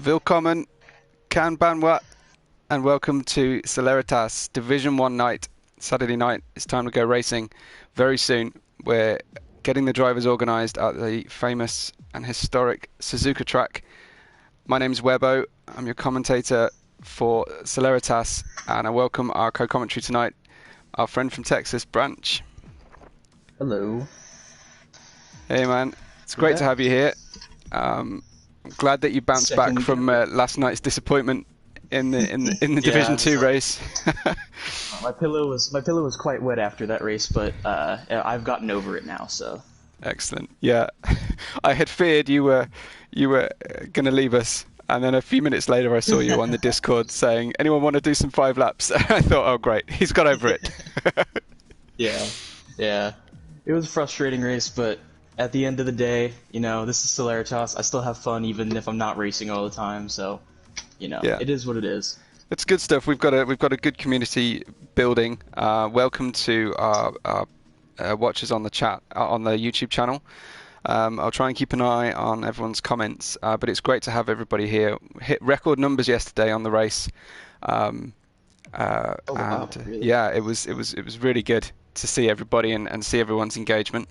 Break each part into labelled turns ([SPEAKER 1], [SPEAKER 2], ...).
[SPEAKER 1] Willkommen, kan banwa, and welcome to Celeritas Division 1 night, Saturday night. It's time to go racing very soon. We're getting the drivers organised at the famous and historic Suzuka track. My name's Webbo. I'm your commentator for Celeritas, and I welcome our co-commentary tonight, our friend from Texas, Branch.
[SPEAKER 2] Hello.
[SPEAKER 1] Hey man, it's great to have you here. I'm glad that you bounced back from last night's disappointment in the Division 2 race.
[SPEAKER 2] My pillow was quite wet after that race, but I've gotten over it now. So
[SPEAKER 1] excellent. Yeah, I had feared you were going to leave us, and then a few minutes later I saw you on the Discord saying, "Anyone want to do some 5 laps?" I thought, "Oh great, he's got over it."
[SPEAKER 2] Yeah. It was a frustrating race, but at the end of the day, you know, this is Celeritas. I still have fun even if I'm not racing all the time. So, you know, It is what it is.
[SPEAKER 1] It's good stuff. We've got a good community building. Welcome to our watchers on the chat on the YouTube channel. I'll try and keep an eye on everyone's comments, but it's great to have everybody here. Hit record numbers yesterday on the race.
[SPEAKER 2] Wow, really?
[SPEAKER 1] Yeah, it was really good to see everybody and see everyone's engagement.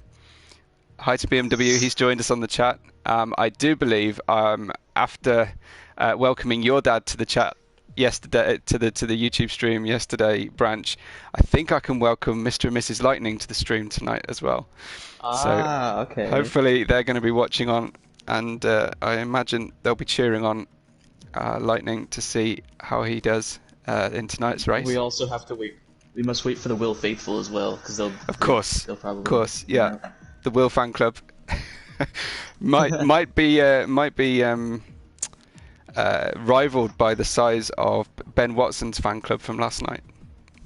[SPEAKER 1] Hi to BMW, he's joined us on the chat. I do believe after welcoming your dad to the chat yesterday, to the YouTube stream yesterday, Branch, I think I can welcome Mr. and Mrs. Lightning to the stream tonight as well.
[SPEAKER 2] Okay.
[SPEAKER 1] Hopefully they're going to be watching on, and I imagine they'll be cheering on Lightning to see how he does in tonight's race.
[SPEAKER 2] We also have to wait. We must wait for the Will Faithful as well, because they'll probably.
[SPEAKER 1] Yeah. The Will fan club might be rivaled by the size of Ben Watson's fan club from last night.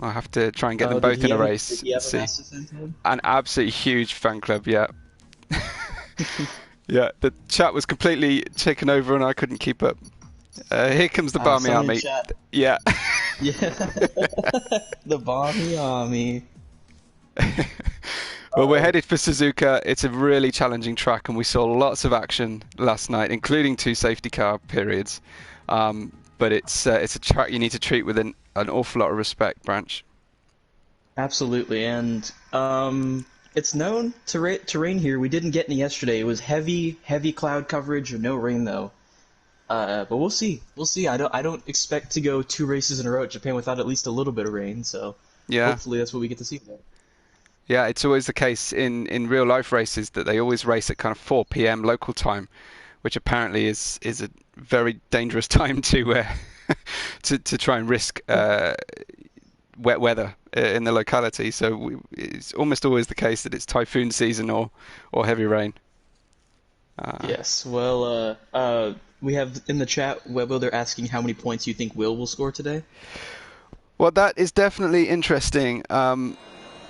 [SPEAKER 1] I'll have to try and get them both in a race.
[SPEAKER 2] Did he have a massive fan club?
[SPEAKER 1] An absolutely huge fan club, yeah. Yeah, the chat was completely taken over and I couldn't keep up. Here comes the Barmy Army. Yeah.
[SPEAKER 2] Yeah. The Barmy Army.
[SPEAKER 1] Well, we're headed for Suzuka. It's a really challenging track, and we saw lots of action last night, including 2 safety car periods. But it's a track you need to treat with an awful lot of respect, Branch.
[SPEAKER 2] Absolutely, and it's known to rain here. We didn't get any yesterday. It was heavy cloud coverage and no rain though. But we'll see. I don't expect to go 2 races in a row at Japan without at least a little bit of rain. So
[SPEAKER 1] yeah,
[SPEAKER 2] hopefully that's what we get to see today.
[SPEAKER 1] Yeah, it's always the case in real life races that they always race at kind of 4 p.m. local time, which apparently is a very dangerous time to to try and risk wet weather in the locality. So it's almost always the case that it's typhoon season or heavy rain.
[SPEAKER 2] Yes. Well, we have in the chat, Webbo, they're asking how many points you think Will score today.
[SPEAKER 1] Well, that is definitely interesting.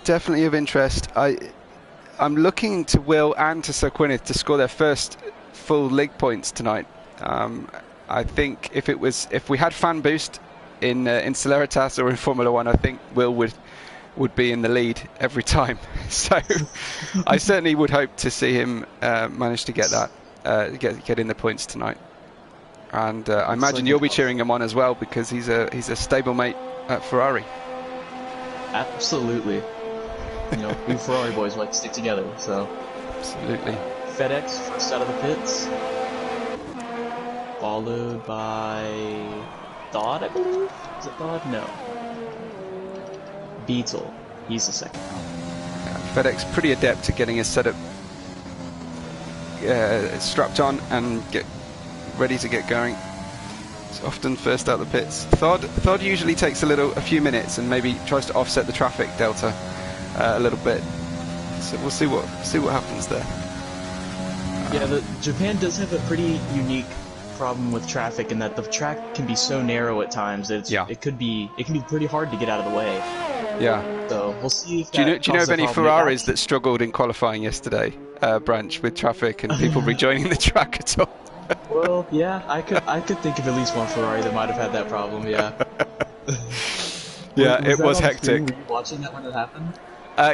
[SPEAKER 1] Definitely of interest. I'm looking to Will and to Sir Gwyneth to score their first full league points tonight. I think if we had fan boost in Celeritas or in Formula 1, I think Will would be in the lead every time. So I certainly would hope to see him manage to get that get in the points tonight. And I imagine you'll be cheering him on as well because he's a stablemate at Ferrari.
[SPEAKER 2] Absolutely. You know, we Ferrari boys like to stick together, so.
[SPEAKER 1] Absolutely.
[SPEAKER 2] FedEx first out of the pits, followed by Dodd, I believe. Is it Dodd? No. Beetle. He's the second.
[SPEAKER 1] Yeah, FedEx pretty adept at getting his setup strapped on and get ready to get going. It's often first out the pits. Thod usually takes a few minutes and maybe tries to offset the traffic delta a little bit. So we'll see what happens there.
[SPEAKER 2] Yeah, Japan does have a pretty unique problem with traffic in that the track can be so narrow at times that it can be pretty hard to get out of the way.
[SPEAKER 1] Yeah.
[SPEAKER 2] So we'll see. If
[SPEAKER 1] do you know of any Ferraris that struggled in qualifying yesterday, Branch, with traffic and people rejoining the track at all?
[SPEAKER 2] Well, yeah, I could think of at least one Ferrari that might have had that problem. Yeah.
[SPEAKER 1] Yeah, it was hectic.
[SPEAKER 2] Were you watching that when it happened?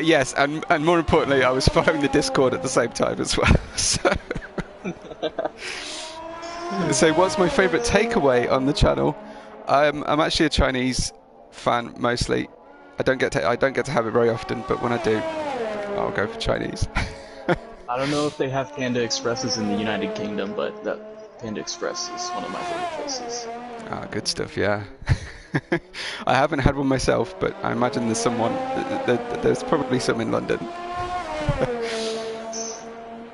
[SPEAKER 1] Yes, and more importantly, I was following the Discord at the same time as well. So. So what's my favourite takeaway on the channel? I'm actually a Chinese fan mostly. I don't get to have it very often, but when I do, I'll go for Chinese.
[SPEAKER 2] I don't know if they have Panda Expresses in the United Kingdom, but that Panda Express is one of my favorite places.
[SPEAKER 1] Ah, good stuff, yeah. I haven't had one myself, but I imagine there's someone. There's probably some in London.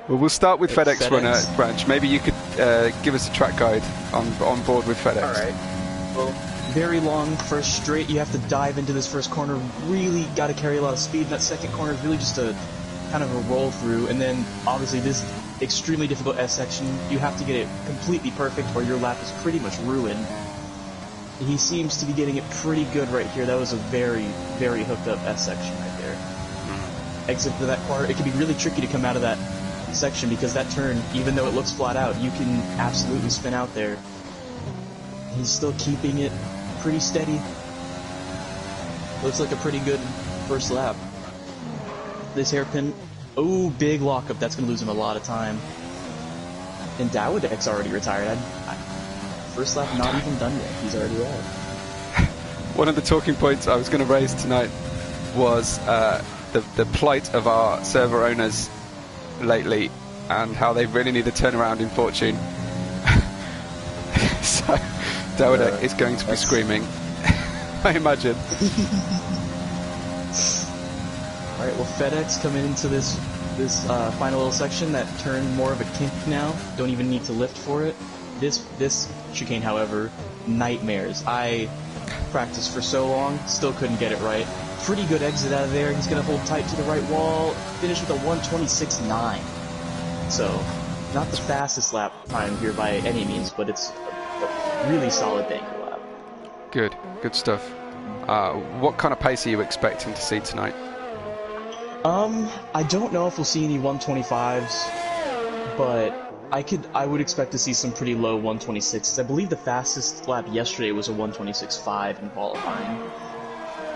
[SPEAKER 1] Well, we'll start with FedEx Runner Branch. Maybe you could give us a track guide on board with FedEx.
[SPEAKER 2] All right. Well, very long first straight. You have to dive into this first corner. Really got to carry a lot of speed. That second corner is really just a kind of a roll through, and then obviously this extremely difficult S section. You have to get it completely perfect, or your lap is pretty much ruined. He seems to be getting it pretty good right here. That was a very, very hooked up S section right there. Exit to that corner. It can be really tricky to come out of that section because that turn, even though it looks flat out, you can absolutely spin out there. He's still keeping it pretty steady. Looks like a pretty good first lap. This hairpin, oh, big lockup. That's going to lose him a lot of time. And Dowodek's already retired. First lap not even done yet. He's already out.
[SPEAKER 1] One of the talking points I was going to raise tonight was the plight of our server owners lately and how they really need a turnaround in fortune. So Dowodek is going to be screaming, I imagine.
[SPEAKER 2] Alright, well, FedEx coming into this final little section. That turn more of a kink now. Don't even need to lift for it. This chicane, however, nightmares. I practiced for so long, still couldn't get it right. Pretty good exit out of there. He's going to hold tight to the right wall. Finish with a 1:26.9. So, not the fastest lap time here by any means, but it's a really solid banker lap.
[SPEAKER 1] Good stuff. What kind of pace are you expecting to see tonight?
[SPEAKER 2] I don't know if we'll see any 125s, but I would expect to see some pretty low 126s. I believe the fastest lap yesterday was a 126.5 in qualifying.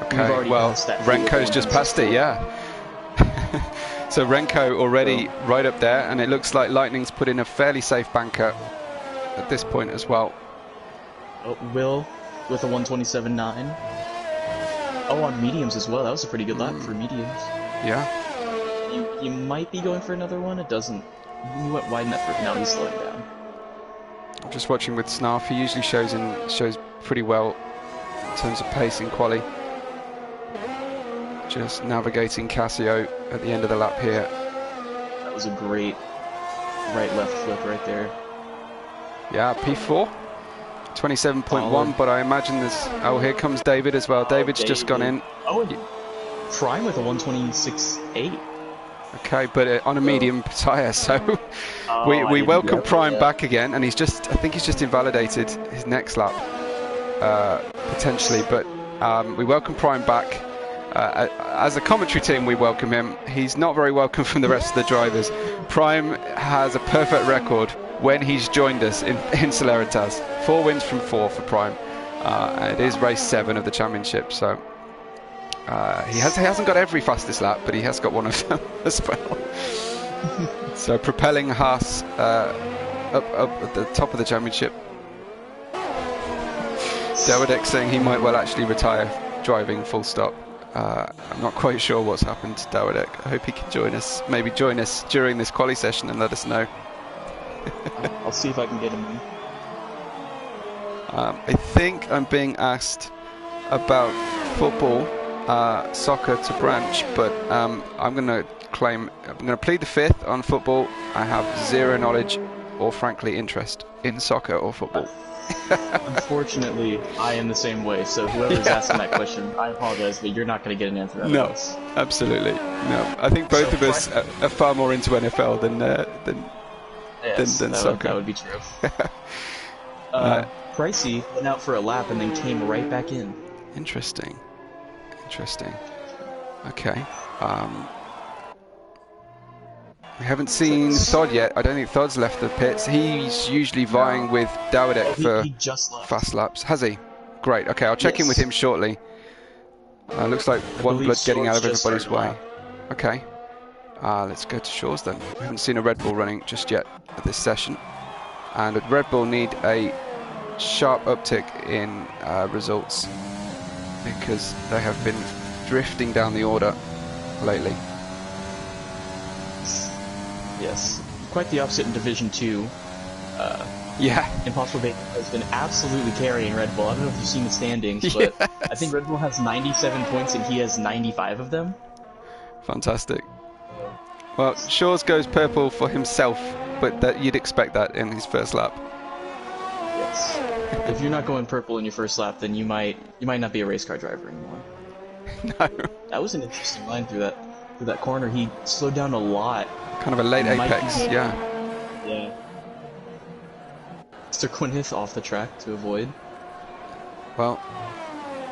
[SPEAKER 1] Okay, well, Renko's just passed it, yeah. So Renko already right up there, and it looks like Lightning's put in a fairly safe banker at this point as well.
[SPEAKER 2] Oh, Will with a 127.9. Oh, on mediums as well. That was a pretty good lap for mediums.
[SPEAKER 1] Yeah.
[SPEAKER 2] You might be going for another one. It doesn't. He went wide enough for now. He's slowing down.
[SPEAKER 1] I'm just watching with Snarf. He usually shows pretty well in terms of pace in quali. Just navigating Casio at the end of the lap here.
[SPEAKER 2] That was a great right-left flip right there.
[SPEAKER 1] Yeah, P4. 27.1, but I imagine there's... Oh, here comes David as well. David's just gone in.
[SPEAKER 2] Oh, Prime with a 126.8.
[SPEAKER 1] Okay, but on a medium tyre, so we welcome Prime back again, and I think he's just invalidated his next lap, potentially, but we welcome Prime back. As a commentary team, we welcome him. He's not very welcome from the rest of the drivers. Prime has a perfect record when he's joined us in Celeritas. 4 wins from 4 for Prime. And it is race 7 of the championship, so he hasn't got every fastest lap, but he has got one of them as well. So propelling Haas up at the top of the championship. Dowodek saying he might well actually retire driving full stop. I'm not quite sure what's happened to Dowodek. I hope he can join us, maybe join us during this quali session and let us know.
[SPEAKER 2] I'll see if I can get him in.
[SPEAKER 1] I think I'm being asked about football, soccer to Branch, but I'm going to plead the fifth on football. I have zero knowledge or frankly interest in soccer or football.
[SPEAKER 2] Unfortunately, I am the same way, so whoever's asking that question, I apologize, but you're not going to get an answer out of us.
[SPEAKER 1] No, absolutely. No. I think both of us are far more into NFL than soccer.
[SPEAKER 2] That would be true. Pricey went out for a lap and then came right back in.
[SPEAKER 1] Interesting. Okay. We haven't seen Thod yet. I don't think Thod's left the pits. He's usually vying with Dowodek for fast laps. Has he? Great. Okay, I'll check in with him shortly. Looks like one blood getting out of everybody's way. Okay. Let's go to Shores then. We haven't seen a Red Bull running just yet at this session. and Red Bull need a sharp uptick in results because they have been drifting down the order lately.
[SPEAKER 2] Yes, quite the opposite in Division 2.
[SPEAKER 1] Yeah.
[SPEAKER 2] Impossible Bacon has been absolutely carrying Red Bull. I don't know if you've seen the standings, but
[SPEAKER 1] Yes.
[SPEAKER 2] I think Red Bull has 97 points and he has 95 of them.
[SPEAKER 1] Fantastic. Well, Shaw's goes purple for himself, but that you'd expect that in his first lap.
[SPEAKER 2] Yes. If you're not going purple in your first lap, then you might not be a race car driver anymore.
[SPEAKER 1] No.
[SPEAKER 2] That was an interesting line through that corner. He slowed down a lot.
[SPEAKER 1] Kind of a late apex, yeah.
[SPEAKER 2] Yeah. Mr. Quinhith off the track to avoid.
[SPEAKER 1] Well,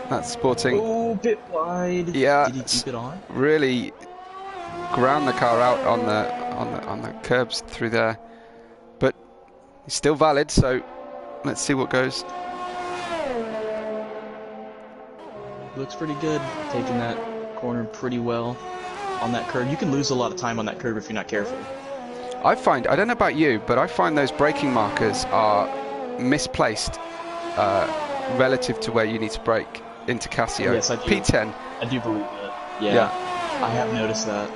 [SPEAKER 1] that's sporting.
[SPEAKER 2] Oh, bit wide.
[SPEAKER 1] Yeah.
[SPEAKER 2] Did he keep it on?
[SPEAKER 1] Really ground the car out on the curbs through there, but it's still valid. So let's see what goes.
[SPEAKER 2] Looks pretty good, taking that corner pretty well on that curve. You can lose a lot of time on that curve if you're not careful.
[SPEAKER 1] I don't know about you, but I find those braking markers are misplaced relative to where you need to brake into Casio.
[SPEAKER 2] Yes, I do.
[SPEAKER 1] P10.
[SPEAKER 2] I do believe that. Yeah. I have noticed that.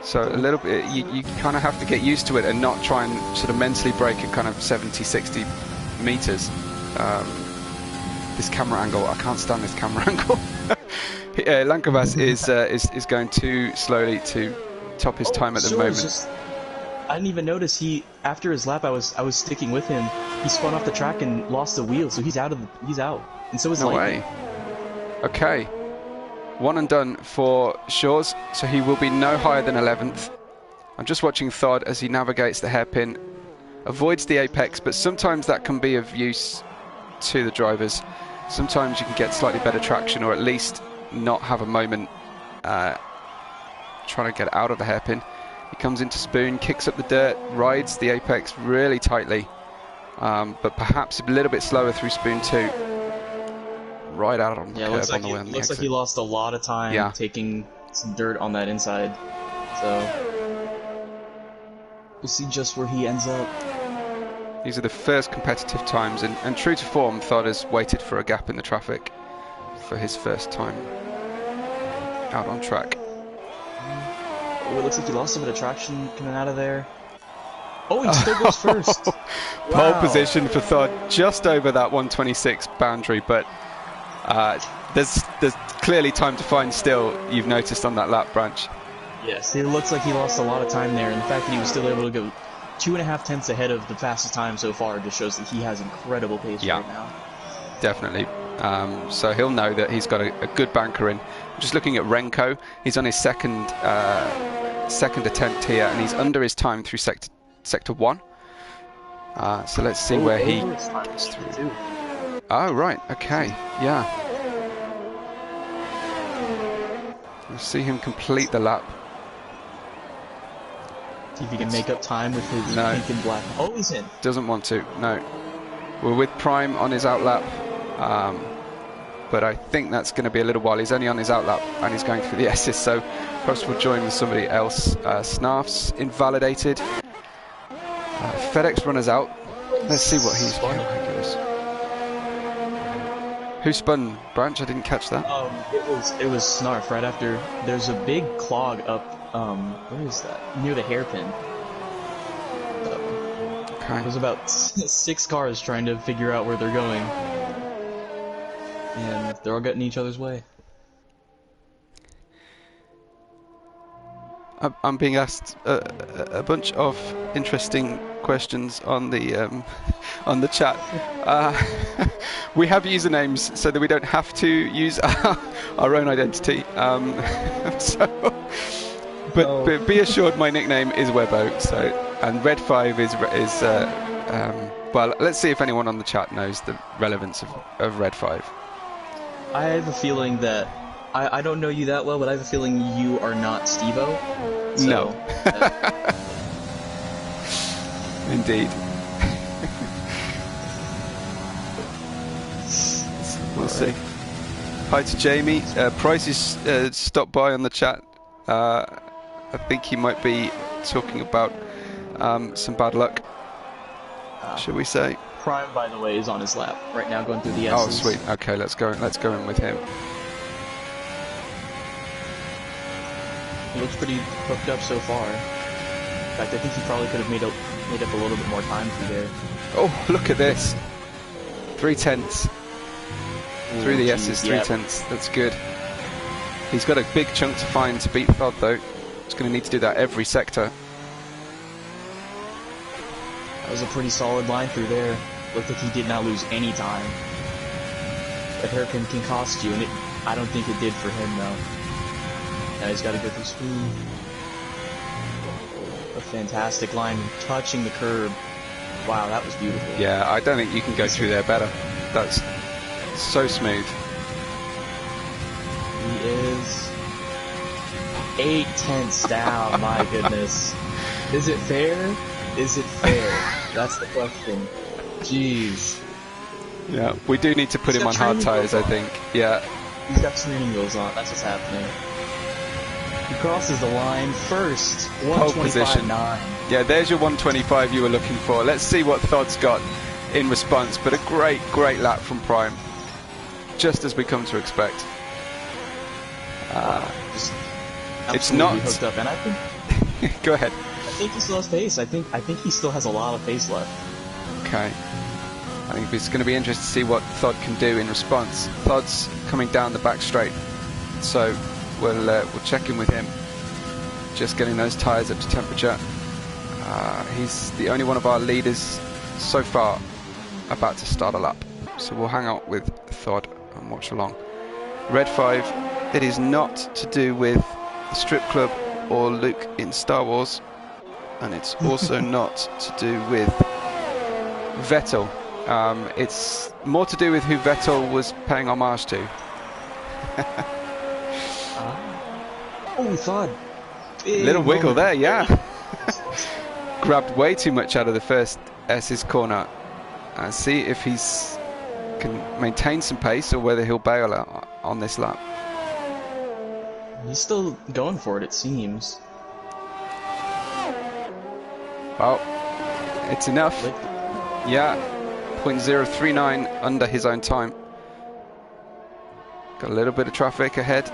[SPEAKER 1] So a little bit, you kind of have to get used to it and not try and sort of mentally brake at kind of 70, 60 meters. This camera angle, I can't stand this camera angle. Lankovas is going too slowly to top his time at the moment.
[SPEAKER 2] I didn't even notice after his lap I was sticking with him. He spun off the track and lost the wheel, so he's out. And so is
[SPEAKER 1] No
[SPEAKER 2] Lightning.
[SPEAKER 1] way. Okay. One and done for Shaw's, so he will be no higher than 11th. I'm just watching Thod as he navigates the hairpin, avoids the apex, but sometimes that can be of use to the drivers. Sometimes you can get slightly better traction, or at least not have a moment trying to get out of the hairpin. He comes into Spoon, kicks up the dirt, rides the apex really tightly, but perhaps a little bit slower through Spoon 2. Right out on the curb on the way on the exit.
[SPEAKER 2] Looks like he lost a lot of time taking some dirt on that inside. So we'll see just where he ends up.
[SPEAKER 1] These are the first competitive times, and true to form, Thod has waited for a gap in the traffic for his first time out on track.
[SPEAKER 2] Oh, it looks like he lost a bit of traction coming out of there. Oh, he still goes first.
[SPEAKER 1] Pole position for Thod, just over that 126 boundary, but there's clearly time to find still, you've noticed on that lap, Branch.
[SPEAKER 2] Yes, it looks like he lost a lot of time there, and the fact that he was still able to go 2.5 tenths ahead of the fastest time so far just shows that he has incredible pace right now.
[SPEAKER 1] Definitely. So he'll know that he's got a good banker in. Just looking at Renko, he's on his second attempt here, and he's under his time through sector 1. So let's see where he gets through. Oh, right, okay, yeah. We'll see him complete the lap.
[SPEAKER 2] See if he can make up time with his pink and black. Oh, he's in.
[SPEAKER 1] Doesn't want to, no. We're with Prime on his outlap, but I think that's going to be a little while. He's only on his outlap and he's going through the S's, so perhaps we'll join with somebody else. Snarf's invalidated. FedEx runners out. Let's see what he's doing. Who spun, Branch? I didn't catch that.
[SPEAKER 2] It was Snarf right after. There's a big clog up. Where is that? Near the hairpin.
[SPEAKER 1] Okay.
[SPEAKER 2] There's about 6 cars trying to figure out where they're going, and they're all getting in each other's way.
[SPEAKER 1] I'm being asked a bunch of interesting questions on the chat. We have usernames so that we don't have to use our own identity. But be assured, my nickname is Webbo. So, and Red 5 is well. Let's see if anyone on the chat knows the relevance of Red 5.
[SPEAKER 2] I have a feeling that. I don't know you that well, but I have a feeling you are not Steve-O. So,
[SPEAKER 1] no. Indeed. We'll see. Hi to Jamie. Price is stopped by on the chat. I think he might be talking about some bad luck. should we say?
[SPEAKER 2] Prime, by the way, is on his lap right now, going through the
[SPEAKER 1] Oh,
[SPEAKER 2] S's.
[SPEAKER 1] sweet. Okay, let's go in with him.
[SPEAKER 2] He looks pretty hooked up so far. In fact, I think he probably could have made up a little bit more time through there.
[SPEAKER 1] Oh, look at this. 3/10 through the S's, 3/10. That's good. He's got a big chunk to find to beat Thod, though. He's going to need to do that every sector.
[SPEAKER 2] That was a pretty solid line through there. Looked like he did not lose any time. A hairpin can cost you, and I don't think it did for him, though. Now he's got to go through speed. A fantastic line, touching the curb. Wow, that was beautiful.
[SPEAKER 1] Yeah, I don't think you can go through there better. That's so smooth.
[SPEAKER 2] He is 8/10 down, my goodness. Is it fair? Is it fair? That's the question. Jeez.
[SPEAKER 1] Yeah, we do need to put him on hard tyres, I think. Yeah.
[SPEAKER 2] He's got training wheels on, that's what's happening. He crosses the line first.
[SPEAKER 1] Pole position.
[SPEAKER 2] 125.9.
[SPEAKER 1] Yeah, there's your 125 you were looking for. Let's see what Thod's got in response. But a great lap from Prime. Just as we come to expect. It's not
[SPEAKER 2] hooked up, and I think
[SPEAKER 1] go ahead.
[SPEAKER 2] I think he still has pace. I think he still has a lot of pace left.
[SPEAKER 1] Okay. I think it's going to be interesting to see what Thod can do in response. Thod's coming down the back straight, so we'll check in with him. Just getting those tyres up to temperature. He's the only one of our leaders so far about to start a lap, so we'll hang out with Thod and watch along. Red 5, it is not to do with the strip club or Luke in Star Wars, and it's also not to do with Vettel. It's more to do with who Vettel was paying homage to.
[SPEAKER 2] Oh, Thod.
[SPEAKER 1] Little wiggle there, yeah. Grabbed way too much out of the first S's corner. See if he's can maintain some pace or whether he'll bail out on this lap.
[SPEAKER 2] He's still going for it, it seems.
[SPEAKER 1] Well, it's enough. Yeah, 0.039 under his own time. Got a little bit of traffic ahead.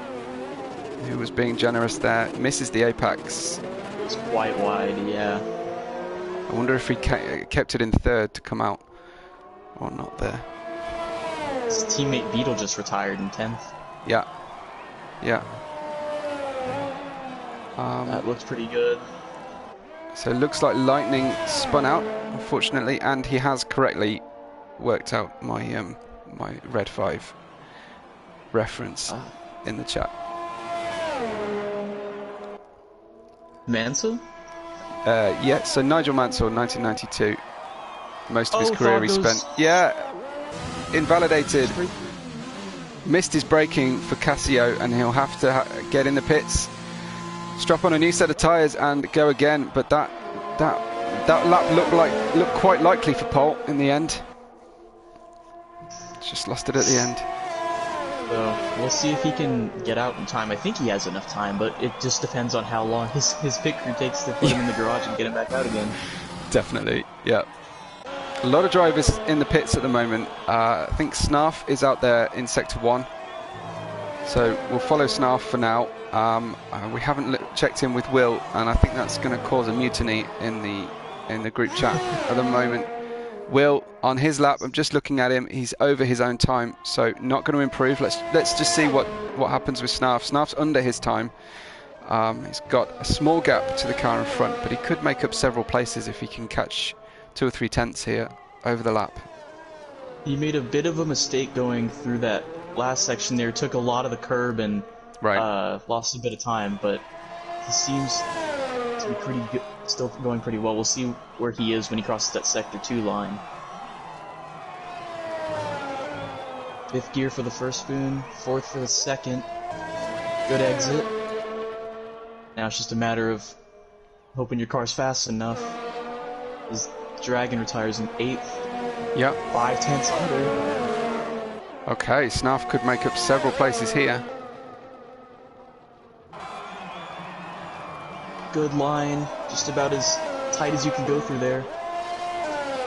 [SPEAKER 1] Who was being generous there. Misses the apex.
[SPEAKER 2] It's quite wide, yeah.
[SPEAKER 1] I wonder if he kept it in third to come out. Or not there.
[SPEAKER 2] His teammate Beetle just retired in 10th.
[SPEAKER 1] Yeah. Yeah.
[SPEAKER 2] That looks pretty good.
[SPEAKER 1] So it looks like Lightning spun out, unfortunately, and he has correctly worked out my my Red 5 reference in the chat.
[SPEAKER 2] Mansell?
[SPEAKER 1] Yeah, so Nigel Mansell, 1992. Most of his career he spent. Yeah, invalidated. Missed his braking for Casio, and he'll have to get in the pits, strap on a new set of tyres, and go again. But that lap looked quite likely for pole in the end. Just lost it at the end.
[SPEAKER 2] So we'll see if he can get out in time. I think he has enough time, but it just depends on how long his pit crew takes to put him in the garage and get him back out again.
[SPEAKER 1] Definitely, yeah. A lot of drivers in the pits at the moment. I think Snarf is out there in Sector 1. So we'll follow Snarf for now. We haven't checked in with Will, and I think that's going to cause a mutiny in the group chat at the moment. Will, on his lap, I'm just looking at him, he's over his own time, so not going to improve. Let's just see what happens with Snarf. Snarf's under his time. He's got a small gap to the car in front, but he could make up several places if he can catch 2 or 3 tenths here over the lap.
[SPEAKER 2] He made a bit of a mistake going through that last section there, took a lot of the curb and lost a bit of time, but he seems to be pretty good, still going pretty well. We'll see where he is when he crosses that Sector 2 line. 5th gear for the first spoon, 4th for the second. Good exit. Now it's just a matter of hoping your car's fast enough. His Dragon retires in 8th.
[SPEAKER 1] Yep.
[SPEAKER 2] 5 tenths under.
[SPEAKER 1] Okay, Snarf could make up several places here.
[SPEAKER 2] Good line, just about as tight as you can go through there.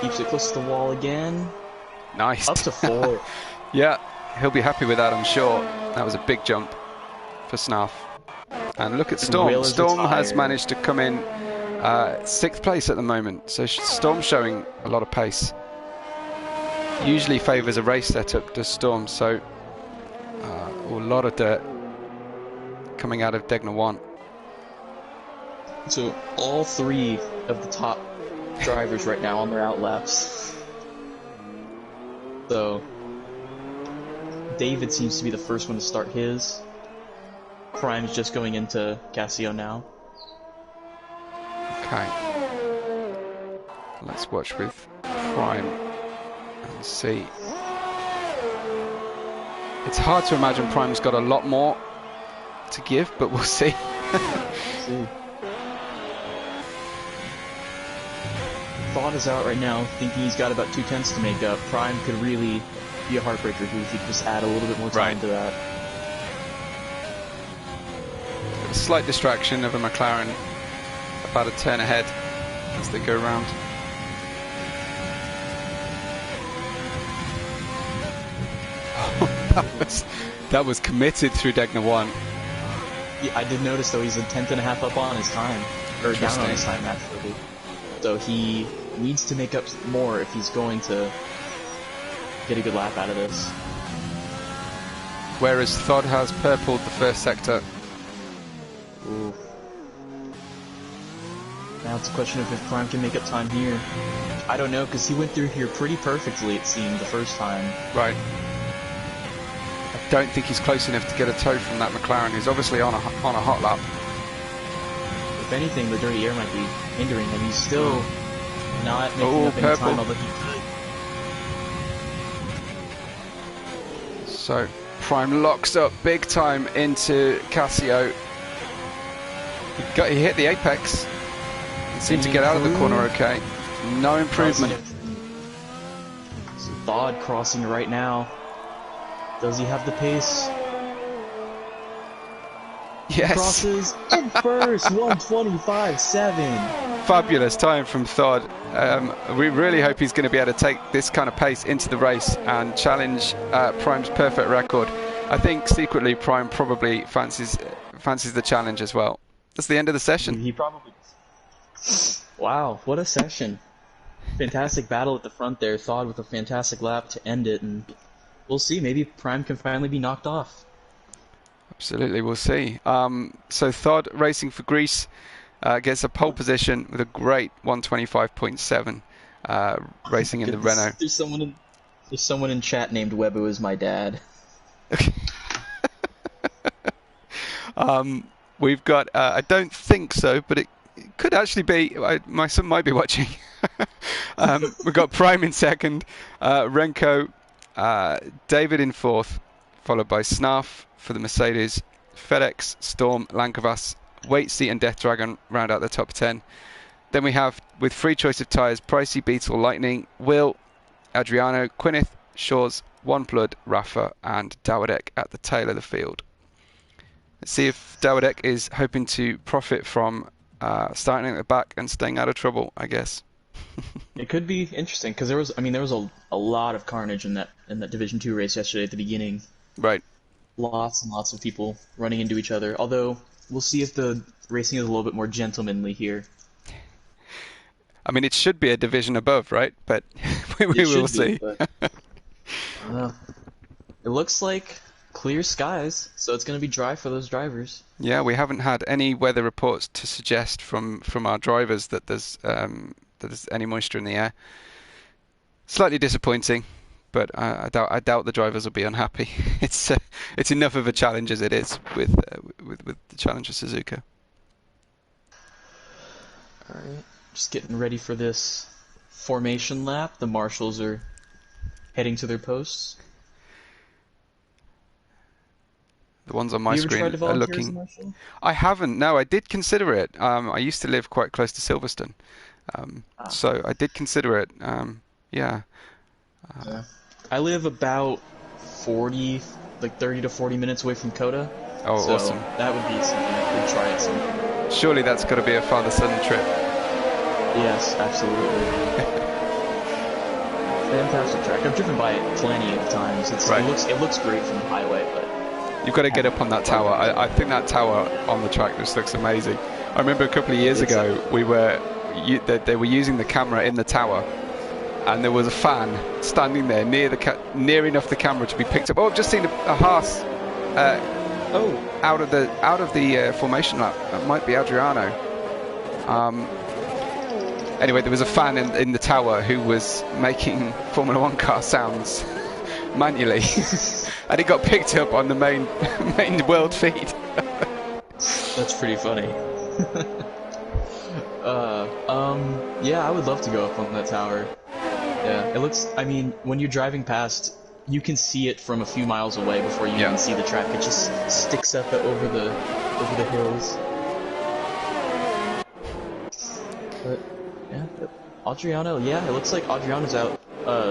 [SPEAKER 2] Keeps it close to the wall again.
[SPEAKER 1] Nice.
[SPEAKER 2] Up to 4.
[SPEAKER 1] Yeah, he'll be happy with that, I'm sure. That was a big jump for Snuff. And look at Storm. Storm has managed to come in 6th place at the moment. So Storm's showing a lot of pace. Usually favours a race setup, does Storm. So a lot of dirt coming out of Degner 1.
[SPEAKER 2] So all 3 of the top drivers right now on their out laps. So David seems to be the first one to start his. Prime's just going into Casio now.
[SPEAKER 1] Okay. Let's watch with Prime and see. It's hard to imagine Prime's got a lot more to give, but we'll see.
[SPEAKER 2] Thought is out right now, thinking he's got about 2/10 to make up. Prime could really be a heartbreaker if he could just add a little bit more time to that.
[SPEAKER 1] A slight distraction of a McLaren, about a turn ahead as they go round. That was committed through Degner 1.
[SPEAKER 2] Yeah, I did notice though he's a 10th.5 up on his time, or down on his time actually. So he needs to make up more if he's going to get a good lap out of this.
[SPEAKER 1] Whereas Thod has purpled the first sector.
[SPEAKER 2] Ooh. Now it's a question of if Prime can make up time here. I don't know, because he went through here pretty perfectly, it seemed, the first time.
[SPEAKER 1] Right. I don't think he's close enough to get a toe from that McLaren, who's obviously on a hot lap.
[SPEAKER 2] If anything, the dirty air might be hindering him. He's still not making up any time, although he could.
[SPEAKER 1] So Prime locks up big time into Casio. He hit the apex. He seemed to get out of the corner okay. No improvement.
[SPEAKER 2] So Thod crossing right now. Does he have the pace?
[SPEAKER 1] Yes.
[SPEAKER 2] Crosses in first, 1:25.7.
[SPEAKER 1] Fabulous time from Thod. We really hope he's going to be able to take this kind of pace into the race and challenge Prime's perfect record. I think secretly Prime probably fancies the challenge as well. That's the end of the session.
[SPEAKER 2] He probably. Wow, what a session! Fantastic battle at the front there. Thod with a fantastic lap to end it, and we'll see. Maybe Prime can finally be knocked off.
[SPEAKER 1] Absolutely, we'll see. So Thod racing for Greece gets a pole position with a great 125.7 racing in the Renault.
[SPEAKER 2] There's someone in chat named Webb who is my dad.
[SPEAKER 1] We've got, I don't think so, but it could actually be, my son might be watching. We've got Prime in second, Renko, David in fourth, followed by Snarf for the Mercedes, FedEx, Storm, Lankavas, Waitsy and Death Dragon round out the top 10. Then we have, with free choice of tyres, Pricey, Beetle, Lightning, Will, Adriano, Quineth, Shaw's, OnePlud, Rafa and Dawadek at the tail of the field. Let's see if Dawadek is hoping to profit from starting at the back and staying out of trouble, I guess.
[SPEAKER 2] It could be interesting because there was a lot of carnage in that Division 2 race yesterday at the beginning.
[SPEAKER 1] Right.
[SPEAKER 2] Lots and lots of people running into each other. Although we'll see if the racing is a little bit more gentlemanly here.
[SPEAKER 1] I mean, it should be a division above, right? But we will see.
[SPEAKER 2] It looks like clear skies, so it's going to be dry for those drivers.
[SPEAKER 1] Yeah, we haven't had any weather reports to suggest from our drivers that there's any moisture in the air. Slightly disappointing, but I doubt the drivers will be unhappy. It's enough of a challenge as it is with the challenge of Suzuka.
[SPEAKER 2] All right, just getting ready for this formation lap. The marshals are heading to their posts.
[SPEAKER 1] The ones on my screen are looking. I haven't. No, I did consider it. I used to live quite close to Silverstone, so I did consider it. Yeah.
[SPEAKER 2] I live about 30 to 40 minutes away from Coda.
[SPEAKER 1] Oh,
[SPEAKER 2] so
[SPEAKER 1] awesome!
[SPEAKER 2] That would be something I could try at some point.
[SPEAKER 1] Surely that's got to be a father-son trip.
[SPEAKER 2] Yes, absolutely. Fantastic track. I've driven by it plenty of times.
[SPEAKER 1] Right.
[SPEAKER 2] It looks great from the highway, but
[SPEAKER 1] you've got to get up on that tower. I think that tower on the track just looks amazing. I remember a couple of years ago they were using the camera in the tower, and there was a fan standing there near enough the camera to be picked up. Oh, I've just seen a Haas out of the formation lap. That might be Adriano. Anyway, there was a fan in the tower who was making Formula One car sounds manually, and it got picked up on the main world feed.
[SPEAKER 2] That's pretty funny. Yeah, I would love to go up on that tower. Yeah, it looks, I mean, when you're driving past, you can see it from a few miles away before you even see the track. It just sticks up over the hills. But, yeah, Adriano, yeah, it looks like Adriano's out.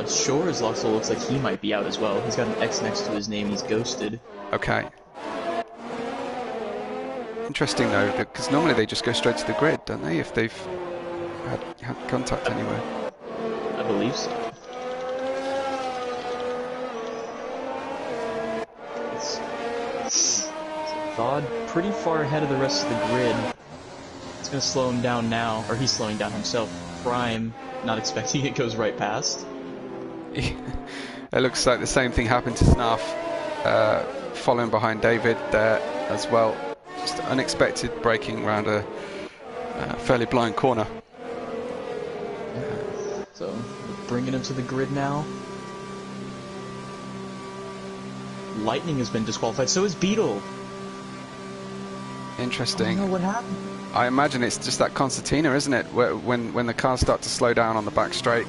[SPEAKER 2] Shores also looks like he might be out as well. He's got an X next to his name, he's ghosted.
[SPEAKER 1] Okay. Interesting though, because normally they just go straight to the grid, don't they, if they've had contact anywhere.
[SPEAKER 2] I believe so. Thod pretty far ahead of the rest of the grid. It's going to slow him down now, or he's slowing down himself. Prime, not expecting it, goes right past.
[SPEAKER 1] It looks like the same thing happened to Snarf, following behind David there as well. Just unexpected braking around a fairly blind corner.
[SPEAKER 2] So, bringing him to the grid now. Lightning has been disqualified, so is Beetle.
[SPEAKER 1] Interesting.
[SPEAKER 2] I don't know what happened.
[SPEAKER 1] I imagine it's just that concertina, isn't it? When the cars start to slow down on the back straight.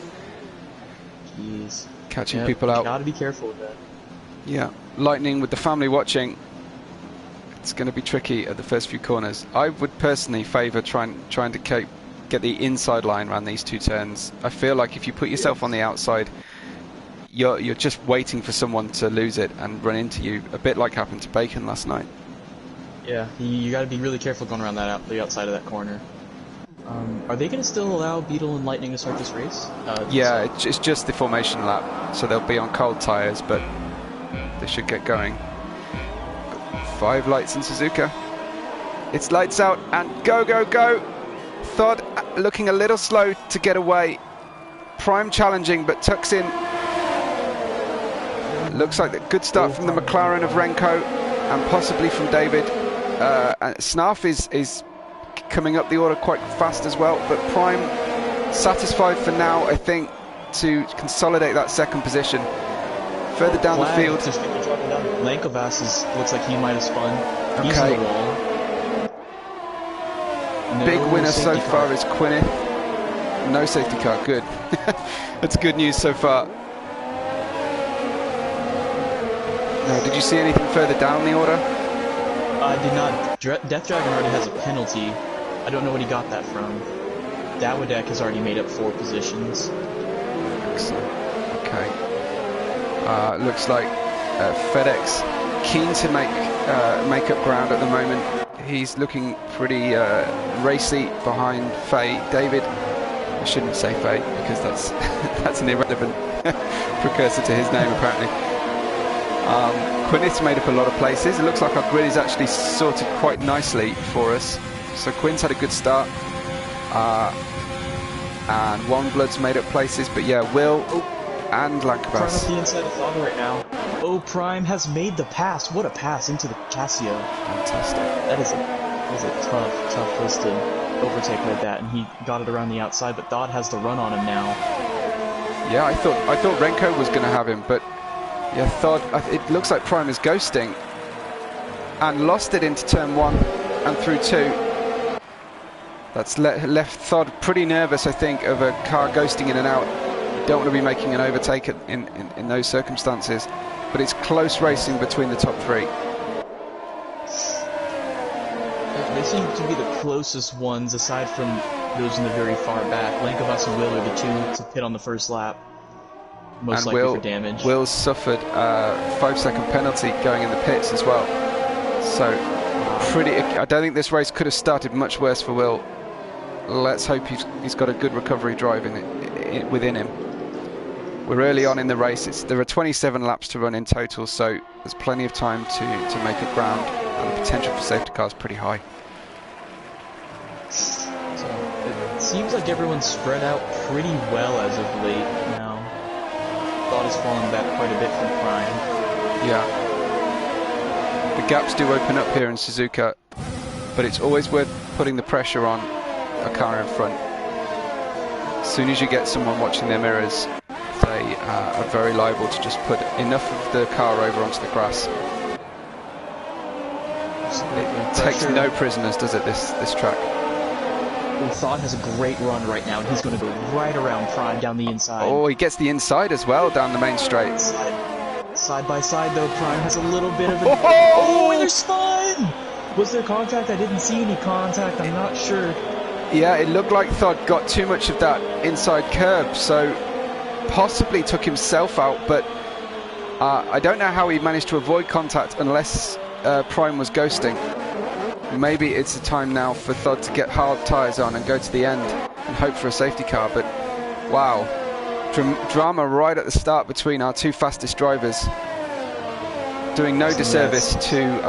[SPEAKER 2] Jeez.
[SPEAKER 1] Catching people out.
[SPEAKER 2] Gotta be careful with that.
[SPEAKER 1] Yeah. Lightning with the family watching. It's going to be tricky at the first few corners. I would personally favour trying to get the inside line around these two turns. I feel like if you put yourself on the outside, you're just waiting for someone to lose it and run into you, a bit like happened to Bacon last night. Yeah,
[SPEAKER 2] you got to be really careful going around the outside of that corner. Are they going to still allow Beetle and Lightning to start this race?
[SPEAKER 1] Yeah, it's just the formation lap, so they'll be on cold tyres, but they should get going. 5 lights in Suzuka. It's lights out and go, go, go! Thod looking a little slow to get away. Prime challenging, but tucks in. Looks like a good start from the McLaren of Renko and possibly from David. Snarf is coming up the order quite fast as well, but Prime satisfied for now, I think, to consolidate that second position. Further down the field.
[SPEAKER 2] Lankovas looks like he might have spun. He's in the wall.
[SPEAKER 1] Big winner so far is Quinneth. No safety car, good. That's good news so far. Now, did you see anything further down the order?
[SPEAKER 2] I did not. Death Dragon already has a penalty. I don't know what he got that from. Dawadek has already made up 4 positions.
[SPEAKER 1] Excellent. Okay. Looks like FedEx keen to make up ground at the moment. He's looking pretty racy behind Faye. David, I shouldn't say Faye because that's an irrelevant precursor to his name apparently. Quinn's made up a lot of places. It looks like our grid is actually sorted quite nicely for us. So Quinn's had a good start. And One Blood's made up places, but yeah, Will and Lankovas.
[SPEAKER 2] Prime at the inside of Father right now. Oh, Prime has made the pass. What a pass into the Casio.
[SPEAKER 1] Fantastic.
[SPEAKER 2] That is a tough twisted overtake like that, and he got it around the outside, but Dodd has the run on him now.
[SPEAKER 1] Yeah, I thought Renko was going to have him, but yeah, it looks like Prime is ghosting and lost it into turn 1 and through 2. That's left Thod pretty nervous, I think, of a car ghosting in and out. You don't want to be making an overtake in those circumstances, but it's close racing between the top 3.
[SPEAKER 2] They seem to be the closest ones, aside from those in the very far back. Lankovas and Will are the 2 to pit on the first lap. Most likely for damage.
[SPEAKER 1] Will suffered a 5-second penalty going in the pits as well. So, I don't think this race could have started much worse for Will. Let's hope he's got a good recovery drive within him. We're early on in the race. There are 27 laps to run in total, so there's plenty of time to make up ground, and the potential for safety cars is pretty high.
[SPEAKER 2] So it seems like everyone's spread out pretty well as of late now. Thought has fallen back quite a bit from Prime.
[SPEAKER 1] Yeah. The gaps do open up here in Suzuka, but it's always worth putting the pressure on a car in front. As soon as you get someone watching their mirrors, they are very liable to just put enough of the car over onto the grass. It takes no prisoners, does it, this track?
[SPEAKER 2] Thought has a great run right now, and he's going to go right around Prime down the inside.
[SPEAKER 1] Oh, he gets the inside as well down the main straight.
[SPEAKER 2] Side by side, though, Prime has a little bit of a... Oh, and there's fun! Was there contact? I didn't see any contact. I'm not sure.
[SPEAKER 1] Yeah, it looked like Thod got too much of that inside curb, so possibly took himself out, but I don't know how he managed to avoid contact unless Prime was ghosting. Maybe it's the time now for Thod to get hard tyres on and go to the end and hope for a safety car, but wow. Drama right at the start between our two fastest drivers. Doing no disservice to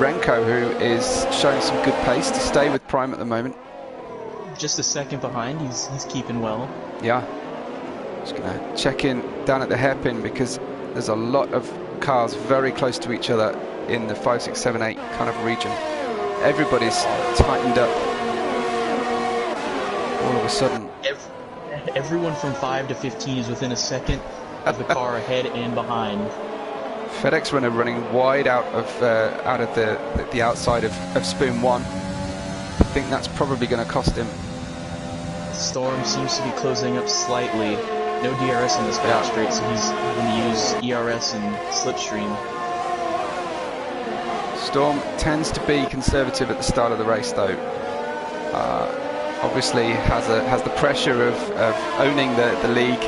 [SPEAKER 1] Renko, who is showing some good pace to stay with Prime at the moment.
[SPEAKER 2] Just a second behind, he's keeping well.
[SPEAKER 1] Yeah. Just going to check in down at the hairpin because there's a lot of cars very close to each other in the 5, 6, 7, 8 kind of region. Everybody's tightened up all of a sudden.
[SPEAKER 2] Everyone from 5 to 15 is within a second of the car ahead and behind.
[SPEAKER 1] FedEx runner running wide out of the outside of spoon 1. I think that's probably going to cost him.
[SPEAKER 2] Storm seems to be closing up slightly. No DRS in this back straight, so he's going to use ERS and slipstream.
[SPEAKER 1] Storm tends to be conservative at the start of the race, though. Obviously has the pressure of owning the league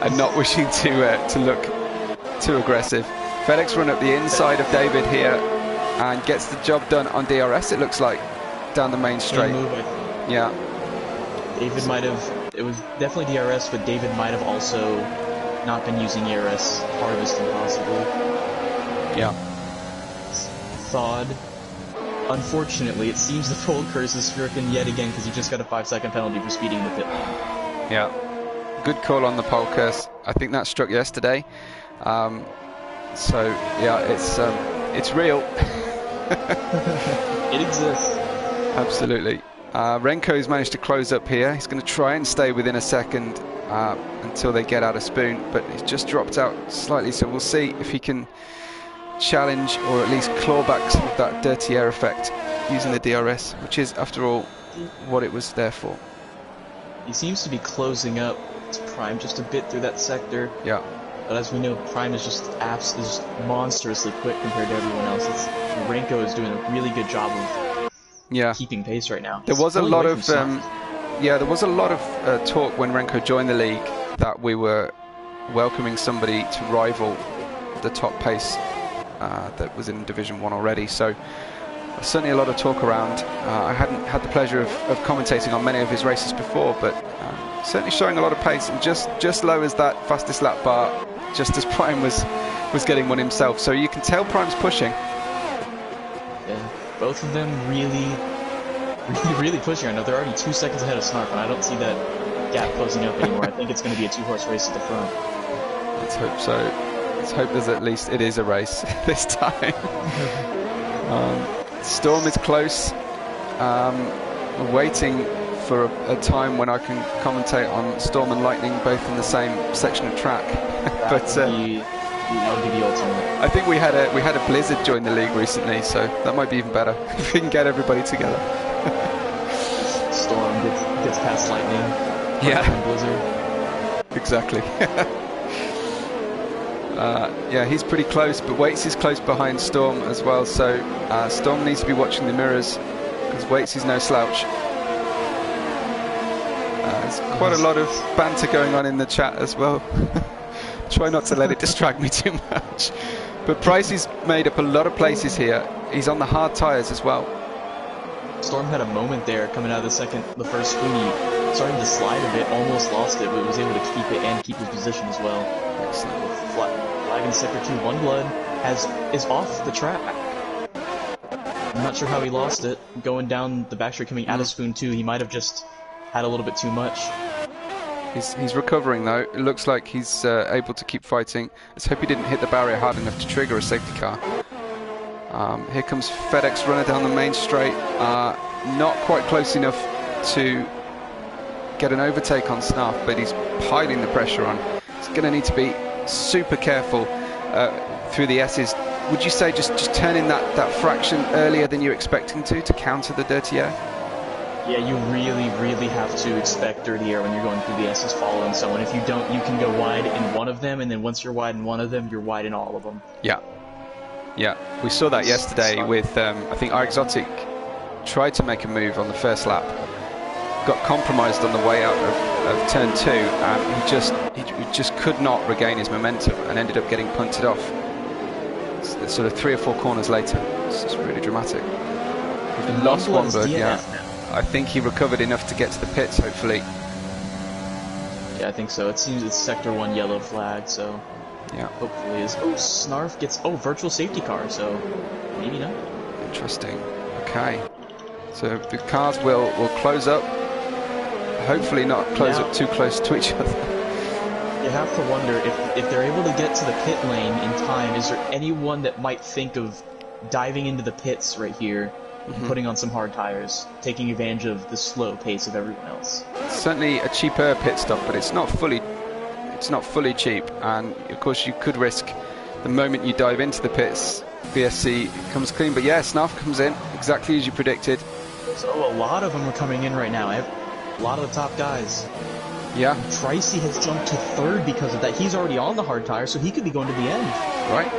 [SPEAKER 1] and not wishing to look too aggressive. FedEx run up the inside of David here and gets the job done on DRS, it looks like, down the main straight. Yeah.
[SPEAKER 2] David might have, it was definitely DRS, but David might have also not been using ERS hardest possible.
[SPEAKER 1] Yeah.
[SPEAKER 2] Thawed. Unfortunately, it seems the full curse is stricken yet again because he just got a 5-second penalty for speeding in the pit lane.
[SPEAKER 1] Yeah. Good call on the pole curse. I think that struck yesterday. So yeah, it's real.
[SPEAKER 2] It exists.
[SPEAKER 1] Absolutely. Renko's managed to close up here. He's going to try and stay within a second until they get out of spoon, but he's just dropped out slightly, so we'll see if he can challenge or at least claw back some of that dirty air effect using the DRS, which is, after all, what it was there for.
[SPEAKER 2] He seems to be closing up to Prime just a bit through that sector.
[SPEAKER 1] Yeah.
[SPEAKER 2] But as we know, Prime is just monstrously quick compared to everyone else. Renko is doing a really good job of keeping pace right now.
[SPEAKER 1] There was a lot of talk when Renko joined the league that we were welcoming somebody to rival the top pace that was in Division 1 already. So certainly a lot of talk around. I hadn't had the pleasure of commentating on many of his races before, but certainly showing a lot of pace and just low as that fastest lap bar, just as Prime was getting one himself. So you can tell Prime's pushing.
[SPEAKER 2] Yeah, both of them really pushing right now. They're already 2 seconds ahead of Snarf, and I don't see that gap closing up anymore. I think it's going to be a 2-horse race at the front.
[SPEAKER 1] Let's hope so. Let's hope there's at least it is a race this time. Storm is close. We're waiting for a time when I can commentate on Storm and Lightning both in the same section of track. But
[SPEAKER 2] that would be the ultimate.
[SPEAKER 1] I think we had a blizzard join the league recently, so that might be even better if we can get everybody together.
[SPEAKER 2] Storm gets past Lightning.
[SPEAKER 1] Yeah.
[SPEAKER 2] Blizzard.
[SPEAKER 1] Exactly. Yeah, he's pretty close, but Waits is close behind Storm as well, so Storm needs to be watching the mirrors because Waits is no slouch. There's quite a lot of banter going on in the chat as well. Try not to let it distract me too much. But Price has made up a lot of places here. He's on the hard tyres as well.
[SPEAKER 2] Storm had a moment there coming out of the first spoon. He starting to slide a bit, almost lost it, but was able to keep it and keep his position as well.
[SPEAKER 1] Excellent.
[SPEAKER 2] Flag in Sector 2, One Blood is off the track. I'm not sure how he lost it. Going down the backstreet coming out of Spoon 2, he might have just had a little bit too much.
[SPEAKER 1] He's recovering though. It looks like he's able to keep fighting. Let's hope he didn't hit the barrier hard enough to trigger a safety car. Here comes FedEx runner down the main straight. Not quite close enough to get an overtake on Snuff, but he's piling the pressure on. He's going to need to be super careful through the S's. Would you say just turn in that fraction earlier than you're expecting to counter the dirty air?
[SPEAKER 2] Yeah, you really have to expect dirty air when you're going through the S's following someone. If you don't, you can go wide in one of them, and then once you're wide in one of them, you're wide in all of them.
[SPEAKER 1] Yeah. Yeah, we saw that yesterday with, I think, our Exotic tried to make a move on the first lap. Got compromised on the way out of turn 2, and he just could not regain his momentum and ended up getting punted off. Sort of 3 or 4 corners later. It's just really dramatic. We've lost one bird, yeah. I think he recovered enough to get to the pits, hopefully.
[SPEAKER 2] Yeah, I think so. It seems it's Sector 1 yellow flag, so
[SPEAKER 1] yeah.
[SPEAKER 2] Hopefully is. Oh, Snarf gets virtual safety car, so maybe not.
[SPEAKER 1] Interesting. Okay. So the cars will close up. Hopefully not close up too close to each other.
[SPEAKER 2] You have to wonder if they're able to get to the pit lane in time, is there anyone that might think of diving into the pits right here and putting on some hard tires, taking advantage of the slow pace of everyone else?
[SPEAKER 1] It's certainly a cheaper pit stop, but it's not fully cheap, and of course you could risk the moment you dive into the pits, BSC comes clean. But yeah, Snuff comes in exactly as you predicted.
[SPEAKER 2] So a lot of them are coming in right now. A lot of the top guys.
[SPEAKER 1] Yeah.
[SPEAKER 2] Pricey has jumped to 3rd because of that. He's already on the hard tire, so he could be going to the end.
[SPEAKER 1] Right.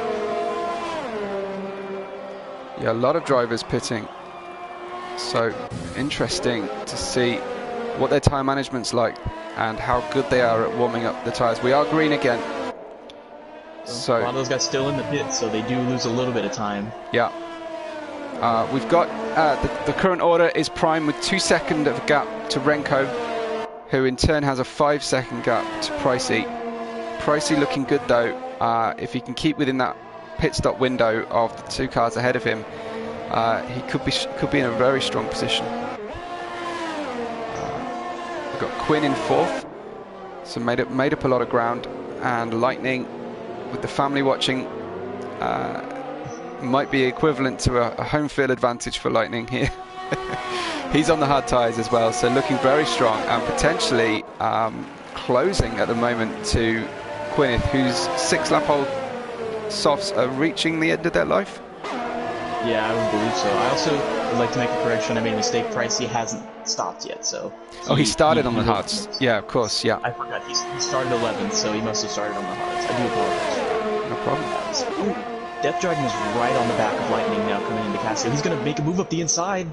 [SPEAKER 1] Yeah, a lot of drivers pitting. So interesting to see what their tire management's like and how good they are at warming up the tires. We are green again. So
[SPEAKER 2] a lot of those guys still in the pits, so they do lose a little bit of time.
[SPEAKER 1] Yeah. We've got the current order is Prime with 2 seconds of gap to Renko, who in turn has a 5-second gap to Pricey. Pricey looking good though. If he can keep within that pit stop window of the 2 cars ahead of him, he could be in a very strong position. We've got Quinn in 4th, so made up a lot of ground, and Lightning with the family watching might be equivalent to a home field advantage for Lightning here. He's on the hard tyres as well, so looking very strong and potentially closing at the moment to Gwyneth, whose 6-lap-old softs are reaching the end of their life.
[SPEAKER 2] Yeah, I would believe so. I also would like to make a correction. I made a mistake. Pricey hasn't stopped yet, so...
[SPEAKER 1] He started on the hards. Yeah, of course, yeah.
[SPEAKER 2] I forgot. He started 11th, so he must have started on the hards. I do apologize.
[SPEAKER 1] No problem.
[SPEAKER 2] Ooh, Death Dragon is right on the back of Lightning now coming into Castle. He's going to make a move up the inside.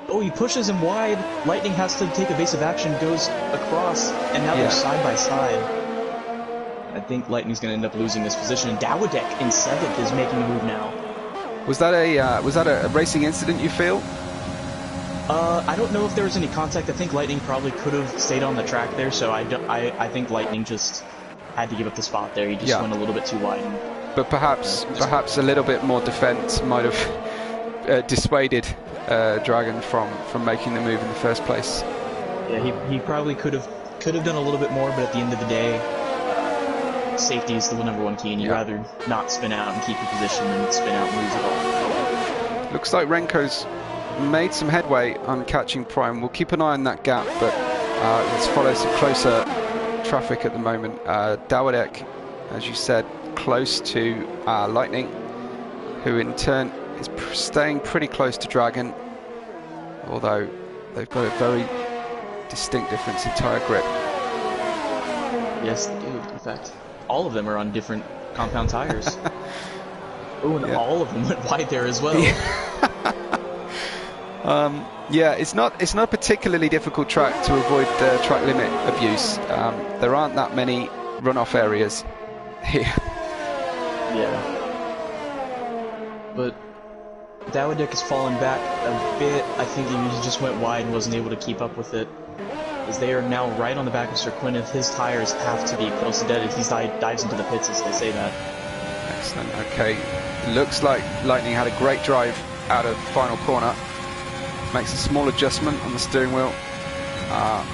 [SPEAKER 2] Oh, he pushes him wide. Lightning has to take evasive action, goes across, and now they're side by side. I think Lightning's going to end up losing this position. Dawidek in 7th is making a move now.
[SPEAKER 1] Was that a racing incident, you feel?
[SPEAKER 2] I don't know if there was any contact. I think Lightning probably could have stayed on the track there, so I think Lightning just had to give up the spot there. He just went a little bit too wide.
[SPEAKER 1] But perhaps a little bit more defense might have dissuaded Dragon from making the move in the first place.
[SPEAKER 2] Yeah, he probably could have done a little bit more, but at the end of the day, safety is the #1 key, and you'd rather not spin out and keep your position than spin out and lose it all.
[SPEAKER 1] Looks like Renko's made some headway on catching Prime. We'll keep an eye on that gap, but let's follow some closer traffic at the moment. Dawidek, as you said, close to Lightning, who in turn is staying pretty close to Dragon, although they've got a very distinct difference in tyre grip.
[SPEAKER 2] Yes, they do, in fact. All of them are on different compound tires. Oh, and all of them went wide there as well.
[SPEAKER 1] Yeah, it's not a particularly difficult track to avoid the track limit abuse. There aren't that many runoff areas here.
[SPEAKER 2] Yeah. But Dawidek has fallen back a bit. I think he just went wide and wasn't able to keep up with it. as they are now right on the back of Sir Quineth. His tires have to be close to dead if he dives into the pits, as they say that.
[SPEAKER 1] Excellent. Okay, looks like Lightning had a great drive out of the final corner. Makes a small adjustment on the steering wheel,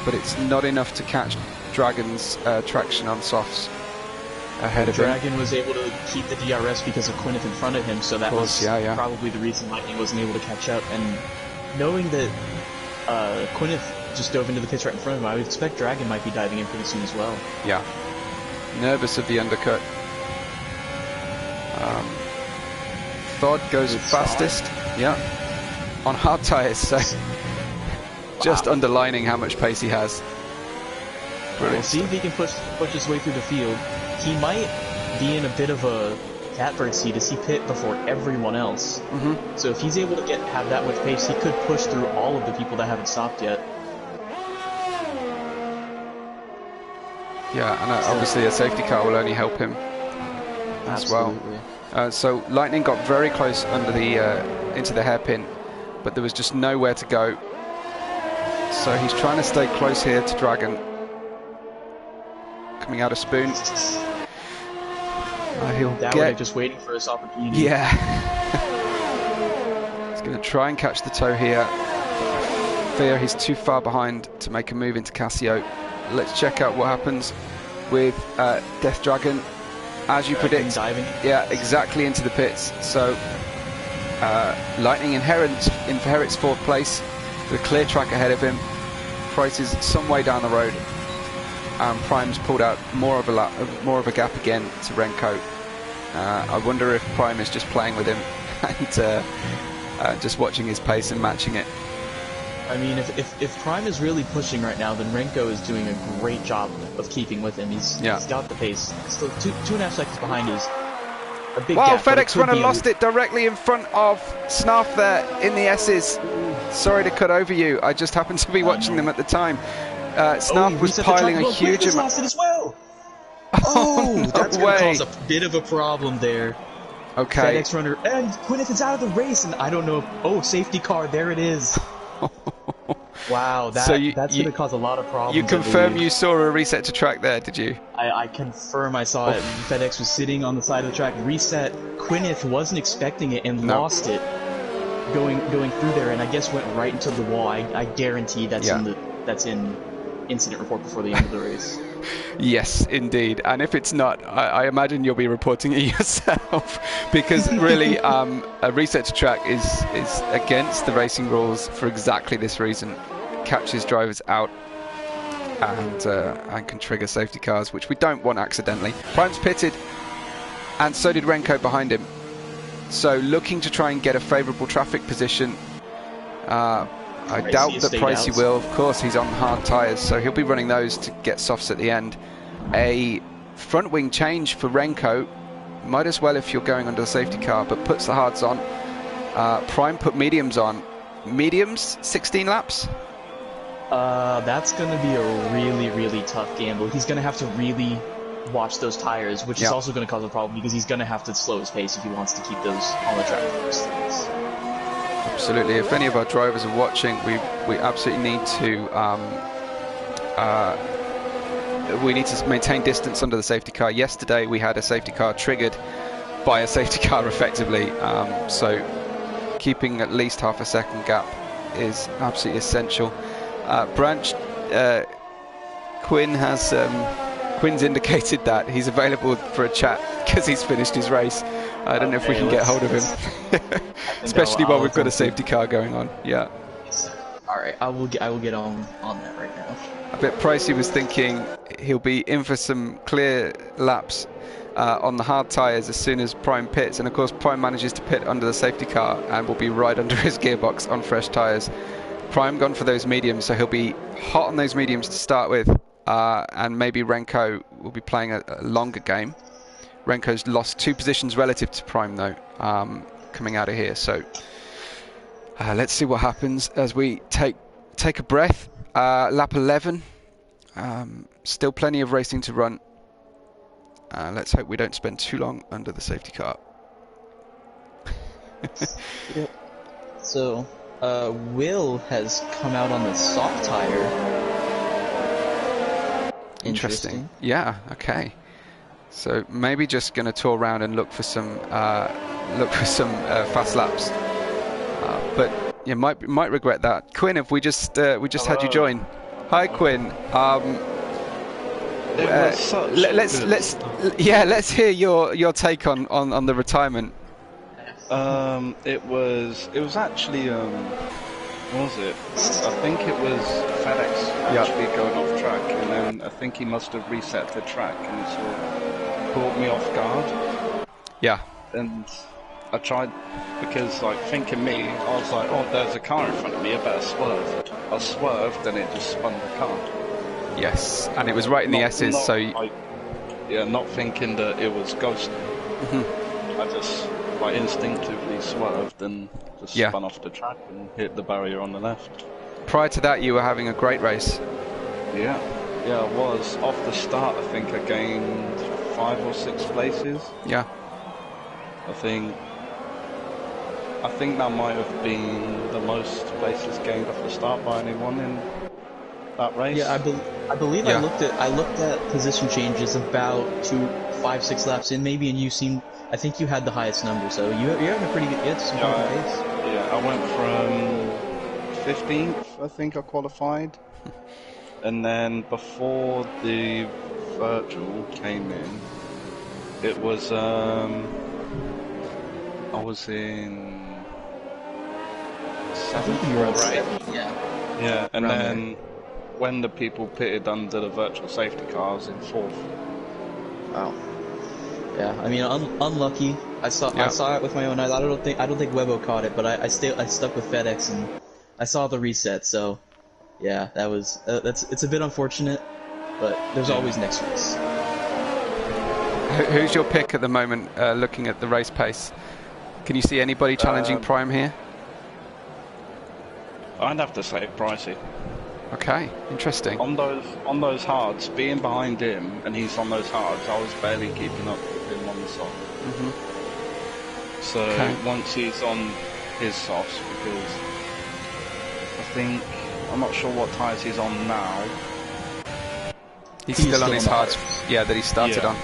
[SPEAKER 1] but it's not enough to catch Dragon's traction on softs ahead of him.
[SPEAKER 2] Dragon was able to keep the DRS because of Quineth in front of him, so that was probably the reason Lightning wasn't able to catch up. And knowing that Quineth just dove into the pits right in front of him, I would expect Dragon might be diving in pretty soon as well.
[SPEAKER 1] Yeah. Nervous of the undercut. Thod goes fastest. Yeah. On hard tyres, so just underlining how much pace he has. Brilliant.
[SPEAKER 2] We'll see if he can push his way through the field. He might be in a bit of a catbird seat as he pit before everyone else. So if he's able to have that much pace, he could push through all of the people that haven't stopped yet.
[SPEAKER 1] Yeah, and obviously a safety car will only help him as well. So Lightning got very close under the into the hairpin, but there was just nowhere to go. So he's trying to stay close here to Dragon. Coming out of Spoon.
[SPEAKER 2] He'll just waiting for his opportunity.
[SPEAKER 1] Yeah. He's going to try and catch the toe here. I fear he's too far behind to make a move into Casio. Let's check out what happens with Death Dragon. As you predict,
[SPEAKER 2] diving.
[SPEAKER 1] Yeah, exactly into the pits. So Lightning inherits fourth place with a clear track ahead of him. Price is some way down the road. Prime's pulled out more of a gap again to Renko. I wonder if Prime is just playing with him and just watching his pace and matching it.
[SPEAKER 2] I mean, if Prime is really pushing right now, then Renko is doing a great job of keeping with him. He's got the pace. Still 2.5 seconds behind is a big gap.
[SPEAKER 1] Wow, FedEx runner lost it directly in front of Snarf there in the S's. Sorry to cut over you. I just happened to be watching them at the time. Snarf was piling a huge amount.
[SPEAKER 2] Lost it as well. Oh,
[SPEAKER 1] no
[SPEAKER 2] that's going to cause a bit of a problem there.
[SPEAKER 1] Okay.
[SPEAKER 2] FedEx runner, and Quineth is out of the race, and I don't know. Oh, safety car, there it is. Wow, that's going to cause a lot of problems.
[SPEAKER 1] You confirm you saw a reset to track there, did you?
[SPEAKER 2] I confirm I saw it. FedEx was sitting on the side of the track, reset. Quineth wasn't expecting it and lost it going through there, and I guess went right into the wall. I guarantee that's in incident report before the end of the race.
[SPEAKER 1] Yes, indeed. And if it's not, I imagine you'll be reporting it yourself, because really a reset to track is against the racing rules for exactly this reason. Catches drivers out and can trigger safety cars, which we don't want accidentally. Prime's pitted, and so did Renko behind him. So looking to try and get a favourable traffic position. I doubt that Pricey will. Of course, he's on hard tyres, so he'll be running those to get softs at the end. A front wing change for Renko. Might as well if you're going under the safety car, but puts the hards on. Prime put mediums on. Mediums, 16 laps?
[SPEAKER 2] That's going to be a really, really tough gamble. He's going to have to really watch those tires, which is also going to cause a problem because he's going to have to slow his pace if he wants to keep those on the track first.
[SPEAKER 1] Absolutely. If any of our drivers are watching, we absolutely need to maintain distance under the safety car. Yesterday we had a safety car triggered by a safety car effectively, so keeping at least half a second gap is absolutely essential. Branch Quinn's indicated that he's available for a chat because he's finished his race. I don't know if we can get hold of him, especially while we've got a safety car going on. Yeah.
[SPEAKER 2] All right, I will get on that right now.
[SPEAKER 1] I bet Pricey was thinking he'll be in for some clear laps on the hard tyres as soon as Prime pits, and of course Prime manages to pit under the safety car and will be right under his gearbox on fresh tyres. Prime gone for those mediums, so he'll be hot on those mediums to start with, and maybe Renko will be playing a longer game. Renko's lost 2 positions relative to Prime though, coming out of here, so let's see what happens as we take a breath. Lap 11, still plenty of racing to run. Let's hope we don't spend too long under the safety car.
[SPEAKER 2] So Will has come out on the soft tire.
[SPEAKER 1] Interesting. Yeah. Okay. So maybe just going to tour around and look for some fast laps. But you might regret that. Quinn, have we just had you join? Hi, Quinn. Let's hear your take on the retirement.
[SPEAKER 3] It was actually what was it? I think it was FedEx actually going off track, and then I think he must have reset the track, and it sort of caught me off guard.
[SPEAKER 1] Yeah.
[SPEAKER 3] And I tried, because like thinking me, I was like, oh, there's a car in front of me, I better swerve. I swerved, and it just spun the car.
[SPEAKER 1] Yes, and it was right in the S's, so...
[SPEAKER 3] not thinking that it was ghosting. I just instinctively swerved and just spun off the track and hit the barrier on the left.
[SPEAKER 1] Prior to that, you were having a great race.
[SPEAKER 3] Yeah, I was. Off the start, I think I gained 5 or 6 places.
[SPEAKER 1] Yeah.
[SPEAKER 3] I think that might have been the most places gained off the start by anyone in that race.
[SPEAKER 2] Yeah, I believe I looked at position changes about 5-6 laps in maybe, and I think you had the highest number, so you're having a pretty good pace.
[SPEAKER 3] Yeah, I went from 15th, I think I qualified, and then before the virtual came in, it was I was in 7th or 8th. Yeah, and then when the people pitted under the virtual safety car, I was in 4th.
[SPEAKER 2] Wow. Yeah, I mean, unlucky. I saw it with my own eyes. I don't think Webo caught it, but I stuck with FedEx, and I saw the reset. So, yeah, it's a bit unfortunate, but there's always next race.
[SPEAKER 1] Who's your pick at the moment? Looking at the race pace, can you see anybody challenging Prime here?
[SPEAKER 3] I'd have to say Pricey.
[SPEAKER 1] Okay, interesting.
[SPEAKER 3] On those hards, being behind him, and he's on those hards, I was barely keeping up with him on the soft. So once he's on his softs, because I'm not sure what tyres he's on now.
[SPEAKER 1] He's still on his hards, that he started on.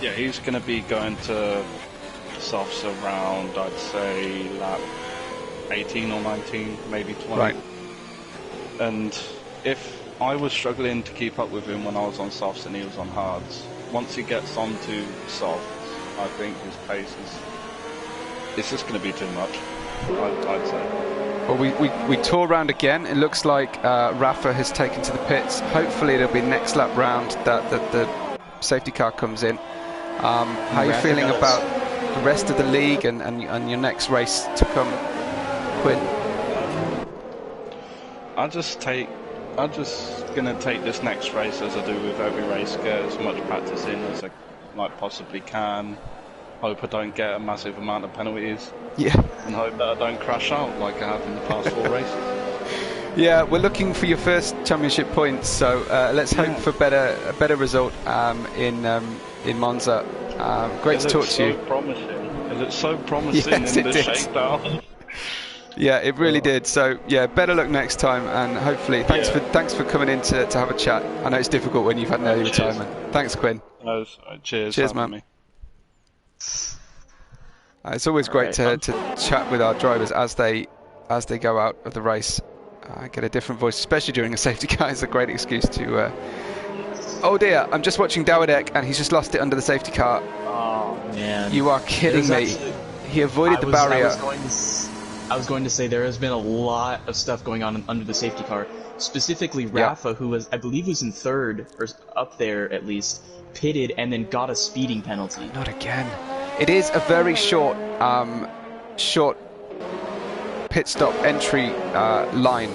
[SPEAKER 3] Yeah, he's going to be going to softs around, I'd say, lap 18 or 19, maybe 20.
[SPEAKER 1] Right.
[SPEAKER 3] And if I was struggling to keep up with him when I was on softs and he was on hards, once he gets onto softs, I think his pace it's just going to be too much, I'd say.
[SPEAKER 1] Well, we tour around again. It looks like Rafa has taken to the pits. Hopefully it'll be next lap round that the safety car comes in. How are you feeling about the rest of the league and your next race to come, Quinn?
[SPEAKER 3] I'm just gonna take this next race as I do with every race, get as much practice in as I possibly can. Hope I don't get a massive amount of penalties.
[SPEAKER 1] Yeah.
[SPEAKER 3] And hope that I don't crash out like I have in the past 4 races.
[SPEAKER 1] Yeah, we're looking for your first championship points, so let's hope for a better result in Monza. Great to talk to you.
[SPEAKER 3] It looks so promising in the shakedown.
[SPEAKER 1] Yeah, it really did. So yeah, better luck next time, and hopefully thanks for coming in to have a chat. I know it's difficult when you've had an early retirement. Thanks, Quinn.
[SPEAKER 3] Cheers,
[SPEAKER 1] man. It's always great to chat with our drivers as they go out of the race. Get a different voice, especially during a safety car. It's a great excuse to. Oh dear, I'm just watching Dawidek, and he's just lost it under the safety car.
[SPEAKER 2] Oh man!
[SPEAKER 1] You are kidding me. He avoided the barrier.
[SPEAKER 2] I was going to say there has been a lot of stuff going on under the safety car. Specifically, Rafa, who I believe was in 3rd, or up there at least, pitted and then got a speeding penalty.
[SPEAKER 1] Not again. It is a very short pit stop entry line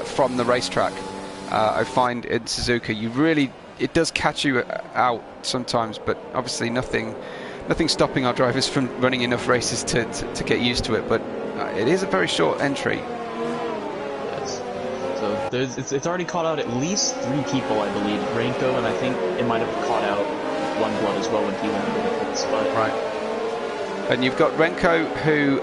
[SPEAKER 1] from the racetrack. I find in Suzuka, it does catch you out sometimes, but obviously nothing stopping our drivers from running enough races to get used to it. But it is a very short entry.
[SPEAKER 2] Yes. So it's already caught out at least 3 people, I believe. Renko, and I think it might have caught out One Blood as well when he went into the pits.
[SPEAKER 1] Right. And you've got Renko, who,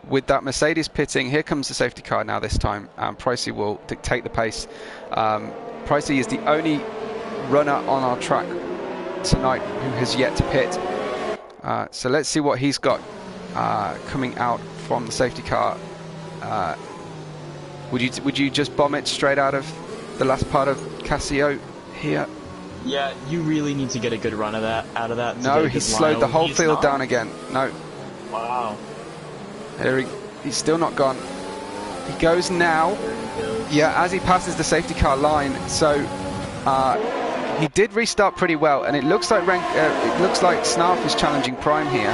[SPEAKER 1] with that Mercedes pitting, here comes the safety car now this time. Pricey will dictate the pace. Pricey is the only runner on our track tonight who has yet to pit. So let's see what he's got coming out from the safety car. Would you just bomb it straight out of the last part of Casio here?
[SPEAKER 2] Yeah, you really need to get a good run of that out of that.
[SPEAKER 1] No, he slowed the whole field down again. No.
[SPEAKER 2] Wow.
[SPEAKER 1] He's still not gone. He goes now. Yeah, as he passes the safety car line. So he did restart pretty well, and it looks like Snarf is challenging Prime here.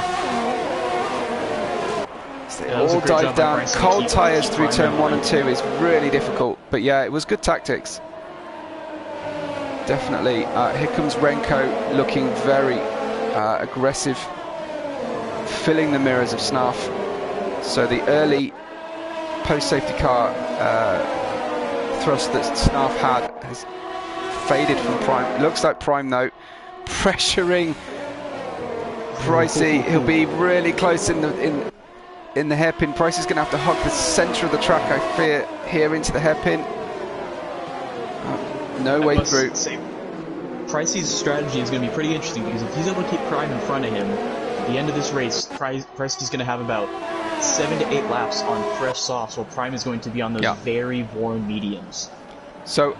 [SPEAKER 1] So they all dive down. Cold tyres through turn 1 and 2 is really difficult, but yeah, it was good tactics. Definitely. Here comes Renko looking very aggressive, filling the mirrors of Snarf. So the early post-safety car thrust that Snarf had has faded from Prime. It looks like Prime, though, pressuring Pricey. He'll be really close in the hairpin. Pricey's going to have to hug the centre of the track, I fear, here into the hairpin. No way through.
[SPEAKER 2] Pricey's strategy is going to be pretty interesting, because if he's able to keep Prime in front of him, at the end of this race, Pricey's going to have about 7 to 8 laps on fresh softs, while Prime is going to be on those very worn mediums.
[SPEAKER 1] So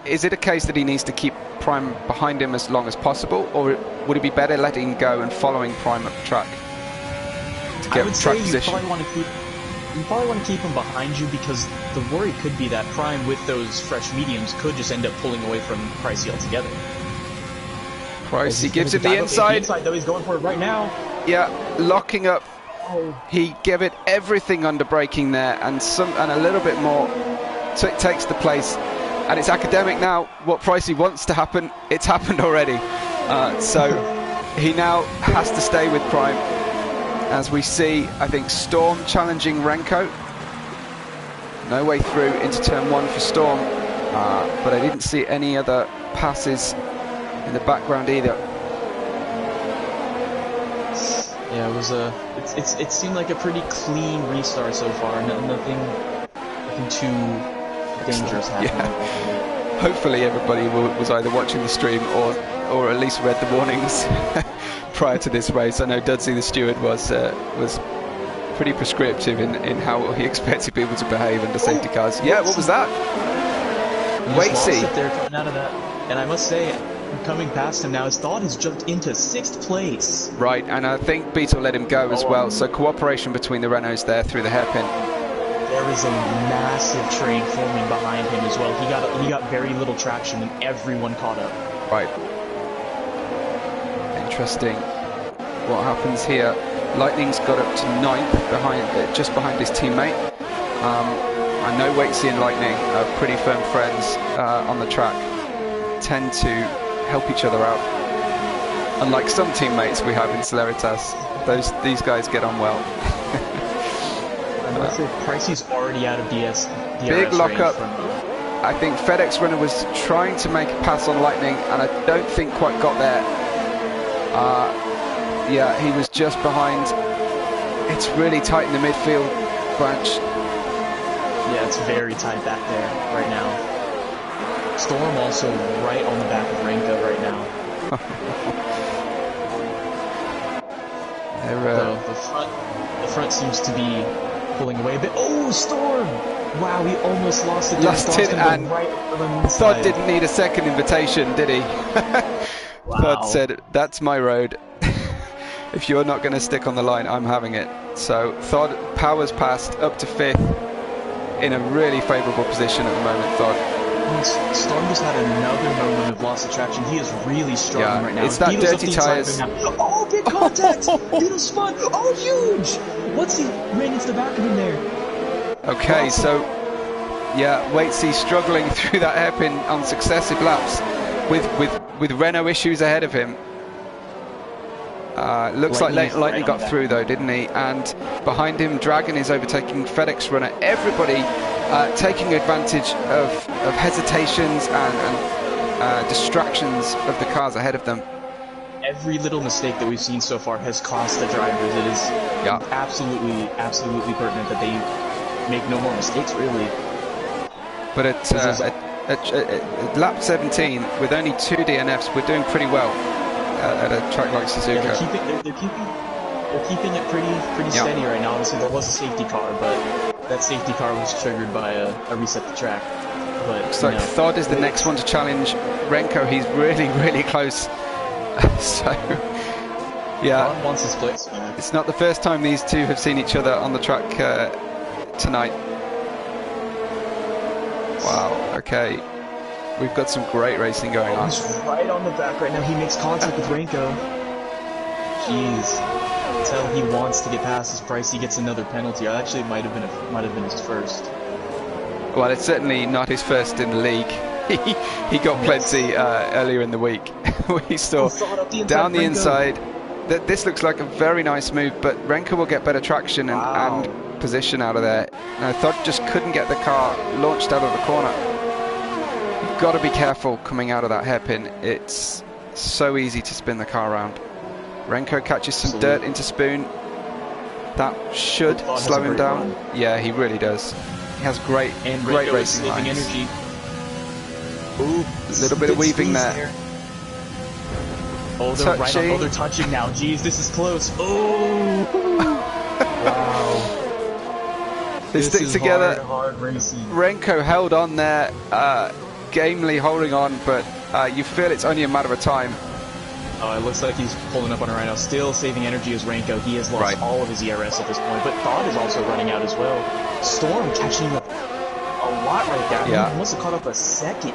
[SPEAKER 1] is it a case that he needs to keep Prime behind him as long as possible, or would it be better letting him go and following Prime up the track to get track position?
[SPEAKER 2] You probably want to keep him behind you, because the worry could be that Prime with those fresh mediums could just end up pulling away from Pricey altogether.
[SPEAKER 1] Pricey gives him the inside.
[SPEAKER 2] Though he's going for it right now.
[SPEAKER 1] Yeah, locking up. He gave it everything under braking there, and a little bit more. So it takes the place, and it's academic now. What Pricey wants to happen, it's happened already. So he now has to stay with Prime. As we see, I think Storm challenging Renko. No way through into turn 1 for Storm, but I didn't see any other passes in the background either.
[SPEAKER 2] Yeah, it was it seemed like a pretty clean restart so far. Nothing too dangerous happening.
[SPEAKER 1] Yeah. Hopefully everybody was either watching the stream or at least read the warnings prior to this race. I know Dudsey the steward was pretty prescriptive in how he expected people to behave under safety cars. Yeah, what was that? Waitsy.
[SPEAKER 2] There coming out of that, and I must say, coming past him now, his thought has jumped into 6th place.
[SPEAKER 1] Right, and I think Beetle let him go as well. So cooperation between the Renaults there through the hairpin.
[SPEAKER 2] There is a massive train forming behind him as well. He got very little traction, and everyone caught up.
[SPEAKER 1] Right. Interesting. What happens here? Lightning's got up to 9th, just behind his teammate. I know Waitsy and Lightning are pretty firm friends on the track. Tend to help each other out. Unlike some teammates we have in Celeritas, these guys get on well.
[SPEAKER 2] Pricey's already out of DRS.
[SPEAKER 1] Big lockup. I think FedEx Runner was trying to make a pass on Lightning, and I don't think quite got there. Yeah, he was just behind. It's really tight in the midfield branch.
[SPEAKER 2] Yeah, it's very tight back there right now. Storm also right on the back of Renko right now. The front seems to be pulling away a bit. Oh, Storm! Wow, he almost lost it.
[SPEAKER 1] Lost it, and Thod didn't need a second invitation, did he?
[SPEAKER 2] Wow.
[SPEAKER 1] Thod said, "That's my road. If you're not going to stick on the line, I'm having it." So Thod powers past up to 5th in a really favourable position at the moment. Thod.
[SPEAKER 2] Storm just had another moment of loss of traction. He is really struggling right now.
[SPEAKER 1] It's that
[SPEAKER 2] Beetle's
[SPEAKER 1] dirty tyres.
[SPEAKER 2] Oh, big contact! Beetle spun! Oh, huge! What's he ran into the back of him there?
[SPEAKER 1] Okay, so yeah, Waitsy struggling through that hairpin on successive laps with Renault issues ahead of him. Looks like Lightning got through though, didn't he? And behind him, Dragon is overtaking FedEx Runner. Everybody taking advantage of hesitations and distractions of the cars ahead of them.
[SPEAKER 2] Every little mistake that we've seen so far has cost the drivers. It is absolutely pertinent that they make no more mistakes, really.
[SPEAKER 1] But At lap 17, with only 2 DNFs, we're doing pretty well at a track like Suzuka.
[SPEAKER 2] Yeah, they're keeping it pretty steady right now. Obviously, there was a safety car, but that safety car was triggered by a reset the track. But
[SPEAKER 1] looks like Thod is the next one to challenge Renko. He's really close. So, yeah,
[SPEAKER 2] Thod wants his place back.
[SPEAKER 1] It's not the first time these two have seen each other on the track tonight. Wow, okay. We've got some great racing going on.
[SPEAKER 2] He's right on the back right now. He makes contact with Renko. Jeez. Tell he wants to get past his price. He gets another penalty. Actually, it might have been his first.
[SPEAKER 1] Well, it's certainly not his first in the league. He got plenty earlier in the week. We saw down the inside. This looks like a very nice move, but Renko will get better traction and position out of there. I thought just couldn't get the car launched out of the corner. You've got to be careful coming out of that hairpin. It's so easy to spin the car around. Renko catches some dirt into Spoon. That should slow him down. Run. Yeah, he really does. He has great racing lines.
[SPEAKER 2] Energy.
[SPEAKER 1] Ooh, a little bit of weaving there.
[SPEAKER 2] Oh, they're right on. Oh, they're touching now. Jeez, this is close. Oh! Wow.
[SPEAKER 1] They stick together.
[SPEAKER 2] Hard racing.
[SPEAKER 1] Renko held on there, gamely holding on, but you feel it's only a matter of time.
[SPEAKER 2] Oh, it looks like he's pulling up on it right now. Still saving energy as Renko. He has lost all of his ERS at this point, but Thod is also running out as well. Storm catching up a lot right there.
[SPEAKER 1] Yeah.
[SPEAKER 2] He must have caught up a second.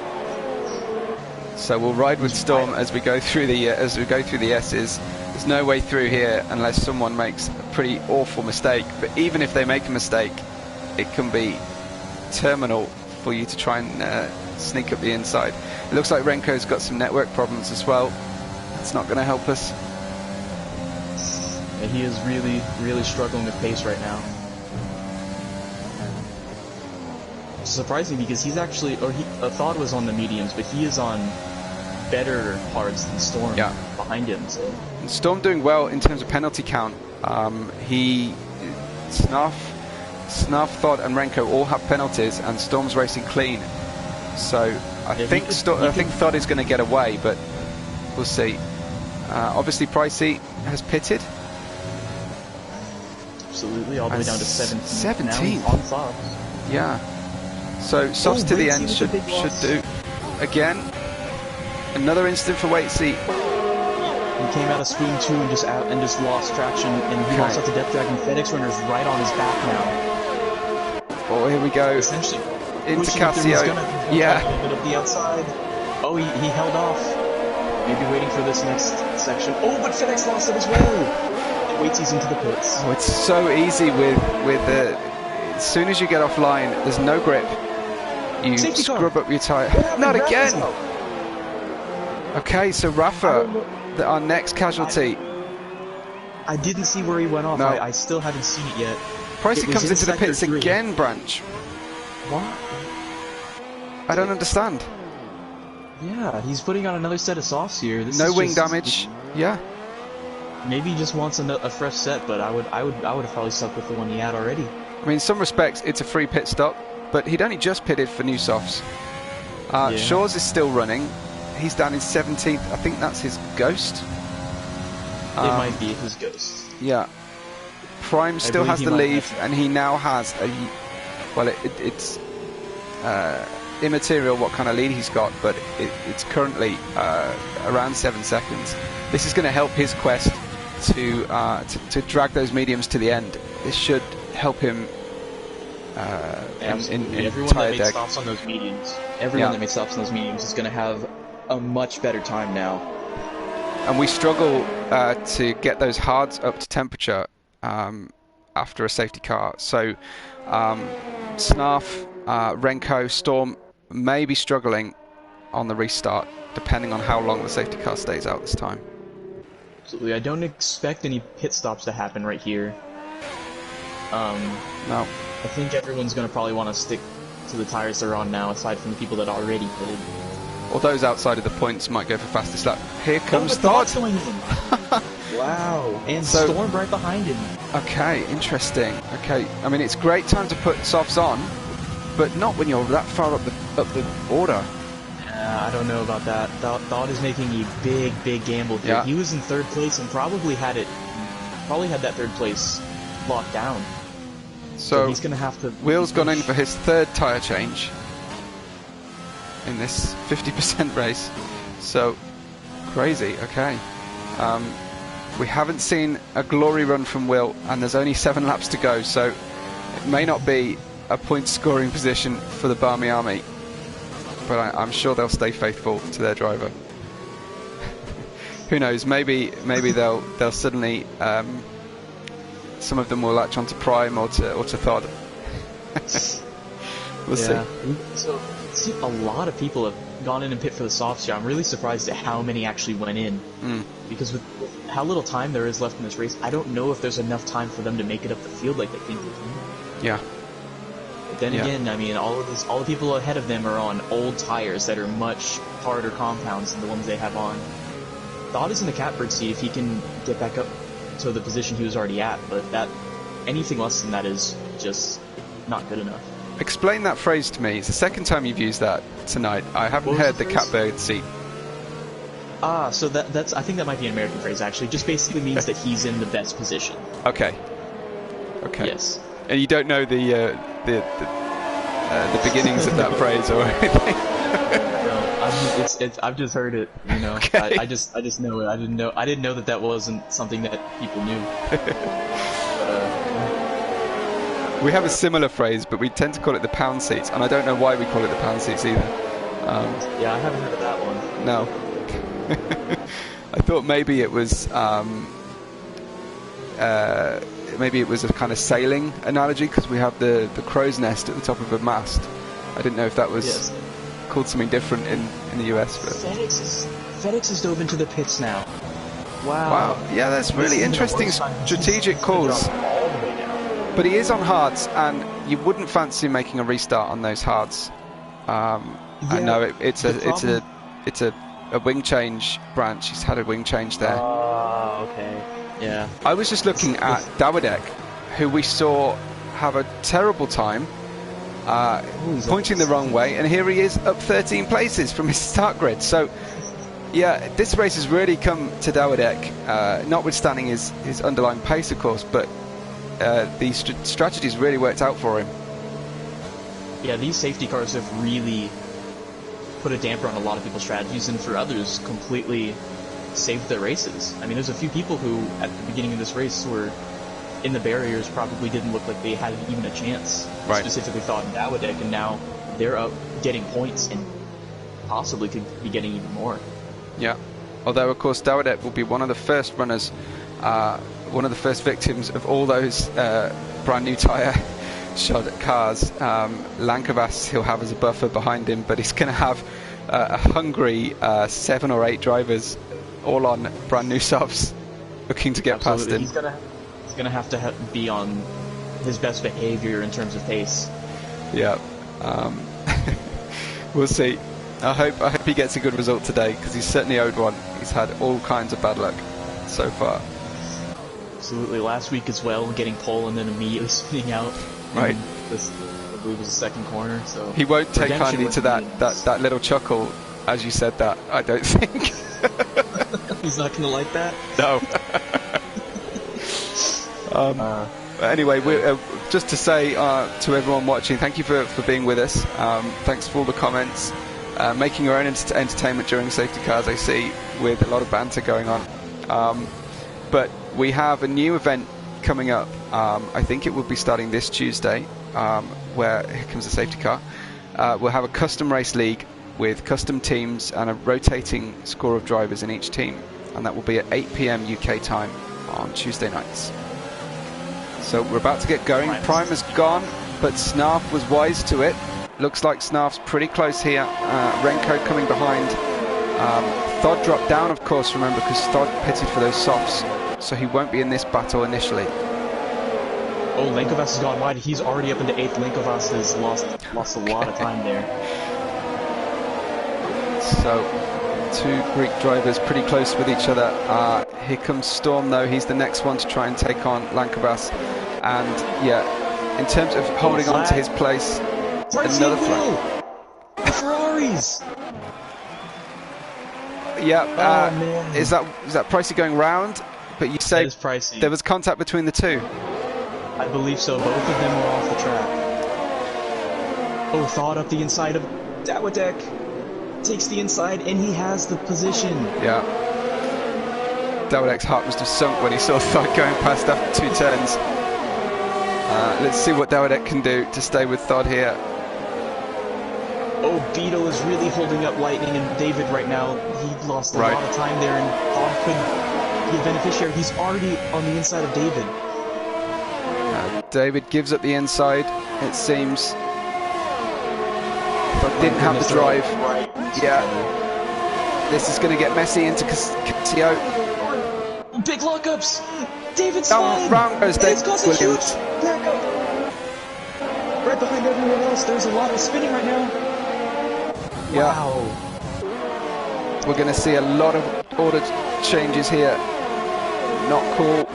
[SPEAKER 1] So we'll ride with Storm as we go through the S's. There's no way through here unless someone makes a pretty awful mistake. But even if they make a mistake, it can be terminal for you to try and sneak up the inside. It looks like Renko's got some network problems as well. It's not going to help us.
[SPEAKER 2] Yeah, he is really struggling with pace right now. It's surprising because he's actually, Thod was on the mediums, but he is on better parts than Storm behind him. So.
[SPEAKER 1] And Storm doing well in terms of penalty count. Snarf, Thod, and Renko all have penalties, and Storm's racing clean. So I think Thod is going to get away, but we'll see. Obviously, Pricey has pitted.
[SPEAKER 2] Absolutely, all the way down to 17.
[SPEAKER 1] 17.
[SPEAKER 2] Now on softs.
[SPEAKER 1] Yeah. So softs to the end should do. Again, another instant for Waitsy.
[SPEAKER 2] He came out of Spoon 2 and just lost traction, and he lost out to Death Dragon. FedEx Runner's right on his back now.
[SPEAKER 1] Oh, here we go.
[SPEAKER 2] Essentially,
[SPEAKER 1] into Casio. Yeah.
[SPEAKER 2] A little bit of the outside. Oh, he held off. Maybe waiting for this next section. Oh, but FedEx lost it as well. It waits into the pits.
[SPEAKER 1] Oh, it's so easy with the. As soon as you get offline, there's no grip. You scrub up your tyre. Not again! Okay, so Rafa, our next casualty.
[SPEAKER 2] I didn't see where he went off. No. I still haven't seen it yet.
[SPEAKER 1] Pricey comes into the pits again, Branch.
[SPEAKER 2] What?
[SPEAKER 1] I don't understand.
[SPEAKER 2] Yeah, he's putting on another set of softs here.
[SPEAKER 1] No wing damage. Yeah.
[SPEAKER 2] Maybe he just wants a fresh set, but I would have probably stuck with the one he had already.
[SPEAKER 1] I mean, in some respects, it's a free pit stop, but he'd only just pitted for new softs. Shaw's is still running. He's down in 17th. I think that's his Ghost.
[SPEAKER 2] It might be his Ghost.
[SPEAKER 1] Yeah. Prime still has the lead, and he now has a... Well, it's immaterial what kind of lead he's got, but it's currently around 7 seconds. This is going to help his quest to drag those mediums to the end. This should help him in
[SPEAKER 2] everyone that makes stops on those mediums. Everyone that makes stops on those mediums is going to have a much better time now.
[SPEAKER 1] And we struggle to get those hards up to temperature after a safety car. So Snarf, Renko, Storm may be struggling on the restart, depending on how long the safety car stays out this time.
[SPEAKER 2] Absolutely. I don't expect any pit stops to happen right here.
[SPEAKER 1] No.
[SPEAKER 2] I think everyone's going to probably want to stick to the tires they're on now, aside from the people that already pitted.
[SPEAKER 1] Or those outside of the points might go for fastest lap. Here comes Thod!
[SPEAKER 2] Wow, and Storm right behind him.
[SPEAKER 1] Okay, interesting. Okay, I mean, it's great time to put softs on, but not when you're that far up the order.
[SPEAKER 2] I don't know about that. Thought is making a big gamble here.
[SPEAKER 1] Yeah.
[SPEAKER 2] He was in 3rd place and probably had that 3rd place locked down. So he's gonna have to.
[SPEAKER 1] Will's gone in for his 3rd tyre change in this 50% race. So crazy. Okay. We haven't seen a glory run from Will, and there's only 7 laps to go, so it may not be a point-scoring position for the Barmy Army, but I'm sure they'll stay faithful to their driver. Who knows? Maybe they'll suddenly some of them will latch onto Prime or to Thod. We'll see.
[SPEAKER 2] So a lot of people have gone in and pit for the softs here. I'm really surprised at how many actually went in, because with how little time there is left in this race, I don't know if there's enough time for them to make it up the field like they think they can.
[SPEAKER 1] Yeah.
[SPEAKER 2] But then again, I mean, all the people ahead of them are on old tires that are much harder compounds than the ones they have on. Thought is in the catbird seat if he can get back up to the position he was already at, but anything less than that is just not good enough.
[SPEAKER 1] Explain that phrase to me. It's the 2nd time you've used that tonight. I haven't heard the catbird seat.
[SPEAKER 2] So that's I think that might be an American phrase actually. Just basically means that he's in the best position.
[SPEAKER 1] Okay.
[SPEAKER 2] Yes.
[SPEAKER 1] And you don't know the beginnings of that phrase or anything.
[SPEAKER 2] No, I've just heard it. You know,
[SPEAKER 1] Okay.
[SPEAKER 2] I just know it. I didn't know that wasn't something that people knew.
[SPEAKER 1] We have a similar phrase, but we tend to call it the pound seats, and I don't know why we call it the pound seats either.
[SPEAKER 2] Yeah, I haven't heard of that one.
[SPEAKER 1] No. I thought maybe it was a kind of sailing analogy, because we have the crow's nest at the top of a mast. I didn't know if that was called something different in the US. But
[SPEAKER 2] FedEx has dove into the pits now.
[SPEAKER 1] Wow. Yeah, that's really interesting strategic calls. But he is on hards, and you wouldn't fancy making a restart on those hards. I know it's a wing change branch. He's had a wing change there.
[SPEAKER 2] Oh, okay. Yeah.
[SPEAKER 1] I was just looking at Dawadek, who we saw have a terrible time, pointing the wrong way, and here he is up 13 places from his start grid. So, yeah, this race has really come to Dawadek, notwithstanding his underlying pace, of course, but these strategies really worked out for him.
[SPEAKER 2] Yeah, these safety cars have really put a damper on a lot of people's strategies, and for others, completely saved their races. I mean, there's a few people who, at the beginning of this race, were in the barriers, probably didn't look like they had even a chance.
[SPEAKER 1] Right.
[SPEAKER 2] Specifically thought in Dawadek, and now they're up getting points and possibly could be getting even more. Yeah.
[SPEAKER 1] Although, of course, Dawadek will be one of the first runners, one of the first victims of all those brand new tyre shod cars. Lankavas he'll have as a buffer behind him, but he's going to have a hungry 7 or 8 drivers all on brand new softs looking to get past him.
[SPEAKER 2] He's gonna have to be on his best behavior in terms of pace.
[SPEAKER 1] Yeah. We'll see. I hope he gets a good result today, because he's certainly owed one. He's had all kinds of bad luck so far.
[SPEAKER 2] Absolutely. Last week as well, getting pole and then immediately spinning out.
[SPEAKER 1] Right.
[SPEAKER 2] This, I believe, was the second corner. So
[SPEAKER 1] he won't take kindly to that little chuckle as you said that, I don't think.
[SPEAKER 2] He's not going to like that?
[SPEAKER 1] No. Anyway, just to say to everyone watching, thank you for being with us. Thanks for all the comments. Making your own entertainment during safety cars, I see, with a lot of banter going on. But we have a new event coming up. I think it will be starting this Tuesday, where here comes the safety car. We'll have a custom race league with custom teams and a rotating score of drivers in each team, and that will be at 8 PM UK time on Tuesday nights. So we're about to get going. Prime has gone, but Snarf was wise to it. Looks like Snarf's pretty close here. Renko coming behind. Thod dropped down, of course, remember, because Thod pitted for those softs, so he won't be in this battle initially.
[SPEAKER 2] Oh, Lenkovas has gone wide. He's already up into 8th. Lenkovas has lost a lot of time there.
[SPEAKER 1] So, 2 Greek drivers pretty close with each other. Here comes Storm, though. He's the next one to try and take on Lankovas. And, yeah, in terms of holding on to his place, Another flag.
[SPEAKER 2] The Ferraris.
[SPEAKER 1] Yeah.
[SPEAKER 2] Man.
[SPEAKER 1] Is that Pricey going round? But you say
[SPEAKER 2] That is Pricey.
[SPEAKER 1] there was contact between the two.
[SPEAKER 2] I believe so. Both of them were off the track. Oh, thought up the inside of Dawidek. Takes the inside, and he has the position.
[SPEAKER 1] Yeah. Dawidek's heart must have sunk when he saw Thod going past after 2 turns. Let's see what Dawidek can do to stay with Thod here.
[SPEAKER 2] Oh, Beetle is really holding up Lightning and David right now. He lost a lot of time there, and Thod could be a beneficiary. He's already on the inside of David.
[SPEAKER 1] David gives up the inside, it seems. But didn't have the drive.
[SPEAKER 2] Right.
[SPEAKER 1] Yeah. This is going to get messy into Casio.
[SPEAKER 2] Big lockups. David's fine.
[SPEAKER 1] Round goes David Williams.
[SPEAKER 2] Backup. Right behind everyone else. There's a lot of spinning right now.
[SPEAKER 1] Yeah.
[SPEAKER 2] Wow.
[SPEAKER 1] We're going to see a lot of order changes here. Not cool.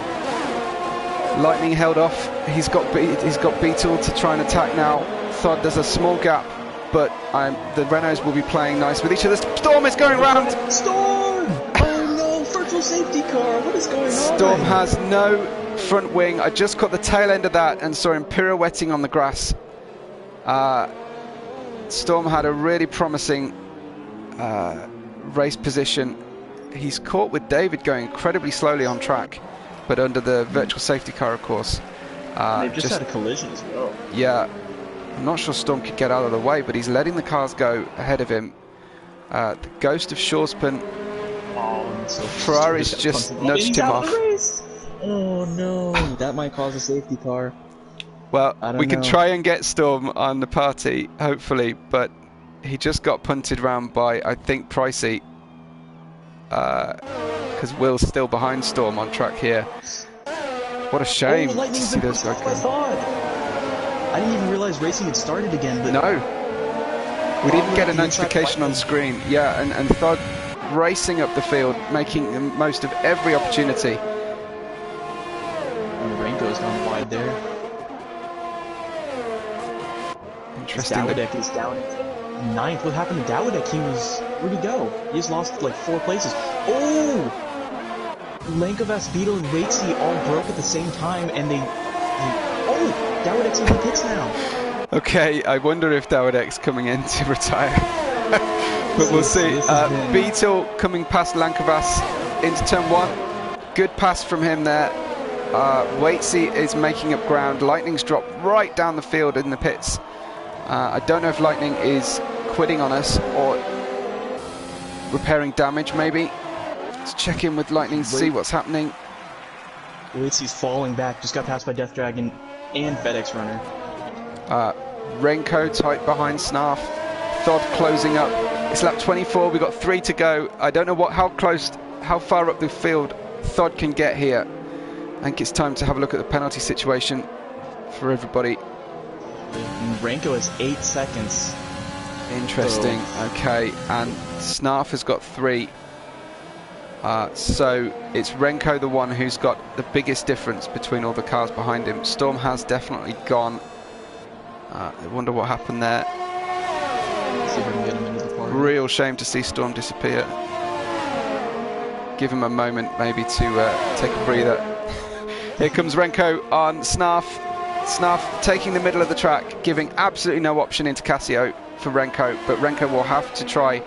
[SPEAKER 1] Lightning held off. He's got Beetle to try and attack now. Thod, there's a small gap, but the Renaults will be playing nice with each other. Storm is going round.
[SPEAKER 2] Storm! Oh no, virtual safety car. What is going on?
[SPEAKER 1] Storm has no front wing. I just caught the tail end of that and saw him pirouetting on the grass. Storm had a really promising race position. He's caught with David going incredibly slowly on track, but under the virtual safety car, of course.
[SPEAKER 2] They've just had a collision as well.
[SPEAKER 1] Yeah, I'm not sure Storm could get out of the way, but he's letting the cars go ahead of him. The ghost of Shorespan, Ferrari's just nudged him off.
[SPEAKER 2] Oh no, that might cause a safety car.
[SPEAKER 1] Well, we can try and get Storm on the party, hopefully, but he just got punted round by, I think, Pricey. Because Will's still behind Storm on track here. What a shame to see those guys go.
[SPEAKER 2] I didn't even realize racing had started again. But
[SPEAKER 1] no, we didn't get a notification on screen. Yeah, and Thod racing up the field, making the most of every opportunity.
[SPEAKER 2] And Renko's gone wide there.
[SPEAKER 1] Interesting.
[SPEAKER 2] Dawidek is down ninth. What happened to Dawidek? Where'd he go? He just lost like 4 places. Oh! Lankovas, Beetle, and Waitsy all broke at the same time, and oh! Dawidek's in the pits now.
[SPEAKER 1] Okay, I wonder if Dawidek's coming in to retire. But we'll see. Beetle coming past Lankovas into turn 1. Good pass from him there. Waitsy is making up ground. Lightning's dropped right down the field in the pits. I don't know if Lightning is quitting on us or repairing damage, maybe. Let's check in with Lightning to see what's happening.
[SPEAKER 2] Waitsy's falling back. Just got passed by Death Dragon and FedEx Runner.
[SPEAKER 1] Renko tight behind Snarf. Thod closing up. It's lap 24. We've got 3 to go. I don't know how far up the field Thod can get here. I think it's time to have a look at the penalty situation for everybody.
[SPEAKER 2] Renko has 8 seconds.
[SPEAKER 1] Interesting. Okay, and Snarf has got 3. So it's Renko the one who's got the biggest difference between all the cars behind him. Storm has definitely gone. I wonder what happened there.
[SPEAKER 2] See if we can get him into the party.
[SPEAKER 1] Real shame to see Storm disappear. Give him a moment maybe to take a breather. Here comes Renko on Snarf. Snarf taking the middle of the track, giving absolutely no option into Casio for Renko, but Renko will have to try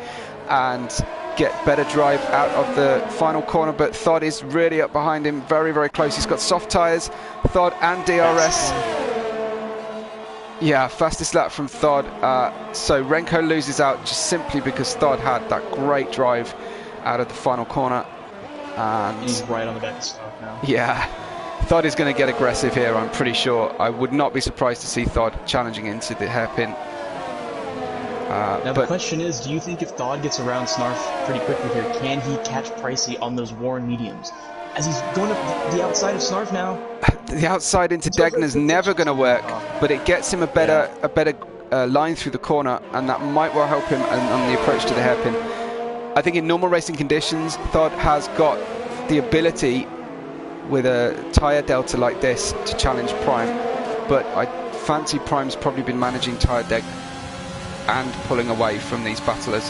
[SPEAKER 1] and get better drive out of the final corner, but Thod is really up behind him, very, very close. He's got soft tyres, Thod and DRS. Yeah, fastest lap from Thod. So Renko loses out just simply because Thod had that great drive out of the final corner. And
[SPEAKER 2] he's right on the back of Snarf now.
[SPEAKER 1] Yeah. Thod is going to get aggressive here, I'm pretty sure. I would not be surprised to see Thod challenging into the hairpin.
[SPEAKER 2] Now the question is, do you think if Thod gets around Snarf pretty quickly here, can he catch Pricey on those worn mediums? As he's going up the outside of Snarf now.
[SPEAKER 1] The outside into Degner's never going to work, but it gets him a better line through the corner, and that might well help him on the approach to the hairpin. I think in normal racing conditions, Thod has got the ability with a tyre delta like this to challenge Prime, but I fancy Prime's probably been managing tyre deg and pulling away from these battlers.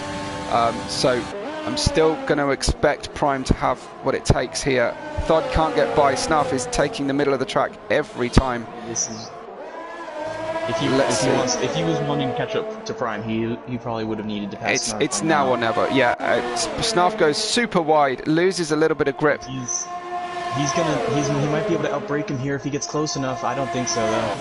[SPEAKER 1] So I'm still going to expect Prime to have what it takes here. Thod can't get by. Snuff is taking the middle of the track every time.
[SPEAKER 2] This is... If he was wanting to catch up to Prime, he probably would have needed to pass Snarf.
[SPEAKER 1] It's now or never. Yeah, Snarf goes super wide, loses a little bit of grip.
[SPEAKER 2] He might be able to outbrake him here if he gets close enough. I don't think so though.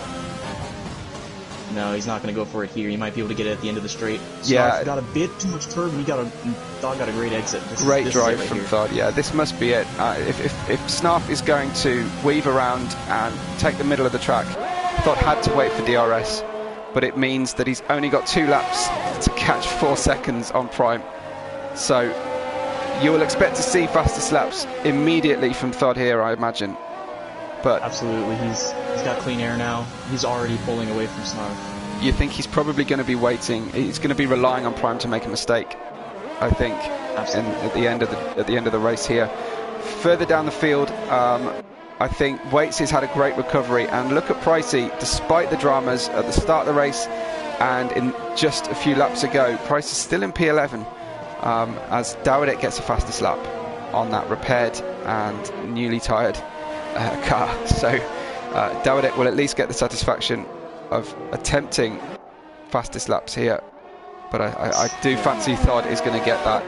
[SPEAKER 2] No, he's not going to go for it here. He might be able to get it at the end of the straight. Snarf got a bit too much turb, and Thod got a great exit.
[SPEAKER 1] Great drive from Thod. Yeah, this must be it. If Snarf is going to weave around and take the middle of the track, Thod had to wait for DRS, but it means that he's only got 2 laps to catch 4 seconds on Prime. So you will expect to see fastest laps immediately from Thod here, I imagine. But
[SPEAKER 2] absolutely, he's got clean air now. He's already pulling away from Snarf.
[SPEAKER 1] You think he's probably going to be waiting? He's going to be relying on Prime to make a mistake, I think, at the end of the race here. Further down the field, I think Waits has had a great recovery, and look at Pricey. Despite the dramas at the start of the race and in just a few laps ago, Price is still in P11 as Dowdek gets the fastest lap on that repaired and newly tyred car. So Dowdek will at least get the satisfaction of attempting fastest laps here, but I do fancy Thod is going to get that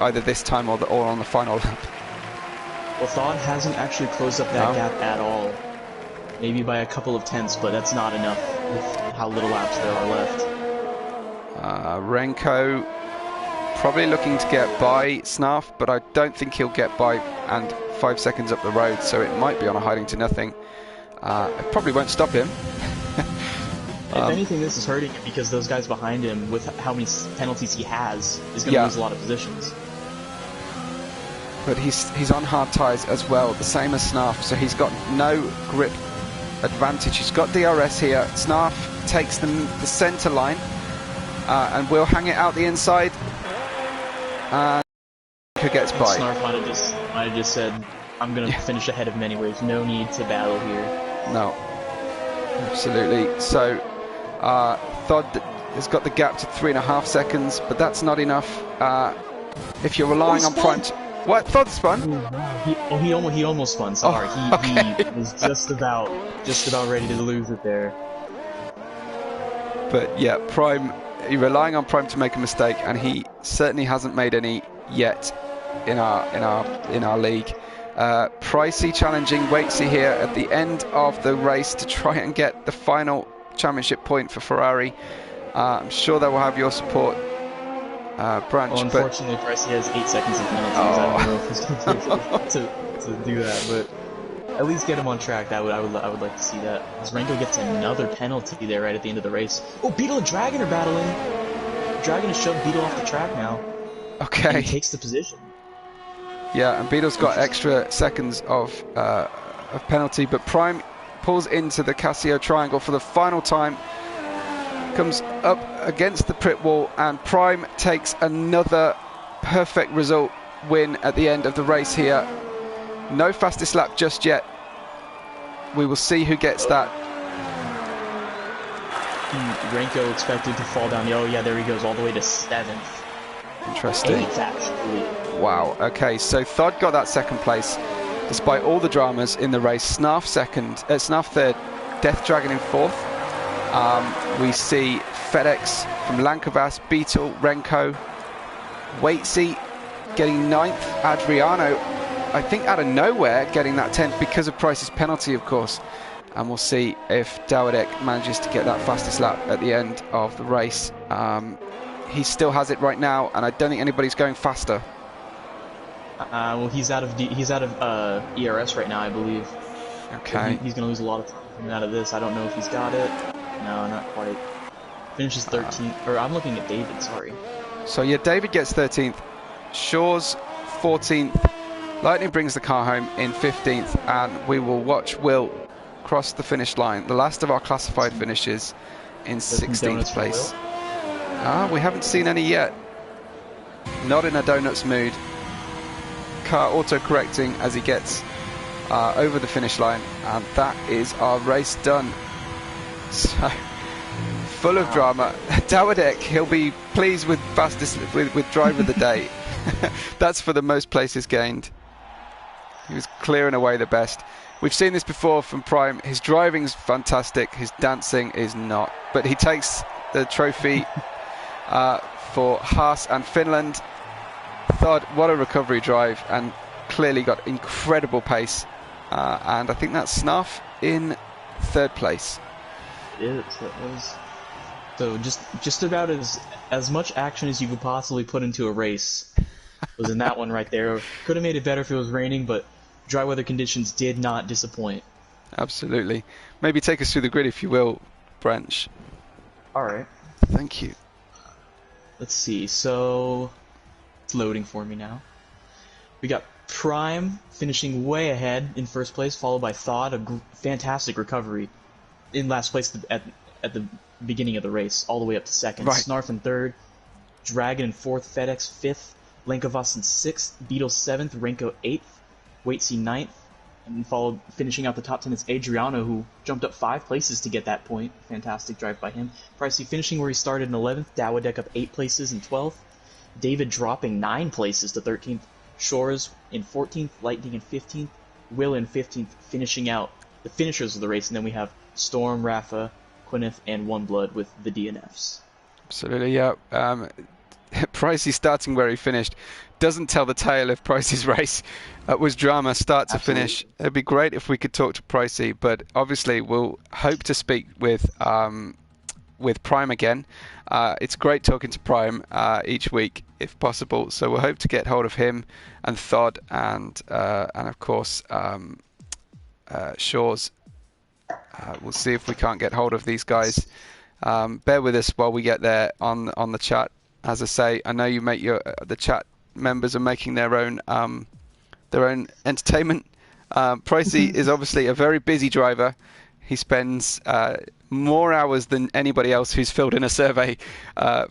[SPEAKER 1] either this time or on the final lap.
[SPEAKER 2] Well, Thod hasn't actually closed up that gap at all. Maybe by a couple of tenths, but that's not enough with how little laps there are left.
[SPEAKER 1] Renko probably looking to get by Snarf, but I don't think he'll get by and 5 seconds up the road, so it might be on a hiding to nothing. It probably won't stop him.
[SPEAKER 2] If anything, this is hurting him because those guys behind him, with how many penalties he has, is going to lose a lot of positions.
[SPEAKER 1] But he's on hard tyres as well, the same as Snarf, so he's got no grip advantage. He's got DRS here. Snarf takes the centre line and will hang it out the inside. And who gets by?
[SPEAKER 2] Snarf might have just said, I'm going to finish ahead of him anyways. No need to battle here.
[SPEAKER 1] No, absolutely. So Thod has got the gap to 3.5 seconds, but that's not enough. If you're relying on Prime... What? Thod spun?
[SPEAKER 2] He almost spun. Sorry, he was just about ready to lose it there.
[SPEAKER 1] But yeah, Prime. You're relying on Prime to make a mistake, and he certainly hasn't made any yet in our league. Pricey challenging Waitsy here at the end of the race to try and get the final championship point for Ferrari. I'm sure they will have your support. Branch,
[SPEAKER 2] well, unfortunately, Pricey has 8 seconds of penalties. I don't know if he's going to be able to do that, but at least get him on track. I would like to see that. As Renko gets another penalty there right at the end of the race. Oh, Beetle and Dragon are battling. Dragon has shoved Beetle off the track now.
[SPEAKER 1] Okay.
[SPEAKER 2] And he takes the position.
[SPEAKER 1] Yeah, and Beetle's got extra seconds of penalty, but Prime pulls into the Casio triangle for the final time. Comes up against the pit wall, and Prime takes another perfect result win at the end of the race here. No fastest lap just yet. We will see who gets that.
[SPEAKER 2] Renko expected to fall down. Oh yeah, there he goes all the way to 7th.
[SPEAKER 1] Interesting.
[SPEAKER 2] 8th actually.
[SPEAKER 1] Wow. Okay, so Thod got that second place despite all the dramas in the race. Snarf second, Snarf third, Death Dragon in 4th. We see FedEx from Lankavas, Beetle, Renko, Waitsy getting 9th, Adriano, I think out of nowhere, getting that 10th because of Price's penalty, of course. And we'll see if Dowdek manages to get that fastest lap at the end of the race. He still has it right now, and I don't think anybody's going faster.
[SPEAKER 2] Well, he's out of ERS right now, I believe.
[SPEAKER 1] Okay.
[SPEAKER 2] So he's going to lose a lot of time coming out of this. I don't know if he's got it. No, not quite. Finishes 13th. Or I'm looking at David, sorry.
[SPEAKER 1] So yeah, David gets 13th. Shaw's 14th. Lightning brings the car home in 15th, and we will watch Will cross the finish line. The last of our classified finishes in 16th place. We haven't seen any yet. Not in a donuts mood. Car auto-correcting as he gets over the finish line, and that is our race done. So, full of drama. Dawidek, he'll be pleased with fastest with driver of the day. That's for the most places gained. He was clearing away the best. We've seen this before from Prime. His driving's fantastic. His dancing is not. But he takes the trophy for Haas and Finland. Thod, what a recovery drive, and clearly got incredible pace. And I think that's Snarf in third place.
[SPEAKER 2] It is. That was... So just about as much action as you could possibly put into a race was in that one right there. Could have made it better if it was raining, but dry weather conditions did not disappoint.
[SPEAKER 1] Absolutely. Maybe take us through the grid, if you will, Branch.
[SPEAKER 2] All right.
[SPEAKER 1] Thank you.
[SPEAKER 2] Let's see. So it's loading for me now. We got Prime finishing way ahead in first place, followed by Thod, a fantastic recovery in last place at the beginning of the race, all the way up to second.
[SPEAKER 1] Right.
[SPEAKER 2] Snarf in third, Dragon in fourth, FedEx fifth, Lenkovas in sixth, Beetle seventh, Renko eighth, Waitsy ninth, and finishing out the top 10 is Adriano, who jumped up 5 places to get that point. Fantastic drive by him. Pricey finishing where he started in 11th, Dawidek up 8 places in 12th, David dropping 9 places to 13th, Shores in 14th, Lightning in 15th, Will in 15th, finishing out the finishers of the race, and then we have Storm, Rafa, Quineth, and One Blood with the DNFs.
[SPEAKER 1] Absolutely, yeah. Pricey starting where he finished doesn't tell the tale of Pricey's race. It was drama start to finish. It'd be great if we could talk to Pricey, but obviously we'll hope to speak with Prime again. It's great talking to Prime each week if possible, so we'll hope to get hold of him and Thod and of course Shores. We'll see if we can't get hold of these guys. Bear with us while we get there on the chat. As I say, I know you make the chat members are making their own entertainment. Pricey is obviously a very busy driver. He spends more hours than anybody else who's filled in a survey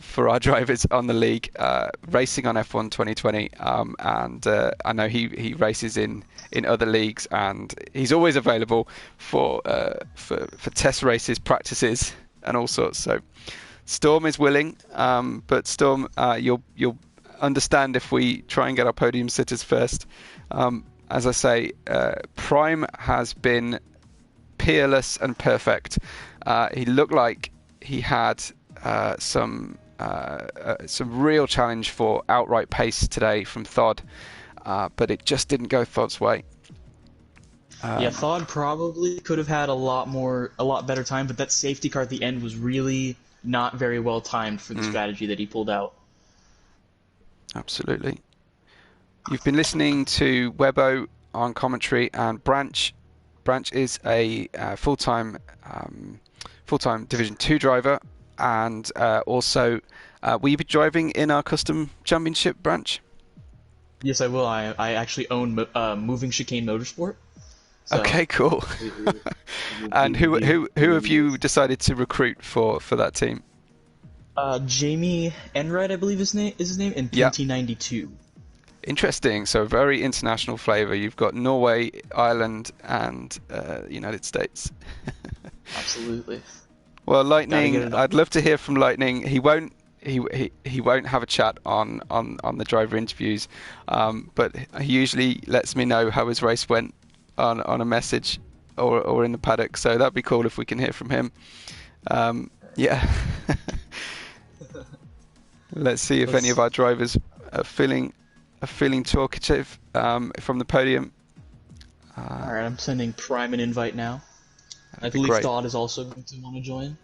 [SPEAKER 1] for our drivers on the league, racing on F1 2020. And I know he races in other leagues, and he's always available for test races, practices, and all sorts. So Storm is willing, but Storm, you'll understand if we try and get our podium sitters first. As I say, Prime has been peerless and perfect. He looked like he had some real challenge for outright pace today from Thod, but it just didn't go Thod's way.
[SPEAKER 2] Yeah, Thod probably could have had a lot better time, but that safety car at the end was really not very well timed for the strategy that he pulled out.
[SPEAKER 1] Absolutely. You've been listening to Webbo on commentary, and Branch. Branch is a full-time Division 2 driver, and also will you be driving in our custom championship, Branch?
[SPEAKER 2] Yes, I will. I actually own Moving Chicane Motorsport. So
[SPEAKER 1] okay, cool. And who have you decided to recruit for that team?
[SPEAKER 2] Jamie Enright, I believe is his name, in PT92.
[SPEAKER 1] Interesting. So very international flavour. You've got Norway, Ireland, and United States.
[SPEAKER 2] Absolutely.
[SPEAKER 1] Well, Lightning. I'd love to hear from Lightning. He won't have a chat on the driver interviews, but he usually lets me know how his race went on a message or in the paddock. So that'd be cool if we can hear from him. Yeah. Let's see if any of our drivers are feeling talkative from the podium.
[SPEAKER 2] Alright, I'm sending Prime an invite now. I believe Thod is also going to want to join.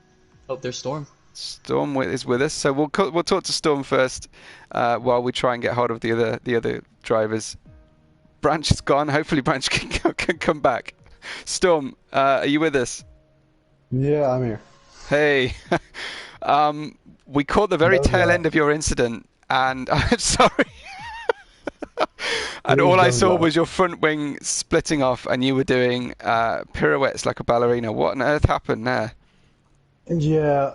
[SPEAKER 2] Oh, there's Storm.
[SPEAKER 1] Storm is with us, so we'll talk to Storm first while we try and get hold of the other drivers. Branch is gone. Hopefully Branch can come back. Storm, are you with us?
[SPEAKER 4] Yeah, I'm here.
[SPEAKER 1] Hey. We caught the very tail end of your incident, and I'm sorry. And all I saw was your front wing splitting off, and you were doing pirouettes like a ballerina. What on earth happened there?
[SPEAKER 4] Yeah,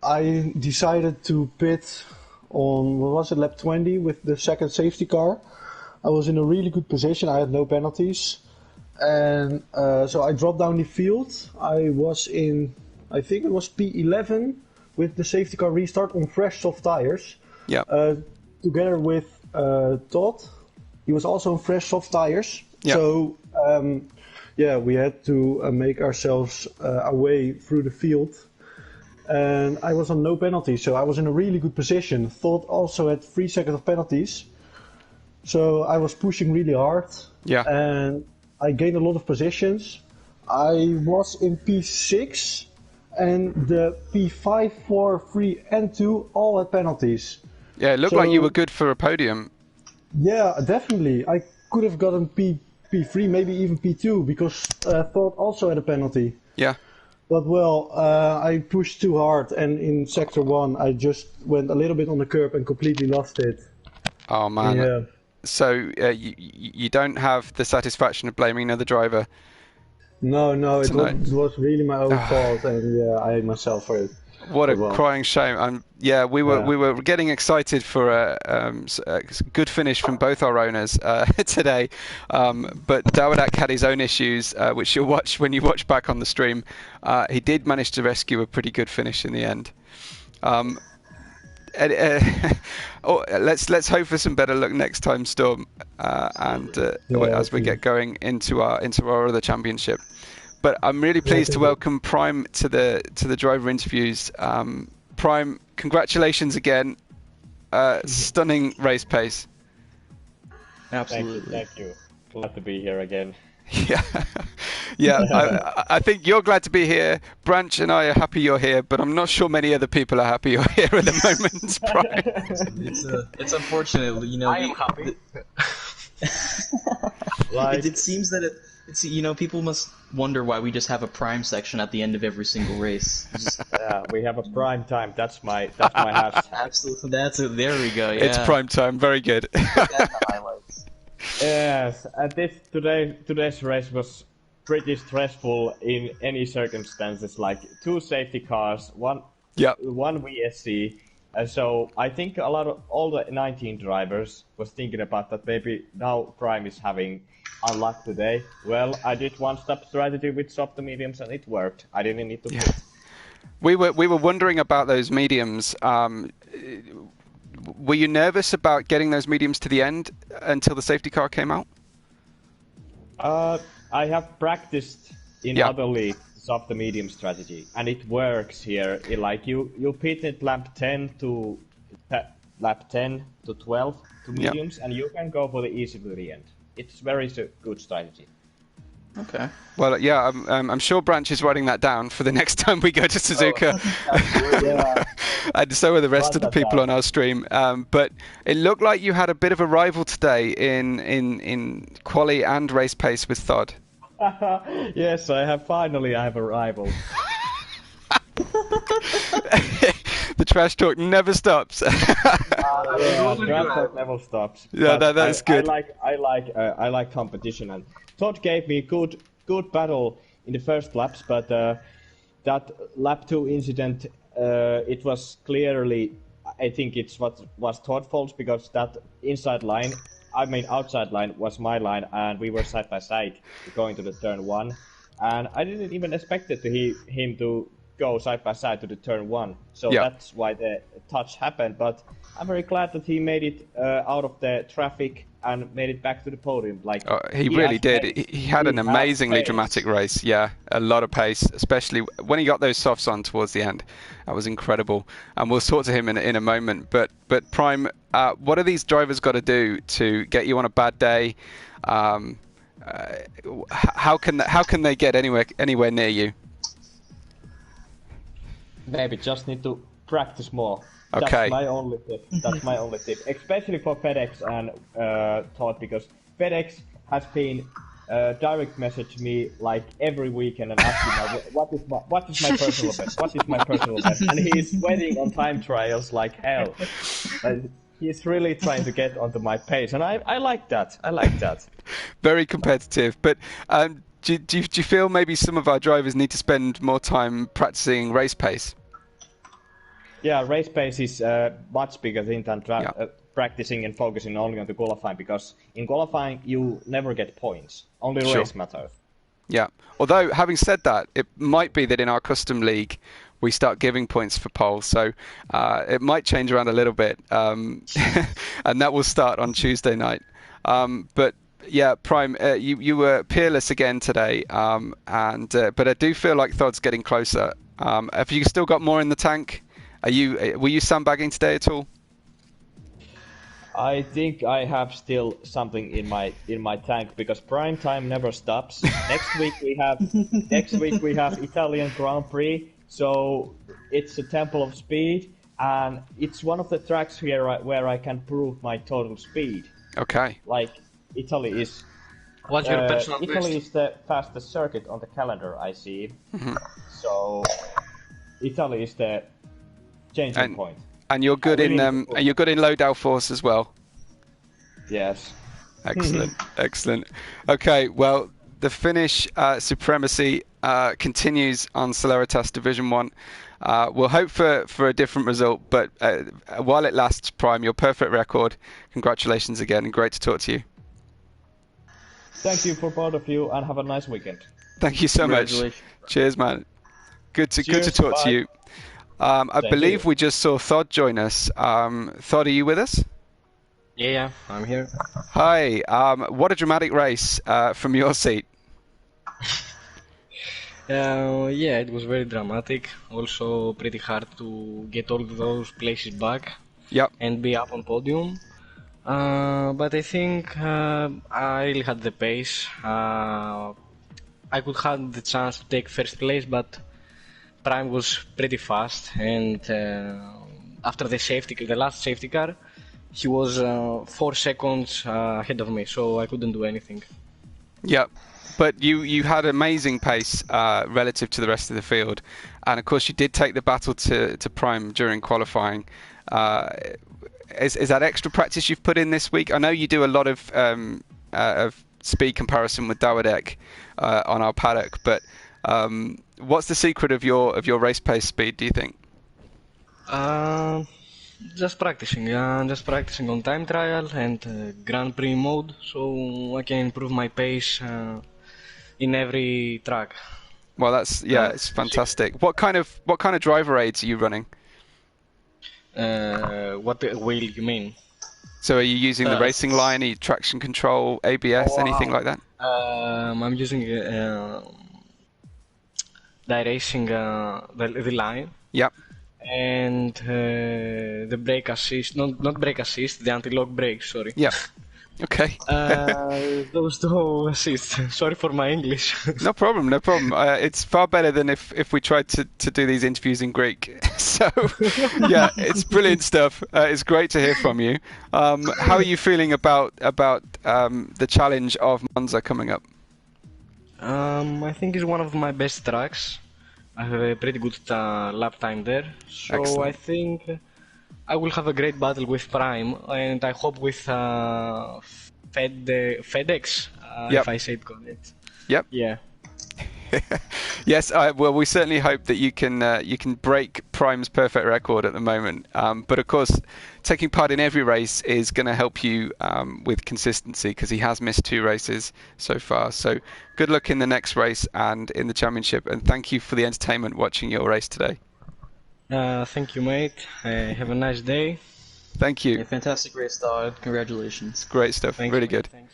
[SPEAKER 4] I decided to pit on, what was it, lap 20 with the second safety car. I was in a really good position. I had no penalties. And so I dropped down the field. I was in, I think it was P11 with the safety car restart on fresh soft tires.
[SPEAKER 1] Yeah.
[SPEAKER 4] Together with Todd. He was also on fresh soft tires.
[SPEAKER 1] Yeah.
[SPEAKER 4] So yeah, we had to make ourselves our way through the field. And I was on no penalties, so I was in a really good position. Todd also had 3 seconds of penalties. So I was pushing really hard.
[SPEAKER 1] Yeah.
[SPEAKER 4] And I gained a lot of positions. I was in P6 and the P5, 4, 3 and 2 all had penalties.
[SPEAKER 1] Yeah, it looked like you were good for a podium.
[SPEAKER 4] Yeah, definitely. I could have gotten P3, maybe even P2 because Todd also had a penalty.
[SPEAKER 1] Yeah.
[SPEAKER 4] But well, I pushed too hard and in sector 1 I just went a little bit on the curb and completely lost it.
[SPEAKER 1] Oh man.
[SPEAKER 4] Yeah.
[SPEAKER 1] So you don't have the satisfaction of blaming another driver?
[SPEAKER 4] No, it was really my own fault, and yeah, I hate myself for it.
[SPEAKER 1] What a crying shame! Yeah, we were getting excited for a good finish from both our owners today, but Dawadak had his own issues, which you'll watch when you watch back on the stream. He did manage to rescue a pretty good finish in the end. Let's hope for some better luck next time, Storm, as we get going into our other championship. But I'm really pleased to welcome Prime to the driver interviews. Prime, congratulations again! Stunning race pace.
[SPEAKER 2] Absolutely.
[SPEAKER 5] Thank you. Glad to be here again.
[SPEAKER 1] Yeah. I think you're glad to be here. Branch and I are happy you're here, but I'm not sure many other people are happy you're here at the moment. Prime.
[SPEAKER 2] It's unfortunate, you know.
[SPEAKER 5] I am happy.
[SPEAKER 2] It seems that people must wonder why we just have a prime section at the end of every single race.
[SPEAKER 5] Yeah, we have a prime time. That's my hashtag.
[SPEAKER 2] Absolutely. There we go. Yeah.
[SPEAKER 1] It's prime time. Very good.
[SPEAKER 2] That's the highlights.
[SPEAKER 5] Yes, and today's race was pretty stressful in any circumstances. Like 2 safety cars, one VSC. So I think all the 19 drivers was thinking about that maybe now Prime is having unluck today. Well, I did one-stop strategy with soft to mediums and it worked. I didn't need to pit.
[SPEAKER 1] We were wondering about those mediums. Were you nervous about getting those mediums to the end until the safety car came out?
[SPEAKER 5] I have practiced in other leagues soft to medium strategy, and it works here. Like you pit at lap 10 to 12 to mediums, and you can go for the easy to the end. It's very good strategy.
[SPEAKER 2] Okay.
[SPEAKER 1] Well, yeah, I'm sure Branch is writing that down for the next time we go to Suzuka. And so are the rest of the people on our stream. But it looked like you had a bit of a rival today in quali and race pace with Thod.
[SPEAKER 5] Yes, finally I have a rival.
[SPEAKER 1] The trash talk never stops.
[SPEAKER 5] Trash talk never stops.
[SPEAKER 1] Yeah, that's good.
[SPEAKER 5] I like competition, and Todd gave me good battle in the first laps, but that lap 2 incident, it was clearly, I think it's what was Todd's fault, because that outside line was my line, and we were side by side going to the turn 1, and I didn't even expect him to go side by side to the turn 1, so that's why the touch happened. But I'm very glad that he made it out of the traffic and made it back to the podium.
[SPEAKER 1] He really did. He had an amazingly dramatic race. Yeah, a lot of pace, especially when he got those softs on towards the end. That was incredible. And we'll talk to him in a moment. But Prime, what are these drivers got to do to get you on a bad day? How can they get anywhere near you?
[SPEAKER 5] Maybe just need to practice more.
[SPEAKER 1] Okay.
[SPEAKER 5] That's my only tip. Especially for FedEx and Todd, because FedEx has been direct message me like every weekend and asking me what is my personal best? What is my personal best? And he is waiting on time trials like hell. He's really trying to get onto my pace, and I like that.
[SPEAKER 1] Very competitive, but. Do you feel maybe some of our drivers need to spend more time practicing race pace?
[SPEAKER 5] Yeah, race pace is much bigger thing than practicing and focusing only on the qualifying, because in qualifying you never get points. Only race matters.
[SPEAKER 1] Yeah. Although, having said that, it might be that in our custom league we start giving points for poles, so it might change around a little bit, and that will start on Tuesday night. But yeah, Prime, you were peerless again today, but I do feel like Thod's getting closer. Have you still got more in the tank? Were you sandbagging today at all?
[SPEAKER 5] I think I have still something in my tank, because prime time never stops. Next week we have Italian Grand Prix, so it's a temple of speed, and it's one of the tracks here where I can prove my total speed.
[SPEAKER 1] Okay.
[SPEAKER 5] Like Italy is.
[SPEAKER 6] What's your personal best?
[SPEAKER 5] Italy is the fastest circuit on the calendar, I see. So Italy is the changing point.
[SPEAKER 1] And you're good in low downforce as well.
[SPEAKER 5] Yes.
[SPEAKER 1] Excellent, excellent. Okay, well, the Finnish supremacy continues on Celeritas Division 1. We'll hope for a different result, but while it lasts, Prime, your perfect record. Congratulations again, and great to talk to you.
[SPEAKER 5] Thank you for both of you, and have a nice weekend.
[SPEAKER 1] Thank you so much. Cheers, man. Good to talk to you. I believe we just saw Thod join us. Thod, are you with us?
[SPEAKER 6] Yeah, I'm here.
[SPEAKER 1] Hi. What a dramatic race from your seat.
[SPEAKER 6] Yeah, it was very dramatic. Also pretty hard to get all those places back.
[SPEAKER 1] Yep.
[SPEAKER 6] And be up on podium. But I think I really had the pace. I could have the chance to take first place, but Prime was pretty fast, and after the last safety car, he was 4 seconds ahead of me, so I couldn't do anything.
[SPEAKER 1] Yeah, but you had amazing pace relative to the rest of the field, and of course you did take the battle to Prime during qualifying. Is that extra practice you've put in this week? I know you do a lot of speed comparison with Dawidek on our paddock, but what's the secret of your race pace speed, do you think?
[SPEAKER 6] Just practicing on time trial and Grand Prix mode, so I can improve my pace in every track.
[SPEAKER 1] Well, it's fantastic. What kind of driver aids are you running?
[SPEAKER 6] What wheel you mean?
[SPEAKER 1] So are you using the racing line, any traction control, ABS, anything like that?
[SPEAKER 6] I'm using the racing the line.
[SPEAKER 1] Yep.
[SPEAKER 6] And the brake assist, not brake assist, the anti-lock brake, sorry.
[SPEAKER 1] Yeah. Okay.
[SPEAKER 6] Those two assists. Sorry for my English.
[SPEAKER 1] No problem. It's far better than if we tried to do these interviews in Greek. So, yeah, it's brilliant stuff. It's great to hear from you. How are you feeling about the challenge of Monza coming up?
[SPEAKER 6] I think it's one of my best tracks. I have a pretty good lap time there, so excellent. I think I will have a great battle with Prime, and I hope with FedEx,
[SPEAKER 1] yep.
[SPEAKER 6] if I say it correct.
[SPEAKER 1] Yep.
[SPEAKER 6] Yeah.
[SPEAKER 1] Yes. Well, we certainly hope that you can break Prime's perfect record at the moment. But of course, taking part in every race is going to help you with consistency, because he has missed 2 races so far. So good luck in the next race and in the championship. And thank you for the entertainment watching your race today.
[SPEAKER 6] Thank you, mate. Have a nice day.
[SPEAKER 1] Thank you.
[SPEAKER 2] Yeah, fantastic race, Todd. Congratulations.
[SPEAKER 1] Great stuff.
[SPEAKER 6] Thanks,
[SPEAKER 1] really
[SPEAKER 6] man.
[SPEAKER 1] Good.
[SPEAKER 6] Thanks.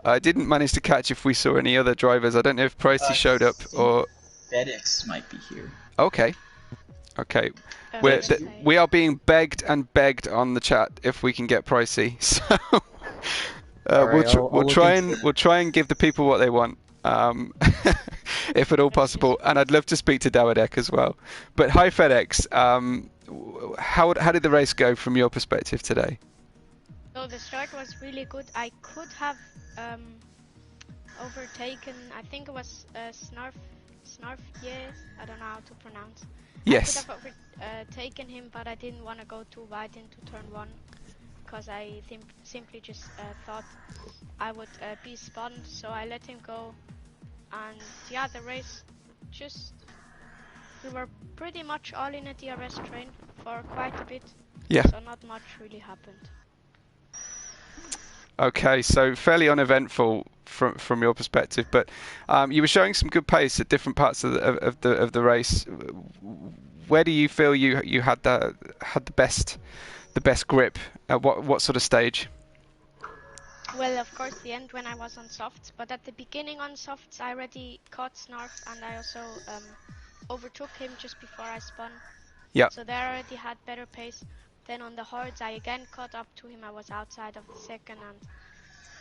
[SPEAKER 1] I didn't manage to catch if we saw any other drivers. I don't know if Pricey showed up or...
[SPEAKER 2] FedEx might be here.
[SPEAKER 1] Okay. We are being begged on the chat if we can get Pricey. So we'll try and give the people what they want, if at all possible. And I'd love to speak to Dawidek as well. But hi, FedEx. How did the race go from your perspective today?
[SPEAKER 7] So the start was really good. I could have overtaken, I think it was Snarf, yes, I don't know how to pronounce.
[SPEAKER 1] Yes.
[SPEAKER 7] I could have overtaken him, but I didn't want to go too wide into turn 1, because I simply just thought I would be spun, so I let him go. And yeah, the race we were pretty much all in a DRS train for quite a bit.
[SPEAKER 1] Yeah.
[SPEAKER 7] So not much really happened.
[SPEAKER 1] Okay, so fairly uneventful from your perspective, but you were showing some good pace at different parts of the race. Where do you feel you had the best grip? At what sort of stage?
[SPEAKER 7] Well, of course, the end when I was on softs, but at the beginning on softs, I already caught Snarf, and I also overtook him just before I spun.
[SPEAKER 1] Yeah.
[SPEAKER 7] So there I already had better pace. Then on the hards, I again caught up to him. I was outside of the second, and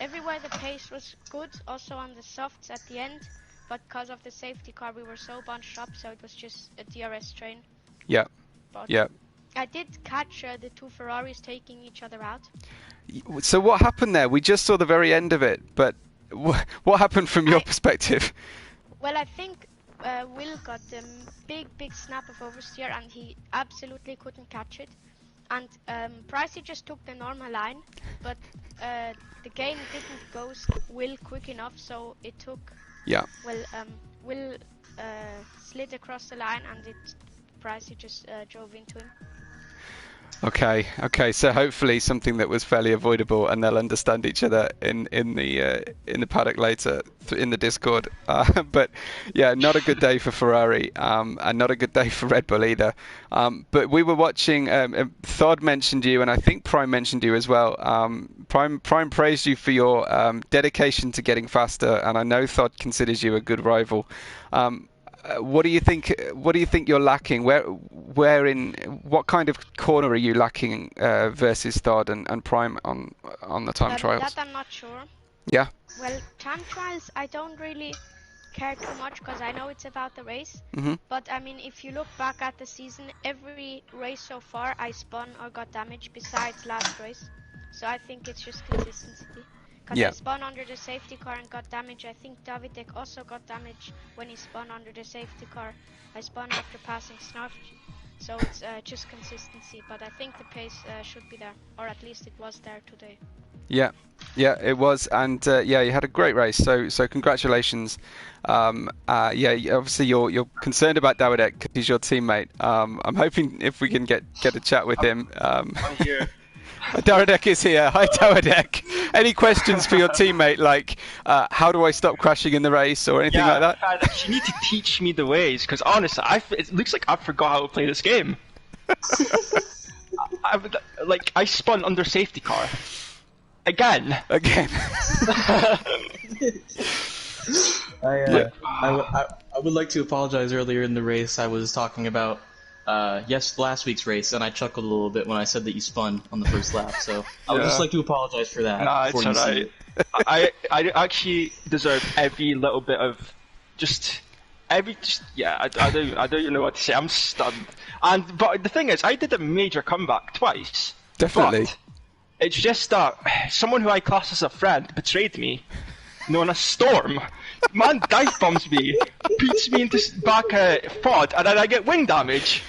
[SPEAKER 7] everywhere the pace was good. Also on the softs at the end, but because of the safety car, we were so bunched up, so it was just a DRS train.
[SPEAKER 1] Yeah.
[SPEAKER 7] But
[SPEAKER 1] yeah.
[SPEAKER 7] I did catch the two Ferraris taking each other out.
[SPEAKER 1] So what happened there? We just saw the very end of it, but what happened from your perspective?
[SPEAKER 7] Well, I think Will got a big snap of oversteer, and he absolutely couldn't catch it. And Pricey just took the normal line, but the game didn't ghost Will quick enough, so it took.
[SPEAKER 1] Yeah.
[SPEAKER 7] Well, Will slid across the line, and Pricey just drove into him.
[SPEAKER 1] Okay. So hopefully something that was fairly avoidable, and they'll understand each other in the paddock later in the Discord. But yeah, not a good day for Ferrari, and not a good day for Red Bull either. But we were watching. Thod mentioned you, and I think Prime mentioned you as well. Prime praised you for your dedication to getting faster, and I know Thod considers you a good rival. What do you think? What do you think you're lacking? What kind of corner are you lacking versus Thod and Prime on the time trials?
[SPEAKER 7] That I'm not sure.
[SPEAKER 1] Yeah.
[SPEAKER 7] Well, time trials I don't really care too much because I know it's about the race.
[SPEAKER 1] Mm-hmm.
[SPEAKER 7] But I mean, if you look back at the season, every race so far I spun or got damage besides last race. So I think it's just consistency. Because I spun under the safety car and got damage. I think Davidek also got damage when he spun under the safety car. I spun after passing Snarf. So it's just consistency. But I think the pace should be there. Or at least it was there today.
[SPEAKER 1] Yeah, it was, and you had a great race. So congratulations. Obviously you're concerned about Davidek because he's your teammate. I'm hoping if we can get a chat with him.
[SPEAKER 8] I'm here.
[SPEAKER 1] Davidek is here. Hi, Davidek. Any questions for your teammate, like how do I stop crashing in the race or anything like that?
[SPEAKER 8] You need to teach me the ways, because honestly, it looks like I forgot how to play this game. I spun under safety car. Again.
[SPEAKER 2] I would like to apologize. Earlier in the race, I was talking about last week's race, and I chuckled a little bit when I said that you spun on the first lap. So I would just like to apologize for that.
[SPEAKER 8] Nah, it's alright. I actually deserve every little bit of I don't even know what to say. I'm stunned. But the thing is, I did a major comeback twice.
[SPEAKER 1] Definitely.
[SPEAKER 8] But it's just that someone who I class as a friend betrayed me, known as Storm. Man dive bombs me, beats me into back FOD, and then I get wing damage.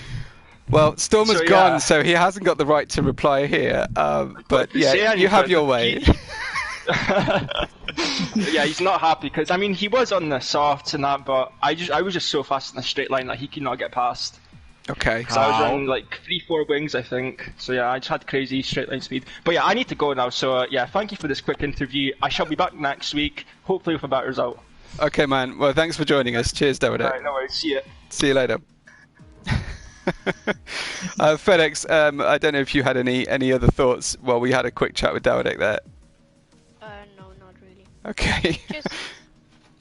[SPEAKER 1] Well, Storm has gone, so he hasn't got the right to reply here. But yeah, you have your way.
[SPEAKER 8] Yeah, he's not happy because he was on the softs and that, but I was just so fast in the straight line that he could not get past.
[SPEAKER 1] Okay.
[SPEAKER 8] So I was running like 3-4 wings, I think. So yeah, I just had crazy straight line speed. But yeah, I need to go now. So thank you for this quick interview. I shall be back next week, hopefully with a better result.
[SPEAKER 1] Okay, man. Well, thanks for joining us. Cheers, David.
[SPEAKER 8] Alright, no worries. See you.
[SPEAKER 1] See you later. FedEx, I don't know if you had any other thoughts while we had a quick chat with Davidek there.
[SPEAKER 7] No, not really.
[SPEAKER 1] Okay.
[SPEAKER 7] Just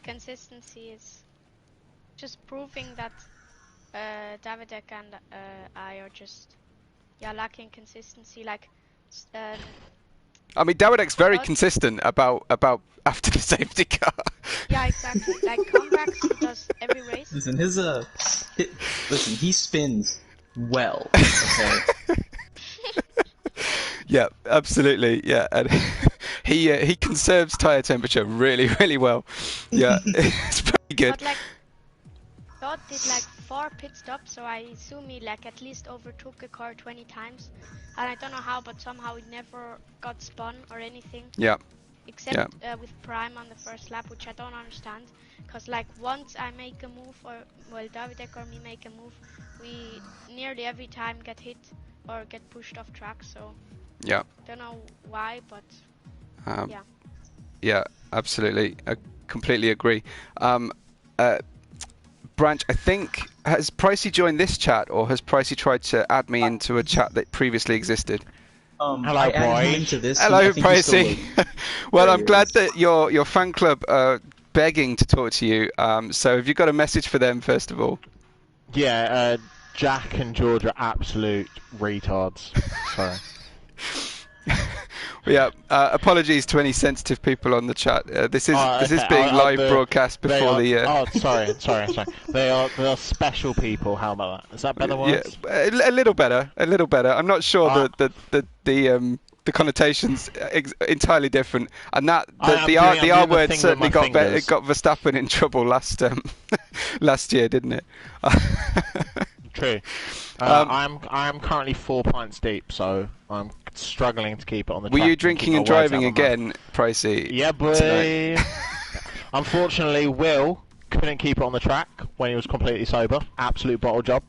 [SPEAKER 7] consistency is just proving that Davidek and I are just lacking consistency.
[SPEAKER 1] Davidek's very consistent about after the safety car.
[SPEAKER 7] Yeah, exactly. Like comebacks he does every race.
[SPEAKER 2] Listen, he spins well. Okay.
[SPEAKER 1] Yeah, absolutely. Yeah, and he conserves tire temperature really, really well. Yeah, it's pretty good.
[SPEAKER 7] But Todd did 4 pit stops, so I assume he at least overtook a car 20 times, and I don't know how, but somehow he never got spun or anything.
[SPEAKER 1] Yeah.
[SPEAKER 7] Except with Prime on the first lap, which I don't understand, because once I make a move, or Davidek or me make a move, we nearly every time get hit. or get pushed off track. So
[SPEAKER 1] Yeah.
[SPEAKER 7] don't know why, but yeah.
[SPEAKER 1] Yeah, absolutely. I completely agree. Branch, I think, has Pricey joined this chat, or has Pricey tried to add me into a chat that previously existed?
[SPEAKER 2] Hello, I added him into this.
[SPEAKER 1] Hello,
[SPEAKER 2] I think he's still
[SPEAKER 1] Pricey. Well,
[SPEAKER 2] There
[SPEAKER 1] I'm
[SPEAKER 2] he
[SPEAKER 1] glad
[SPEAKER 2] is.
[SPEAKER 1] that your fan club are begging to talk to you. So have you got a message for them, first of all?
[SPEAKER 9] Yeah, Jack and George are absolute retards. Sorry.
[SPEAKER 1] Yeah, apologies to any sensitive people on the chat. This is being live broadcast before the.
[SPEAKER 9] Oh, sorry. They are special people. How about that? Is that better words?
[SPEAKER 1] Yeah, a little better. I'm not sure the connotations entirely different, and that the R word certainly got Verstappen in trouble last year, didn't it?
[SPEAKER 9] True. I'm currently 4 pints deep, so I'm struggling to keep it on the track.
[SPEAKER 1] Were you drinking and driving again, Pricey?
[SPEAKER 9] Yeah, boy. Unfortunately, Will couldn't keep it on the track when he was completely sober. Absolute bottle job,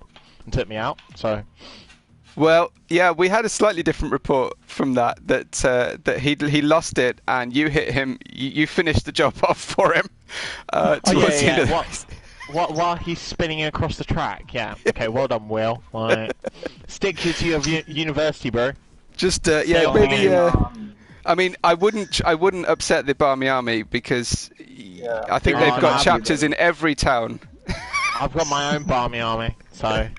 [SPEAKER 9] and took me out. So.
[SPEAKER 1] Well, yeah, we had a slightly different report from that he lost it and you hit him. You finished the job off for him towards the end of the race.
[SPEAKER 9] While he's spinning across the track, yeah. Okay, well done, Will. Right. Stick to your university, bro.
[SPEAKER 1] Just maybe. I mean, I wouldn't upset the Barmy Army because I think they've got chapters in every town.
[SPEAKER 9] I've got my own Barmy Army, so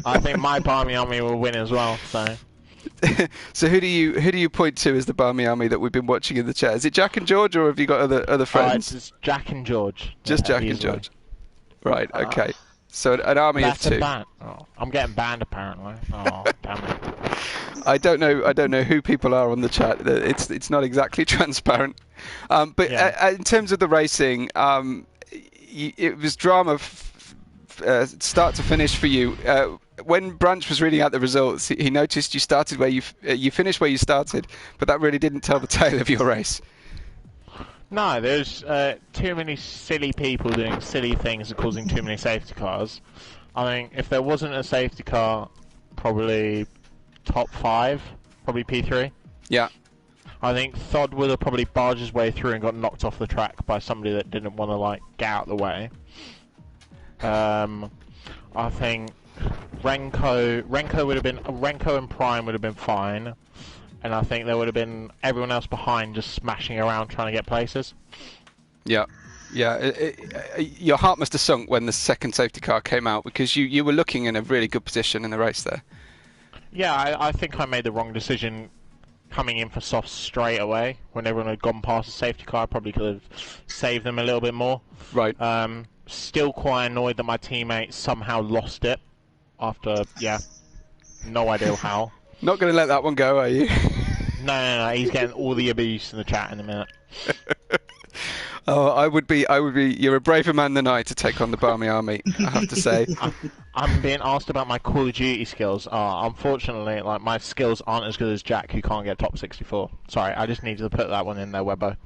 [SPEAKER 9] I think my Barmy Army will win as well. So.
[SPEAKER 1] So who do you point to as the Barmy Army that we've been watching in the chat? Is it Jack and George, or have you got other friends?
[SPEAKER 9] It's Jack and George.
[SPEAKER 1] Just Jack and George. Right. Okay. So an army of two.
[SPEAKER 9] Oh, I'm getting banned apparently. Oh, damn it.
[SPEAKER 1] I don't know who people are on the chat. It's not exactly transparent. But in terms of the racing, it was drama start to finish for you. When Branch was reading out the results, he noticed you started where you finished where you started, but that really didn't tell the tale of your race.
[SPEAKER 9] No, there's too many silly people doing silly things and causing too many safety cars. I think if there wasn't a safety car, probably top 5, probably P3.
[SPEAKER 1] Yeah.
[SPEAKER 9] I think Thod would have probably barged his way through and got knocked off the track by somebody that didn't want to get out of the way. I think Renko would have been Renko and Prime would have been fine. And I think there would have been everyone else behind just smashing around trying to get places.
[SPEAKER 1] Yeah. Your heart must have sunk when the second safety car came out because you were looking in a really good position in the race there.
[SPEAKER 9] Yeah, I think I made the wrong decision coming in for softs straight away. When everyone had gone past the safety car, I probably could have saved them a little bit more.
[SPEAKER 1] Right.
[SPEAKER 9] Still quite annoyed that my teammate somehow lost it after, no idea how.
[SPEAKER 1] Not going to let that one go, are you?
[SPEAKER 9] No, he's getting all the abuse in the chat in a minute.
[SPEAKER 1] Oh, I would be. You're a braver man than I to take on the Barmy Army, I have to say.
[SPEAKER 9] I'm being asked about my Call of Duty skills. Unfortunately, my skills aren't as good as Jack, who can't get top 64. Sorry, I just needed to put that one in there, Webbo.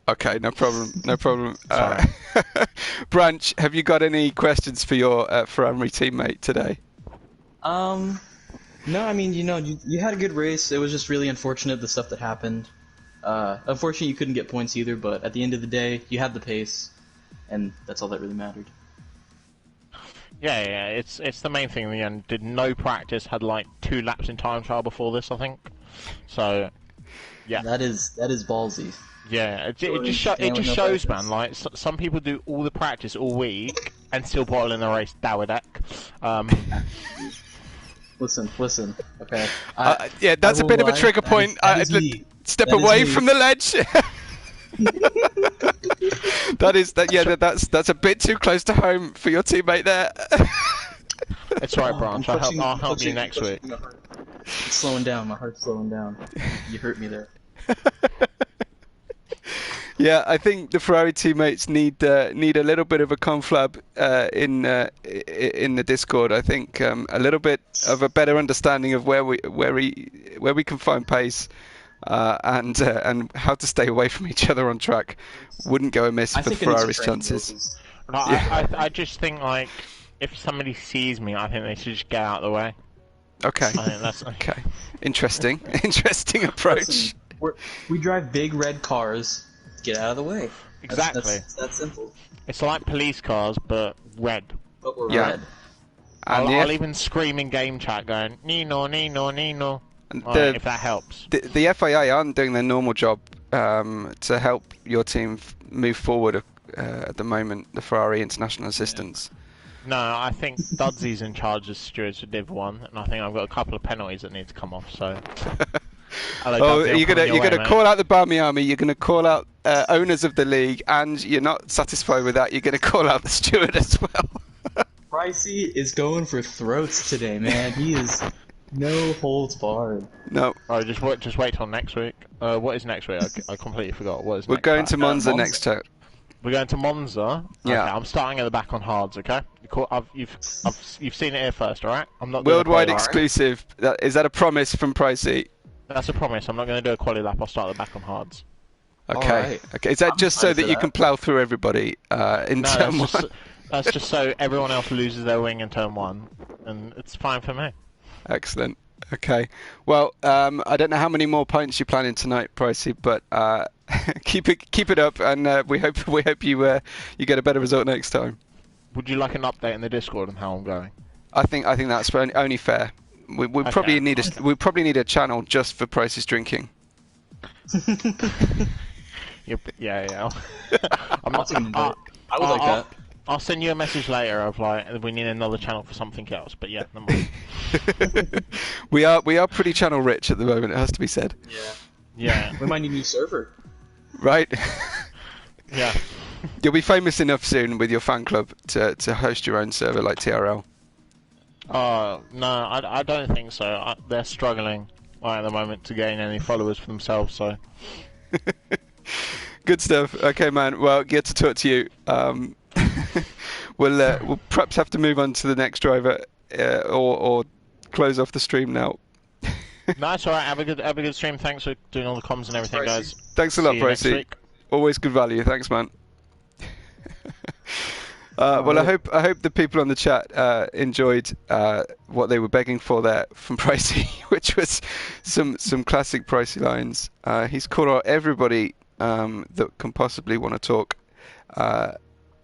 [SPEAKER 1] Okay, no problem.
[SPEAKER 9] Sorry.
[SPEAKER 1] Branch, have you got any questions for your Ferrari teammate today?
[SPEAKER 2] No, I mean, you had a good race. It was just really unfortunate, the stuff that happened. Unfortunately, you couldn't get points either, but at the end of the day, you had the pace, and that's all that really mattered.
[SPEAKER 9] Yeah, it's the main thing in the end. Did no practice, had 2 laps in time trial before this, I think. So, yeah.
[SPEAKER 2] That is ballsy.
[SPEAKER 9] Yeah, it just shows, man. Some people do all the practice all week and still bottle in the race Dawidek.
[SPEAKER 2] Listen. Okay.
[SPEAKER 1] Yeah, that's a bit of a trigger point. Step away from the ledge. That's a bit too close to home for your teammate there.
[SPEAKER 9] It's right, Branch. I'll help you next week.
[SPEAKER 2] It's slowing down. My heart's slowing down. You hurt me there.
[SPEAKER 1] Yeah, I think the Ferrari teammates need a little bit of a conflab in the Discord. I think a little bit of a better understanding of where we can find pace and how to stay away from each other on track wouldn't go amiss for Ferrari's chances.
[SPEAKER 9] I just think if somebody sees me, I think they should just get out of the way.
[SPEAKER 1] Okay.
[SPEAKER 9] I think that's
[SPEAKER 1] okay. Interesting. Interesting approach.
[SPEAKER 2] Listen, we drive big red cars. Get out of the way.
[SPEAKER 9] Exactly.
[SPEAKER 2] That's that simple.
[SPEAKER 9] It's like police cars, but red.
[SPEAKER 2] But we're red.
[SPEAKER 9] I'll even scream in game chat going, Nino, Nino, Nino. If that helps.
[SPEAKER 1] The FIA aren't doing their normal job to help your team move forward at the moment, the Ferrari International Assistance.
[SPEAKER 9] No, I think Dudsy's in charge as stewards for Div 1, and I think I've got a couple of penalties that need to come off, so...
[SPEAKER 1] Hello, you're gonna call out the Barmy Army, you're gonna call out owners of the league, and you're not satisfied with that, you're gonna call out the steward as well.
[SPEAKER 2] Pricey is going for throats today, man. He is no holds barred.
[SPEAKER 1] No.
[SPEAKER 9] Oh, just wait till next week. What is next week? I completely forgot. What is
[SPEAKER 1] We're
[SPEAKER 9] next
[SPEAKER 1] going
[SPEAKER 9] week?
[SPEAKER 1] to Monza next time.
[SPEAKER 9] We're going to Monza.
[SPEAKER 1] Yeah.
[SPEAKER 9] Okay, I'm starting at the back on hards. Okay. You've seen it here first. All right. I'm not.
[SPEAKER 1] Worldwide exclusive. Is that a promise from Pricey?
[SPEAKER 9] That's a promise. I'm not going to do a quali lap. I'll start at the back on hards.
[SPEAKER 1] Okay.
[SPEAKER 2] Right.
[SPEAKER 1] Okay. Is that just so that you can plough through everybody in turn 1?
[SPEAKER 9] That's just so everyone else loses their wing in turn 1, and it's fine for me.
[SPEAKER 1] Excellent. Okay. Well, I don't know how many more pints you're planning tonight, Pricey, but keep it up, and we hope you get a better result next time.
[SPEAKER 9] Would you like an update in the Discord on how I'm going?
[SPEAKER 1] I think that's only fair. We probably need a channel just for Pricey's drinking.
[SPEAKER 9] Yeah. I'm not.
[SPEAKER 2] I would like that.
[SPEAKER 9] I'll send you a message later of like we need another channel for something else. But yeah, no more.
[SPEAKER 1] we are pretty channel rich at the moment. It has to be said.
[SPEAKER 9] Yeah.
[SPEAKER 2] We might need a new server.
[SPEAKER 1] Right.
[SPEAKER 9] Yeah.
[SPEAKER 1] You'll be famous enough soon with your fan club to host your own server like TRL.
[SPEAKER 9] No, I don't think so. They're struggling at the moment to gain any followers for themselves. So.
[SPEAKER 1] Good stuff. Okay, man. Well, get to talk to you. We'll perhaps have to move on to the next driver, or close off the stream now.
[SPEAKER 9] No, it's alright. Have a good stream. Thanks for doing all the comms and everything, guys.
[SPEAKER 1] Thanks a lot, Pricey. Always good value. Thanks, man. Well, I hope the people on the chat enjoyed what they were begging for there from Pricey, which was some classic Pricey lines. He's called out everybody that can possibly want to talk,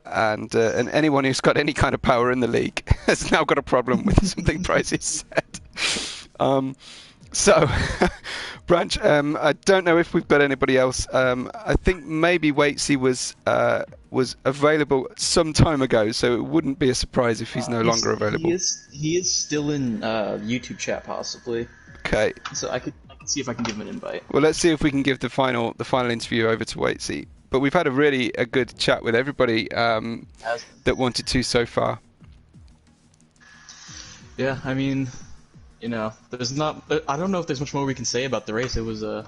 [SPEAKER 1] and anyone who's got any kind of power in the league has now got a problem with something Pricey said. So, Branch, I don't know if we've got anybody else. I think maybe Waitsy was available some time ago, so it wouldn't be a surprise if he's no longer available.
[SPEAKER 2] He is still in YouTube chat, possibly.
[SPEAKER 1] Okay.
[SPEAKER 2] So I could see if I can give him an invite.
[SPEAKER 1] Well, let's see if we can give the final interview over to Waitsy. But we've had a good chat with everybody that wanted to so far.
[SPEAKER 2] Yeah, I mean, there's not. I don't know if there's much more we can say about the race. It was I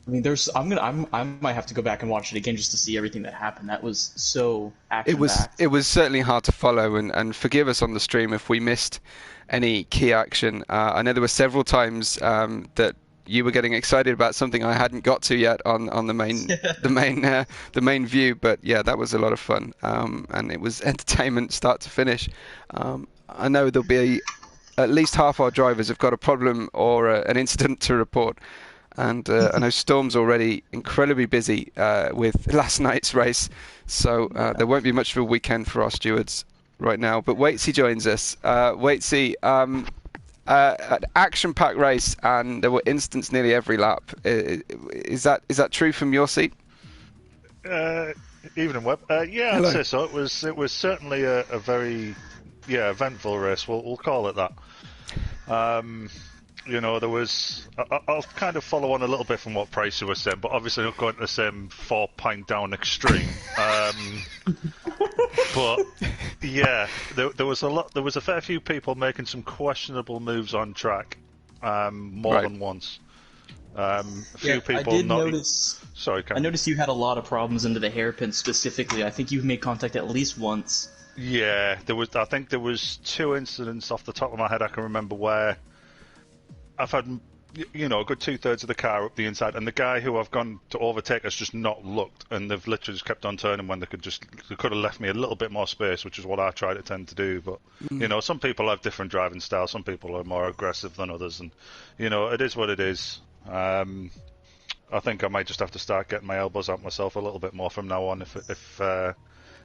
[SPEAKER 2] mean, I might have to go back and watch it again just to see everything that happened. That was so action-packed.
[SPEAKER 1] It was certainly hard to follow, and forgive us on the stream if we missed any key action. I know there were several times that you were getting excited about something I hadn't got to yet on the main view, but yeah, that was a lot of fun, and it was entertainment start to finish. I know there'll be at least half our drivers have got a problem or an incident to report. And I know Storm's already incredibly busy with last night's race, so there won't be much of a weekend for our stewards right now. But Waitsy joins us. Waitsy, an action-packed race, and there were incidents nearly every lap. Is that true from your seat?
[SPEAKER 10] Evening, Webb. Yeah, Hello. I'd say so. It was certainly a very eventful race. We'll call it that. There was. I'll kind of follow on a little bit from what Pricey was saying, but obviously not going to the same 4 pint down extreme. But yeah, there was a lot. There was a fair few people making some questionable moves on track, more than once. A few people.
[SPEAKER 2] I did notice.
[SPEAKER 10] Sorry,
[SPEAKER 2] I noticed you had a lot of problems into the hairpin specifically. I think you've made contact at least once.
[SPEAKER 10] Yeah, I think there was 2 incidents off the top of my head I can remember where I've had you know, a good 2/3 of the car up the inside, and the guy who I've gone to overtake has just not looked, and they've literally just kept on turning when they could have left me a little bit more space, which is what I try to tend to do. But you know, some people have different driving styles. Some people are more aggressive than others, and you know, it is what it is. I think I might just have to start getting my elbows out myself a little bit more from now on if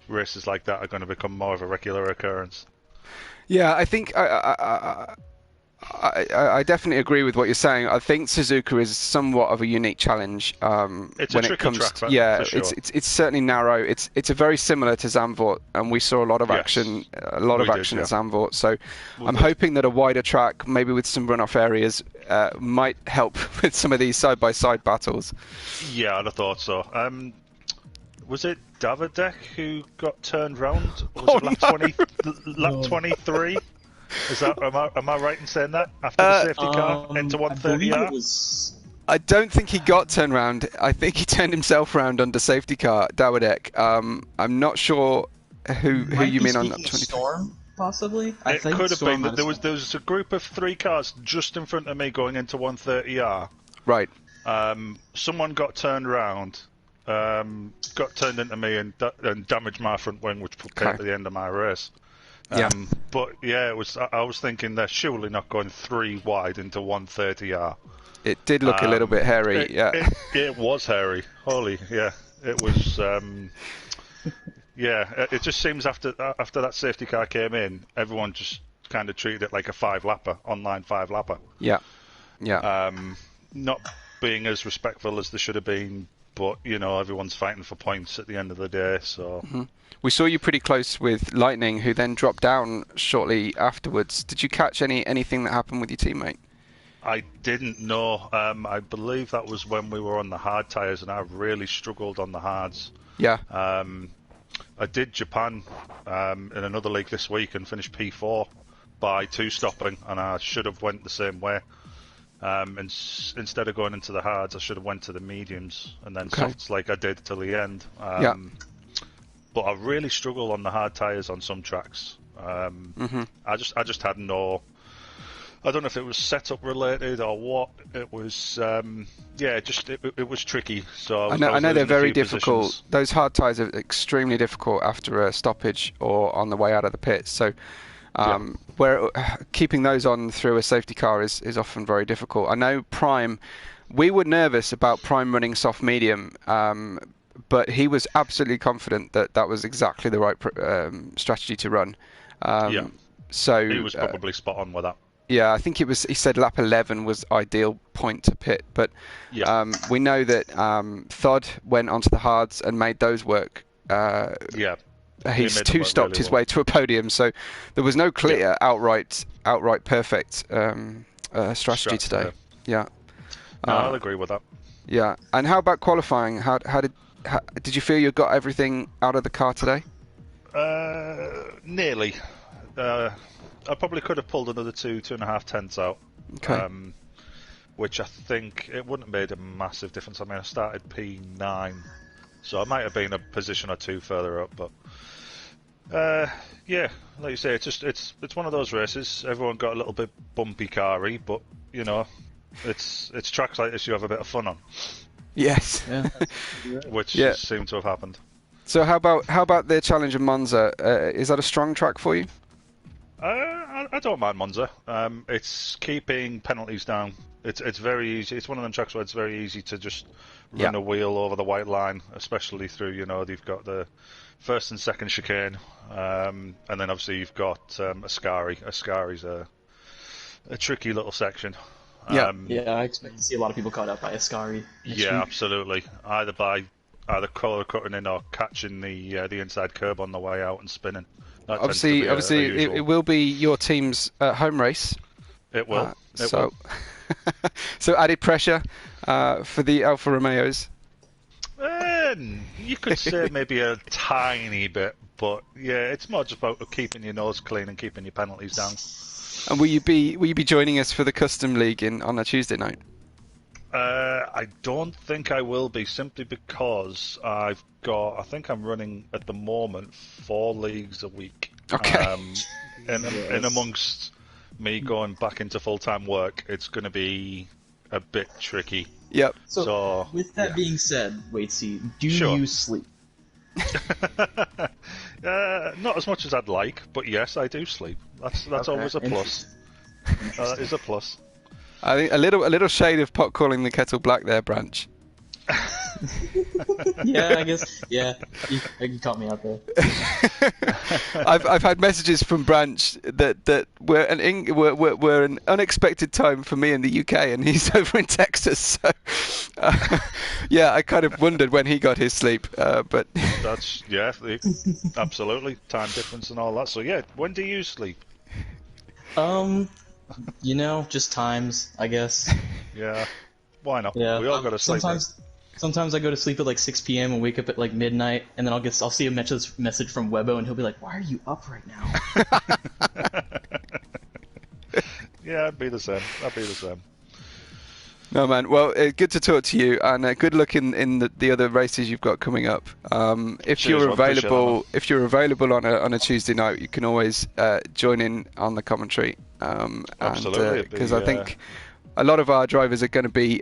[SPEAKER 10] races like that are going to become more of a regular occurrence.
[SPEAKER 1] Yeah, I think I definitely agree with what you're saying. I think Suzuka is somewhat of a unique challenge
[SPEAKER 10] it's
[SPEAKER 1] when
[SPEAKER 10] a
[SPEAKER 1] it comes
[SPEAKER 10] track,
[SPEAKER 1] to, yeah,
[SPEAKER 10] sure.
[SPEAKER 1] it's certainly narrow. It's a very similar to Zandvoort, and we saw a lot of action at Zandvoort. So I'm hoping that a wider track, maybe with some runoff areas, might help with some of these side-by-side battles.
[SPEAKER 10] Yeah, I'd have thought so. Was it Davidek who got turned round? Was it lap 23? Is that am I right in saying that after the safety car into 130R?
[SPEAKER 1] I don't think he got turned round. I think he turned himself round under safety car, Davidek. I'm not sure who you mean on that 23.
[SPEAKER 2] Storm, possibly.
[SPEAKER 10] It could have been that there was a group of 3 cars just in front of me going into 130R.
[SPEAKER 1] Right.
[SPEAKER 10] Someone got turned round, got turned into me and damaged my front wing, which put me at the end of my race. But yeah, I was thinking they're surely not going 3 wide into 130R.
[SPEAKER 1] It did look a little bit hairy.
[SPEAKER 10] It was hairy. Holy, yeah. It was. Yeah, it just seems after that safety car came in, everyone just kind of treated it like a 5-lapper, online 5-lapper.
[SPEAKER 1] Yeah.
[SPEAKER 10] Not being as respectful as they should have been, but you know, everyone's fighting for points at the end of the day. So.
[SPEAKER 1] Mm-hmm. We saw you pretty close with Lightning, who then dropped down shortly afterwards. Did you catch anything that happened with your teammate?
[SPEAKER 10] I didn't know. I believe that was when we were on the hard tyres, and I really struggled on the hards.
[SPEAKER 1] Yeah.
[SPEAKER 10] I did Japan in another league this week and finished P4 by 2-stopping, and I should have went the same way. And instead of going into the hards, I should have went to the mediums and then softs like I did till the end. But I really struggle on the hard tyres on some tracks. I just had no. I don't know if it was setup related or what. It was, it was tricky. So
[SPEAKER 1] I know they're very difficult. Positions. Those hard tyres are extremely difficult after a stoppage or on the way out of the pits. So, where keeping those on through a safety car is often very difficult. I know Prime. We were nervous about Prime running soft medium. But he was absolutely confident that was exactly the right strategy to run. So
[SPEAKER 10] he was probably spot on with that.
[SPEAKER 1] Yeah, I think it was. He said lap 11 was ideal point to pit, but we know that Thod went onto the hards and made those work. He's 2-stopped his way to a podium, so there was no clear outright perfect strategy today.
[SPEAKER 10] No, I'll agree with that.
[SPEAKER 1] Yeah, and how about qualifying? How did you feel you got everything out of the car today?
[SPEAKER 10] Nearly. I probably could have pulled another 2.5 tenths out.
[SPEAKER 1] Okay.
[SPEAKER 10] Which I think it wouldn't have made a massive difference. I mean, I started P9, so I might have been a position or 2 further up. But like you say, it's one of those races. Everyone got a little bit bumpy car-y, but you know, it's tracks like this you have a bit of fun on.
[SPEAKER 1] Yes.
[SPEAKER 10] Which seemed to have happened.
[SPEAKER 1] So how about the challenge of Monza? Is that a strong track for you?
[SPEAKER 10] I don't mind Monza. It's keeping penalties down. It's very easy. It's one of them tracks where it's very easy to just run a wheel over the white line, especially through, you know, you've got the first and second chicane, and then obviously you've got Ascari. Ascari's a tricky little section.
[SPEAKER 2] I expect to see a lot of people caught up by Ascari.
[SPEAKER 10] Yeah, absolutely. Either collar cutting in or catching the inside curb on the way out and spinning.
[SPEAKER 1] Obviously, it will be your team's home race.
[SPEAKER 10] It will.
[SPEAKER 1] So added pressure for the Alfa Romeos.
[SPEAKER 10] You could say maybe a tiny bit, but yeah, it's more just about keeping your nose clean and keeping your penalties down.
[SPEAKER 1] And will you be joining us for the Custom League on a Tuesday night?
[SPEAKER 10] I don't think I will be, simply because I think I'm running at the moment 4 leagues a week.
[SPEAKER 1] Okay.
[SPEAKER 10] In amongst me going back into full-time work, it's going to be a bit tricky.
[SPEAKER 1] Yep.
[SPEAKER 2] So with that being said, Waitsy, do
[SPEAKER 10] Sure.
[SPEAKER 2] you sleep?
[SPEAKER 10] Not as much as I'd like, but yes, I do sleep. That's
[SPEAKER 2] Okay,
[SPEAKER 10] always a plus. That is a plus.
[SPEAKER 1] I think a little shade of pot calling the kettle black there, Branch.
[SPEAKER 2] Yeah, I guess. Yeah, you caught me out there.
[SPEAKER 1] I've had messages from Branch that were an unexpected time for me in the UK, and he's over in Texas. So yeah, I kind of wondered when he got his sleep, but
[SPEAKER 10] That's absolutely time difference and all that. So yeah, when do you sleep?
[SPEAKER 2] Just times, I guess.
[SPEAKER 10] Yeah, why not?
[SPEAKER 2] Yeah,
[SPEAKER 10] We all got to sleep.
[SPEAKER 2] Sometimes I go to sleep at like 6 p.m. and wake up at like midnight, and then I'll see a message from Webbo, and he'll be like, "Why are you up right now?"
[SPEAKER 10] Yeah, I'd be the same.
[SPEAKER 1] no, man. Well, good to talk to you, and good luck in the other races you've got coming up. If
[SPEAKER 10] Cheers,
[SPEAKER 1] you're
[SPEAKER 10] Rob. Appreciate
[SPEAKER 1] available on a Tuesday night, you can always join in on the commentary.
[SPEAKER 10] Absolutely,
[SPEAKER 1] because I think a lot of our drivers are going to be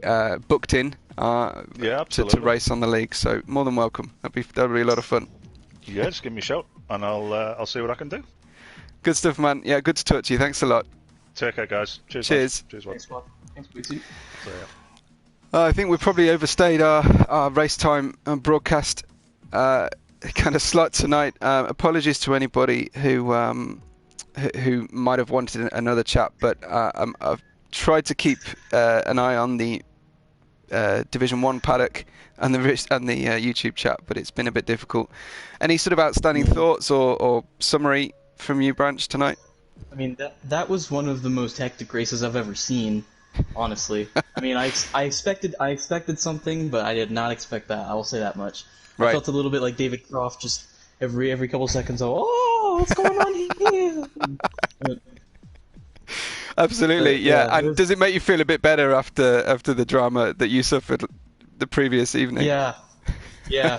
[SPEAKER 1] booked in to race on the league. So more than welcome. That'll be a lot of fun.
[SPEAKER 10] Yeah, just give me a shout, and I'll see what I can do.
[SPEAKER 1] Good stuff, man. Yeah, good to talk to you. Thanks a lot.
[SPEAKER 10] Take care, guys. Cheers.
[SPEAKER 1] Cheers.
[SPEAKER 10] Cheers.
[SPEAKER 2] Thanks, Bob. Thanks, Bootsy.
[SPEAKER 1] I think we've probably overstayed our race time and broadcast kind of slot tonight. Apologies to anybody who might have wanted another chat, but I've tried to keep an eye on the Division 1 paddock and the YouTube chat, but it's been a bit difficult. Any sort of outstanding thoughts or summary from you, Branch, tonight?
[SPEAKER 2] I mean, that was one of the most hectic races I've ever seen, honestly. I mean, I expected something, but I did not expect that. I will say that much.
[SPEAKER 1] Right.
[SPEAKER 2] I felt a little bit like David Croft, just every couple seconds. Oh, what's going on here?
[SPEAKER 1] Absolutely, yeah.
[SPEAKER 2] yeah,
[SPEAKER 1] And does it make you feel a bit better after the drama that you suffered the previous evening?
[SPEAKER 2] Yeah,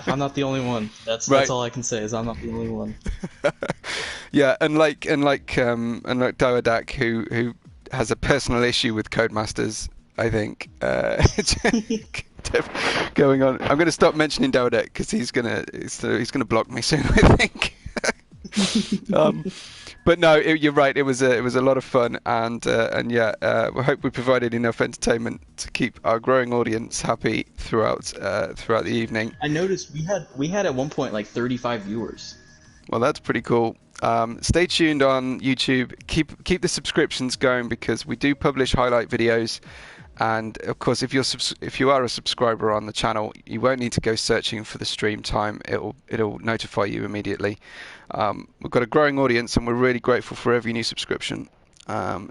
[SPEAKER 2] I'm not the only one. That's all I can say is I'm not the only one.
[SPEAKER 1] Yeah, unlike Doadak, who has a personal issue with Codemasters, I think. Going on. I'm going to stop mentioning Doadak because he's gonna block me soon, I think. But no, you're right. It was a lot of fun, and we hope we provided enough entertainment to keep our growing audience happy throughout the evening.
[SPEAKER 2] I noticed we had at one point like 35 viewers.
[SPEAKER 1] Well, that's pretty cool. Stay tuned on YouTube. Keep the subscriptions going because we do publish highlight videos. And of course, if you are a subscriber on the channel, you won't need to go searching for the stream time. It'll notify you immediately. We've got a growing audience, and we're really grateful for every new subscription.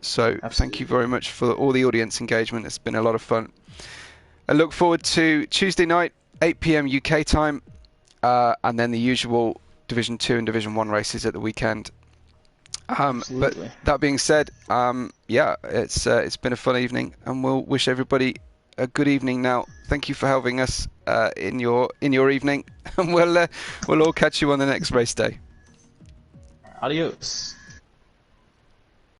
[SPEAKER 1] So thank you very much for all the audience engagement. It's been a lot of fun. I look forward to Tuesday night, 8 p.m. UK time, and then the usual Division 2 and Division 1 races at the weekend. But that being said, it's been a fun evening, and we'll wish everybody a good evening now. Thank you for having us in your evening, and we'll all catch you on the next race day.
[SPEAKER 2] Adios.